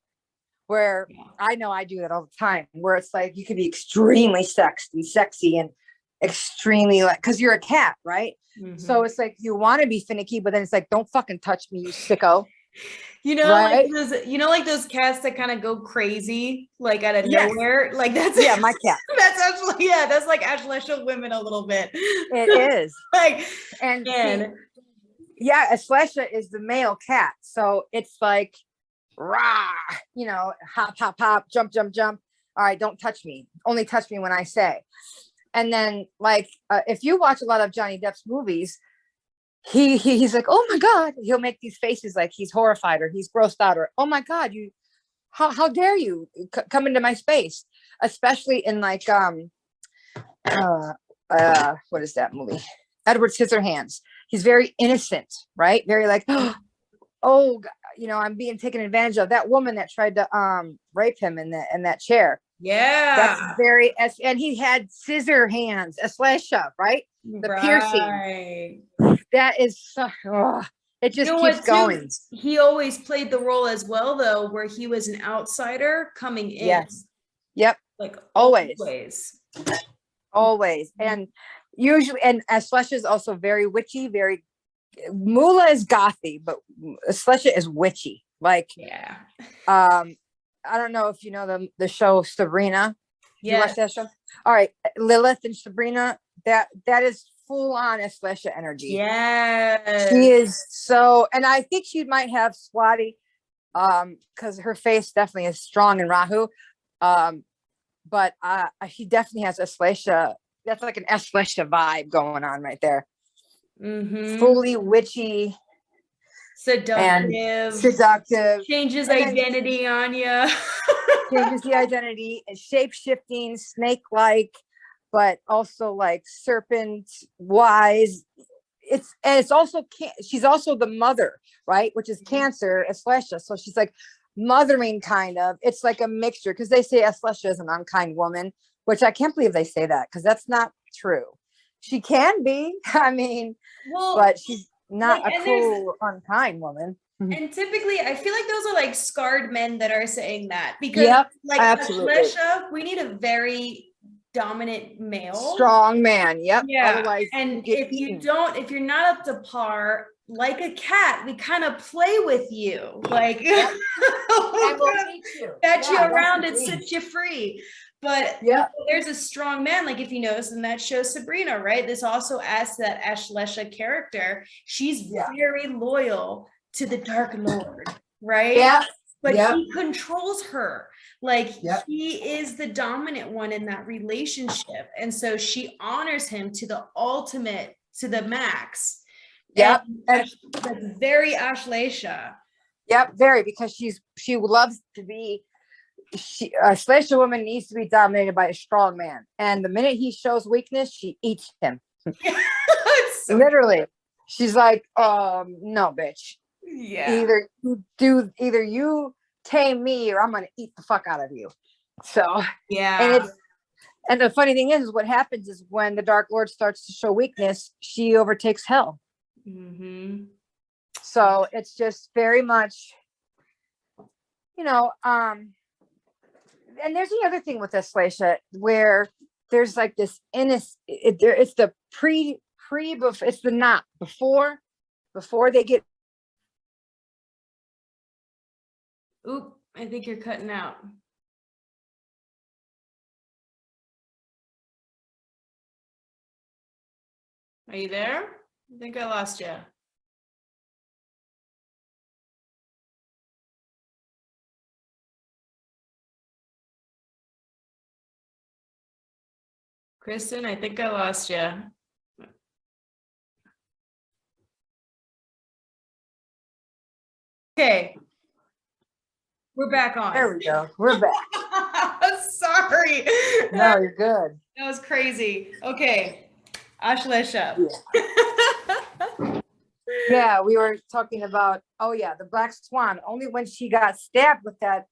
Where I know I do that all the time, where it's like you can be extremely sexed and sexy and extremely like, because you're a cat, right? So it's like you want to be finicky, but then it's like, don't fucking touch me, you sicko. You know, right? Like those, you know, like those cats that kind of go crazy, like out of nowhere. Like that's my cat. That's actually that's like Aslesha women a little bit. It is like and Aslesha is the male cat, so it's like rah, you know, hop, hop, hop, jump, jump, jump. All right, don't touch me. Only touch me when I say. And then, like, if you watch a lot of Johnny Depp's movies, he's like, oh my God, he'll make these faces like he's horrified or he's grossed out or, oh my God, you, how dare you come into my space? Especially in like, what is that movie? Edward Scissorhands. He's very innocent, right? Very like, oh, you know, I'm being taken advantage of. That woman that tried to rape him in that chair. Yeah, that's very, and he had scissor hands, Aslesha, right? The piercing. That is so, it just keeps going. He always played the role as well, though, where he was an outsider coming in. Yes. Yep. Like always. And usually, and Aslesha is also very witchy, very. Mula is gothy, but Aslesha is witchy. Like, I don't know if you know the show Sabrina. You watch that show? All right, Lilith and Sabrina. That is full on Aslesha energy. Yeah, she is so, and I think she might have Swati, because her face definitely is strong in Rahu, but she definitely has Aslesha. That's like an Aslesha vibe going on right there. Fully witchy, seductive, changes identity on you. Changes the identity, and shape-shifting, snake-like, but also like serpent wise. It's also she's also the mother, right? Which is Cancer, Aslesha. So she's like mothering kind of. It's like a mixture, because they say Aslesha is an unkind woman, which I can't believe they say that, because that's not true. She can be, I mean, but she's not a cruel, unkind woman. And typically, I feel like those are like scarred men that are saying that, because like Aslesha, we need a very dominant male, strong man. Yep. Yeah. Otherwise, and if you're not up to par, like a cat, we kind of play with you, like pat you around and set you free. But there's a strong man, like if you notice in that show Sabrina, right? This also adds to that Aslesha character. She's very loyal to the Dark Lord, right? Yeah. But he controls her. Like he is the dominant one in that relationship. And so she honors him to the ultimate, to the max. Yep. And that's very Aslesha. Yep, very, because she loves to be, a Aslesha woman needs to be dominated by a strong man. And the minute he shows weakness, she eats him. Literally. She's like, no, bitch. Yeah. Either you tame me or I'm gonna eat the fuck out of you. So, Yeah. and the funny thing is what happens is when the Dark Lord starts to show weakness, she overtakes hell. Mm-hmm. So it's just very much, and there's the other thing with this, Laisha, where there's like this it's the it's the not before they get. Oop, I think you're cutting out. Are you there? I think I lost you. Krysten, I think I lost you. Okay. We're back on. There we go. We're back. Sorry. No, you're good. That was crazy. Okay. Ashlesha. Yeah, we were talking about, the black swan. Only when she got stabbed with that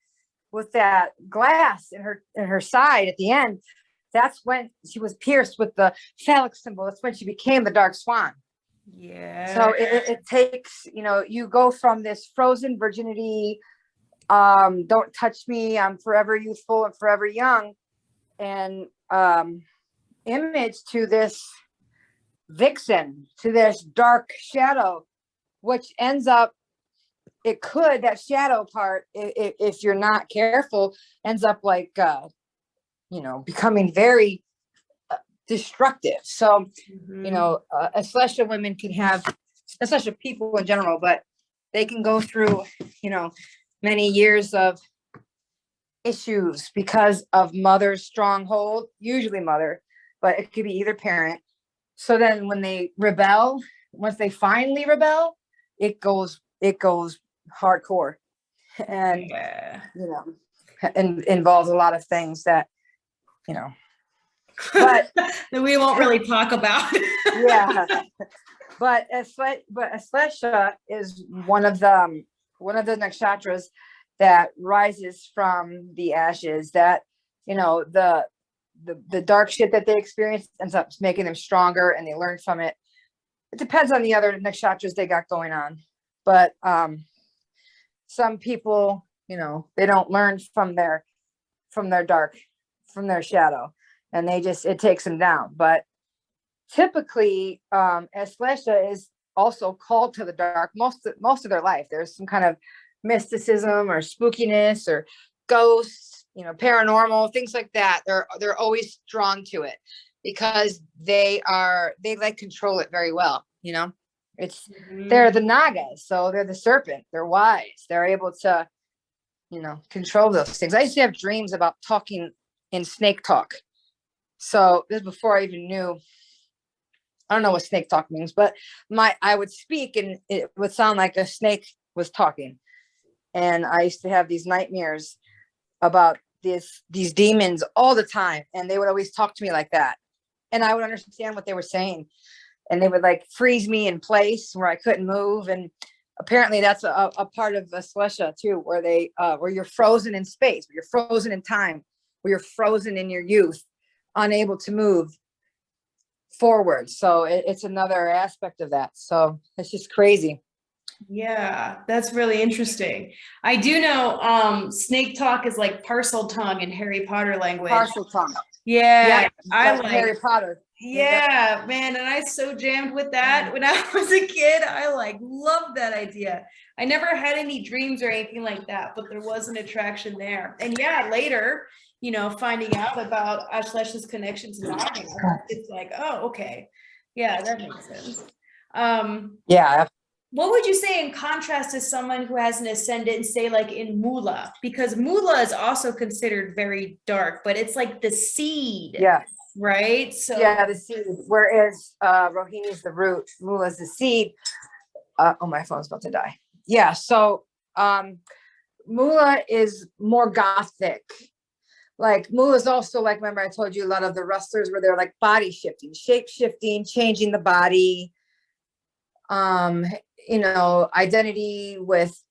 glass in her side at the end, that's when she was pierced with the phallic symbol. That's when she became the dark swan. Yeah. So it takes, you go from this frozen virginity, don't touch me, I'm forever youthful and forever young, and image to this vixen, to this dark shadow, which ends up, that shadow part, if you're not careful, ends up like becoming very destructive. So especially women can have, especially people in general, but they can go through many years of issues because of mother's stronghold, usually mother, but it could be either parent. So then when they rebel, once they finally rebel, it goes hardcore, and and involves a lot of things that but that we won't really talk about. Yeah, but Aslesha is one of the nakshatras that rises from the ashes, that the dark shit that they experience ends up making them stronger, and they learn from it. It depends on the other nakshatras they got going on, but some people, they don't learn from their shadow, and it takes them down. But typically, Aslesha is also called to the dark most of their life. There's some kind of mysticism or spookiness or ghosts, paranormal things like that. They're always drawn to it because they like control it very well. It's they're the nagas, so they're the serpent. They're wise. They're able to control those things. I used to have dreams about talking in snake talk. So this is before I even knew. I don't know what snake talk means, but I would speak and it would sound like a snake was talking. And I used to have these nightmares about these demons all the time. And they would always talk to me like that. And I would understand what they were saying. And they would like freeze me in place where I couldn't move. And apparently that's a part of Aslesha too, where you're frozen in space, where you're frozen in time, where you're frozen in your youth, unable to move forward. So it's another aspect of that. So it's just crazy. Yeah, that's really interesting. I do know snake talk is like parcel tongue in Harry Potter language. Parcel tongue. Yeah, I like Harry Potter. Yeah, man, and I so jammed with that when I was a kid. I loved that idea. I never had any dreams or anything like that, but there was an attraction there. And yeah, later, finding out about Ashlesh's connection to Naga, it's like, oh, okay. Yeah, that makes sense. Yeah. What would you say in contrast to someone who has an ascendant, say like in Mula? Because Mula is also considered very dark, but it's like the seed. Yeah. Right? So yeah, the seed. Whereas Rohini is the root, Mula is the seed. My phone's about to die. Yeah. So Mula is more gothic. Like Mula is also like, remember I told you a lot of the wrestlers where they're like body shifting, shape shifting, changing the body. Identity with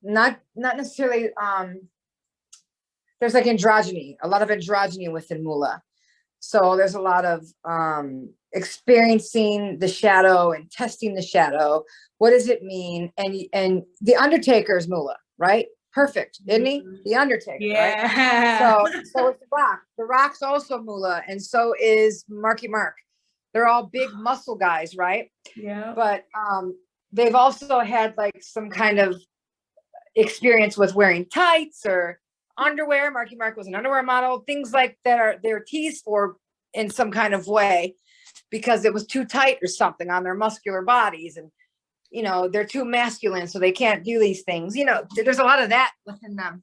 not necessarily there's like androgyny, a lot of androgyny within Mula. So there's a lot of experiencing the shadow and testing the shadow. What does it mean? And the Undertaker's Mula, right? Perfect, isn't he? The Undertaker, Yeah. right? So it's the Rock. The Rock's also Mula, and so is Marky Mark. They're all big muscle guys, right? Yeah. But they've also had like some kind of experience with wearing tights or underwear. Marky Mark was an underwear model. Things like that are they're teased for in some kind of way because it was too tight or something on their muscular bodies, and you know they're too masculine, so they can't do these things. You know, there's a lot of that within them.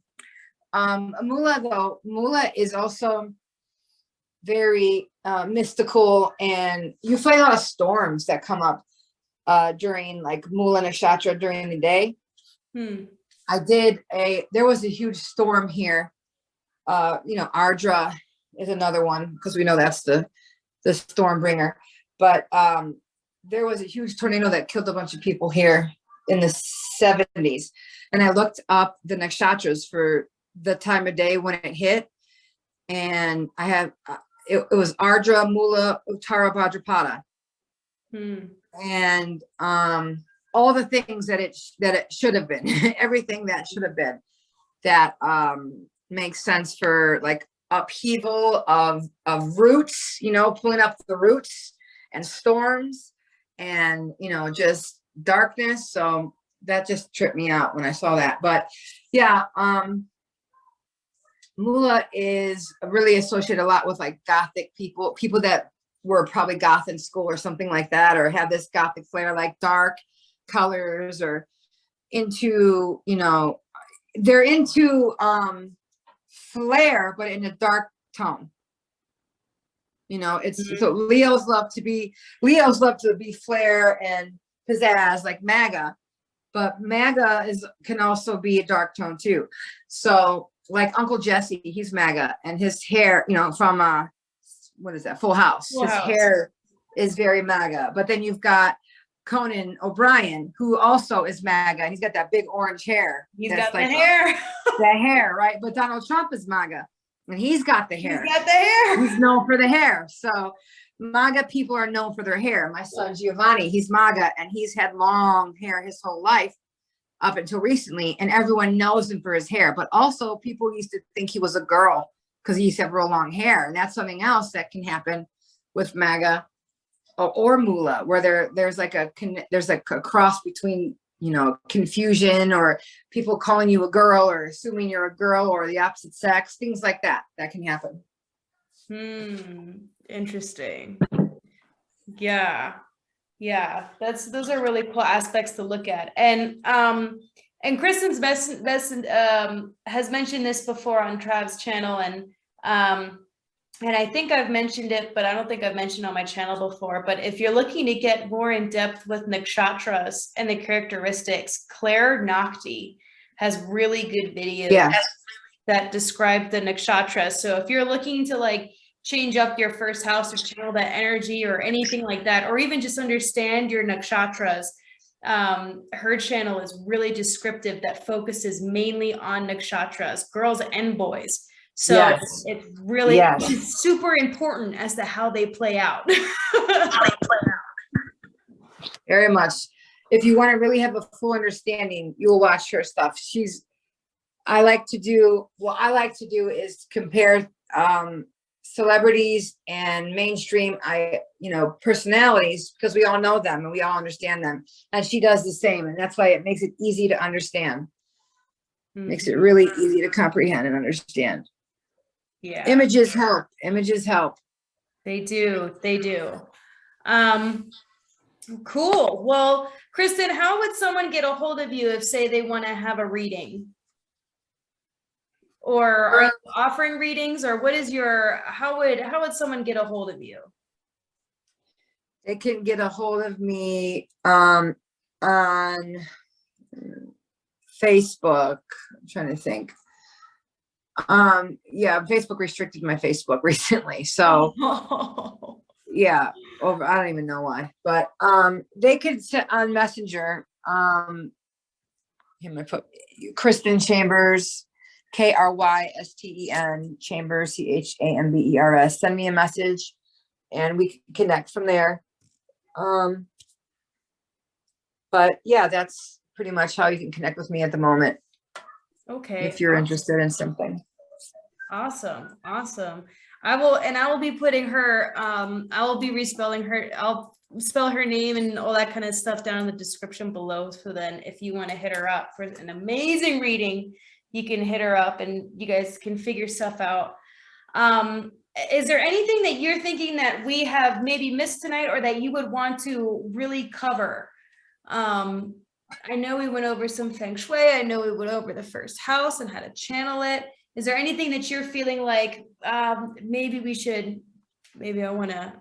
Mula is also very mystical, and you find a lot of storms that come up during like Mula Nakshatra during the day. There was a huge storm here. Ardra is another one because we know that's the storm bringer. But there was a huge tornado that killed a bunch of people here in the 70s. And I looked up the nakshatras for the time of day when it hit. And I have, it was Ardra, Mula, Uttara, Bhadrapada. And all the things that it should have been, everything that should have been, that makes sense for like upheaval of roots, pulling up the roots and storms and, just darkness. So that just tripped me out when I saw that. But yeah, Mula is really associated a lot with like Gothic people that were probably goth in school or something like that, or have this Gothic flair, like dark colors, or into, they're into flair, but in a dark tone. It's so Leos love to be flair and pizzazz like MAGA, but MAGA can also be a dark tone too. So like Uncle Jesse, he's MAGA, and his hair, from what is that, Full House. His hair is very MAGA. But then you've got Conan O'Brien, who also is MAGA. He's got that big orange hair. He's got like the hair. The hair, right? But Donald Trump is MAGA, and he's got the hair. He's got the hair. He's known for the hair. So MAGA people are known for their hair. My son Giovanni, he's MAGA, and he's had long hair his whole life up until recently, and everyone knows him for his hair. But also people used to think he was a girl because he used to have real long hair, and that's something else that can happen with MAGA or Mula, where there's like a cross between, confusion, or people calling you a girl or assuming you're a girl or the opposite sex, things like that can happen. Interesting. Yeah. Those are really cool aspects to look at. And Krysten's has mentioned this before on Trav's channel, and I think I've mentioned it, but I don't think I've mentioned on my channel before. But if you're looking to get more in depth with nakshatras and the characteristics, Claire Nakhti has really good videos that describe the nakshatras. So if you're looking to like change up your first house or channel that energy or anything like that, or even just understand your nakshatras, her channel is really descriptive, that focuses mainly on nakshatras, girls and boys. So it's really it's super important as to how they play out. Very much. If you want to really have a full understanding, you will watch her stuff. I like to do is compare celebrities and mainstream personalities, because we all know them and we all understand them, and she does the same, and that's why it makes it easy to understand. Makes it really easy to comprehend and understand. Images help. They do. Cool. Well, Krysten, how would someone get a hold of you if, say, they want to have a reading? Or are you offering readings, or how would someone get a hold of you? They can get a hold of me on Facebook. I'm trying to think. Facebook restricted my Facebook recently. So I don't even know why, but they could sit on Messenger. I put Krysten Chambers Krysten Chambers, Chambers. Send me a message and we can connect from there. But yeah, that's pretty much how you can connect with me at the moment. Okay. If you're interested in something. Awesome. Awesome. I will be putting her, I will be respelling her, I'll spell her name and all that kind of stuff down in the description below. So then if you want to hit her up for an amazing reading, you can hit her up and you guys can figure stuff out. Is there anything that you're thinking that we have maybe missed tonight or that you would want to really cover? I know we went over some Feng Shui. I know we went over the first house and how to channel it. Is there anything that you're feeling like maybe I want to,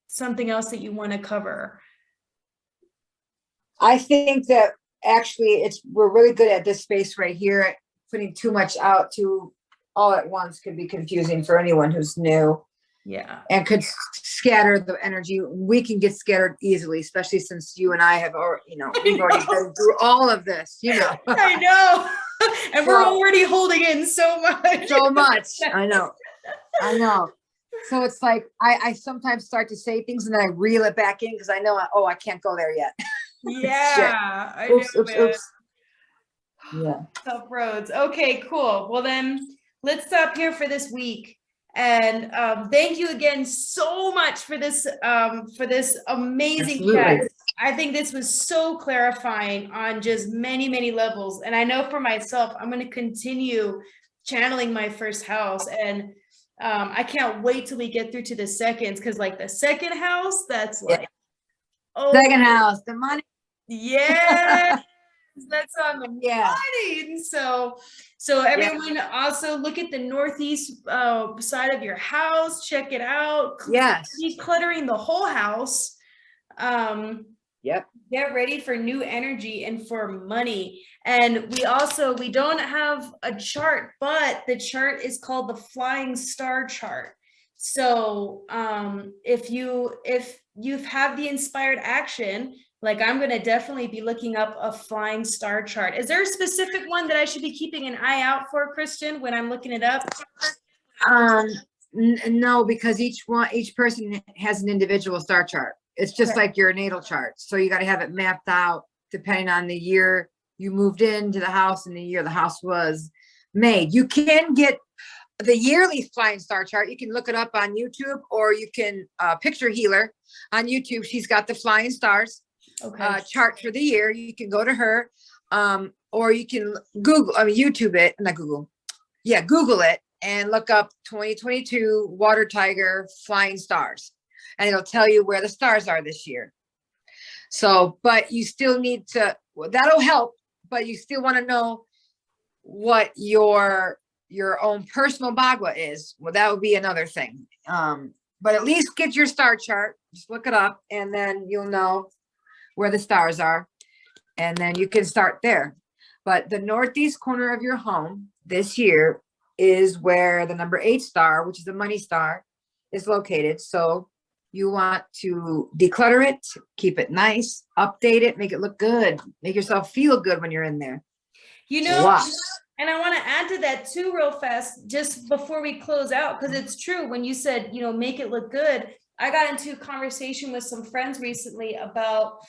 something else that you want to cover? I think that actually we're really good at this space right here. Putting too much out to all at once could be confusing for anyone who's new. Yeah. And could scatter the energy. We can get scattered easily, especially since you and I have already, we've already been through all of this, I know. And we're already holding in so much. So much. I know. So it's like, I sometimes start to say things and then I reel it back in because I know, I can't go there yet. Yeah. I know, oops. Yeah. Tough roads. Okay, cool. Well then let's stop here for this week. And thank you again so much for this amazing chat. I think this was so clarifying on just many, many levels. And I know for myself, I'm going to continue channeling my first house. And I can't wait till we get through to the seconds, because like the second house, that's like, second house, the money. Yeah. That's on the money. And so everyone also look at the northeast side of your house, check it out. Yes. Decluttering the whole house. Yep. Get ready for new energy and for money. And we don't have a chart, but the chart is called the Flying Star chart. So if you have the inspired action, like I'm going to definitely be looking up a Flying Star chart. Is there a specific one that I should be keeping an eye out for, Krysten, when I'm looking it up? No, because each person has an individual star chart. It's just like your natal chart. So you got to have it mapped out depending on the year you moved into the house and the year the house was made. You can get the yearly Flying Star chart. You can look it up on YouTube, or you can Picture Healer on YouTube. She's got the Flying Stars chart for the year. You can go to her, or you can YouTube it, not Google. Yeah, Google it and look up 2022 Water Tiger Flying Stars, and it'll tell you where the stars are this year. So, but you still need to, that'll help, but you still want to know what your own personal Bagua is. Well, that would be another thing. But at least get your star chart, just look it up, and then you'll know where the stars are, and then you can start there. But the northeast corner of your home this year is where the number 8 star, which is the money star, is located. So you want to declutter it, keep it nice, update it, make it look good, make yourself feel good when you're in there. And I want to add to that too, real fast, just before we close out, because it's true when you said, make it look good. I got into a conversation with some friends recently about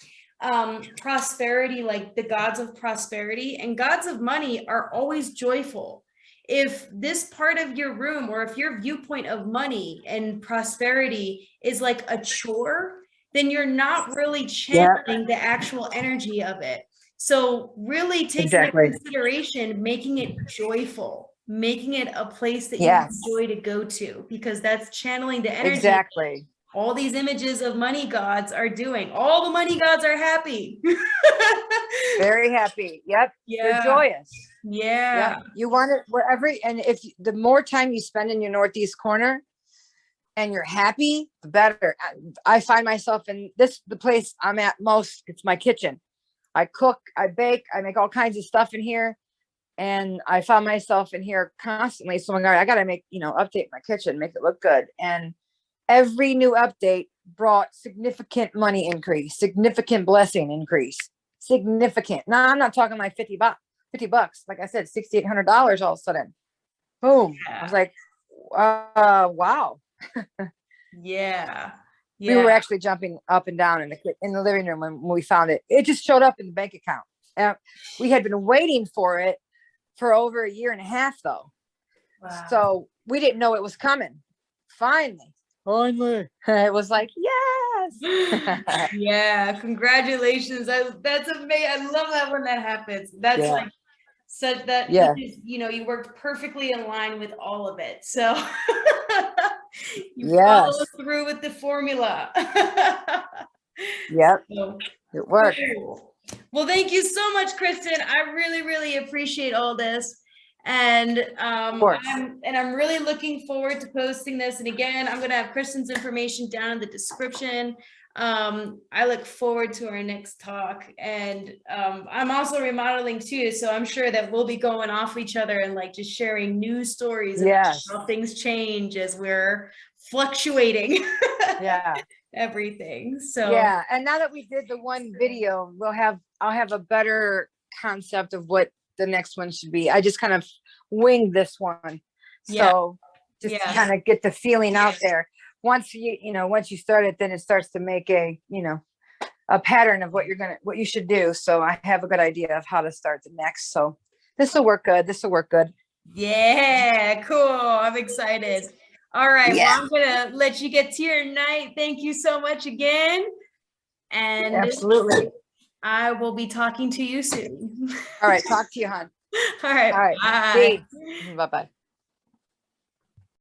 prosperity, like the gods of prosperity and gods of money are always joyful. If this part of your room, or if your viewpoint of money and prosperity is like a chore, then you're not really channeling the actual energy of it. So really taking into consideration, making it joyful, making it a place that you enjoy to go to, because that's channeling the energy. Exactly. All these images of money gods are doing. All the money gods are happy. Very happy. Yep. Yeah. They're joyous. Yeah. Yep. You want it wherever, and the more time you spend in your northeast corner and you're happy, the better. I find myself in the place I'm at most, it's my kitchen. I cook, I bake, I make all kinds of stuff in here. And I found myself in here constantly. So I got to make, update my kitchen, make it look good. And every new update brought significant money increase, significant blessing increase, significant. Now I'm not talking like $50. $50. Like I said, $6,800 all of a sudden. Boom. I was like, wow. Yeah. We were actually jumping up and down in the living room when we found it. It just showed up in the bank account. We had been waiting for it for over 1.5 years though. Wow. So we didn't know it was coming. Finally. It was like, yes. Yeah, congratulations. That's amazing. I love that when that happens. That's like said that, because, you know, you worked perfectly in line with all of it. So you follow through with the formula. Yep. So, it worked. cool. Well, thank you so much, Krysten. I really, really appreciate all this. And I'm really looking forward to posting this. And again, I'm going to have Krysten's information down in the description. I look forward to our next talk, and I'm also remodeling too, so I'm sure that we'll be going off each other and like just sharing news stories and how things change as we're fluctuating. Everything. So and now that we did the one video, I'll have a better concept of what the next one should be. I just kind of winged this one, so just to kind of get the feeling out there. Once you start it, then it starts to make a pattern of what you should do. So I have a good idea of how to start the next. So this will work good. Yeah, cool. I'm excited. All right. Well, I'm gonna let you get to your night. Thank you so much again. And absolutely. I will be talking to you soon. All right. Talk to you, hon. All right. All right. Bye. Bye-bye.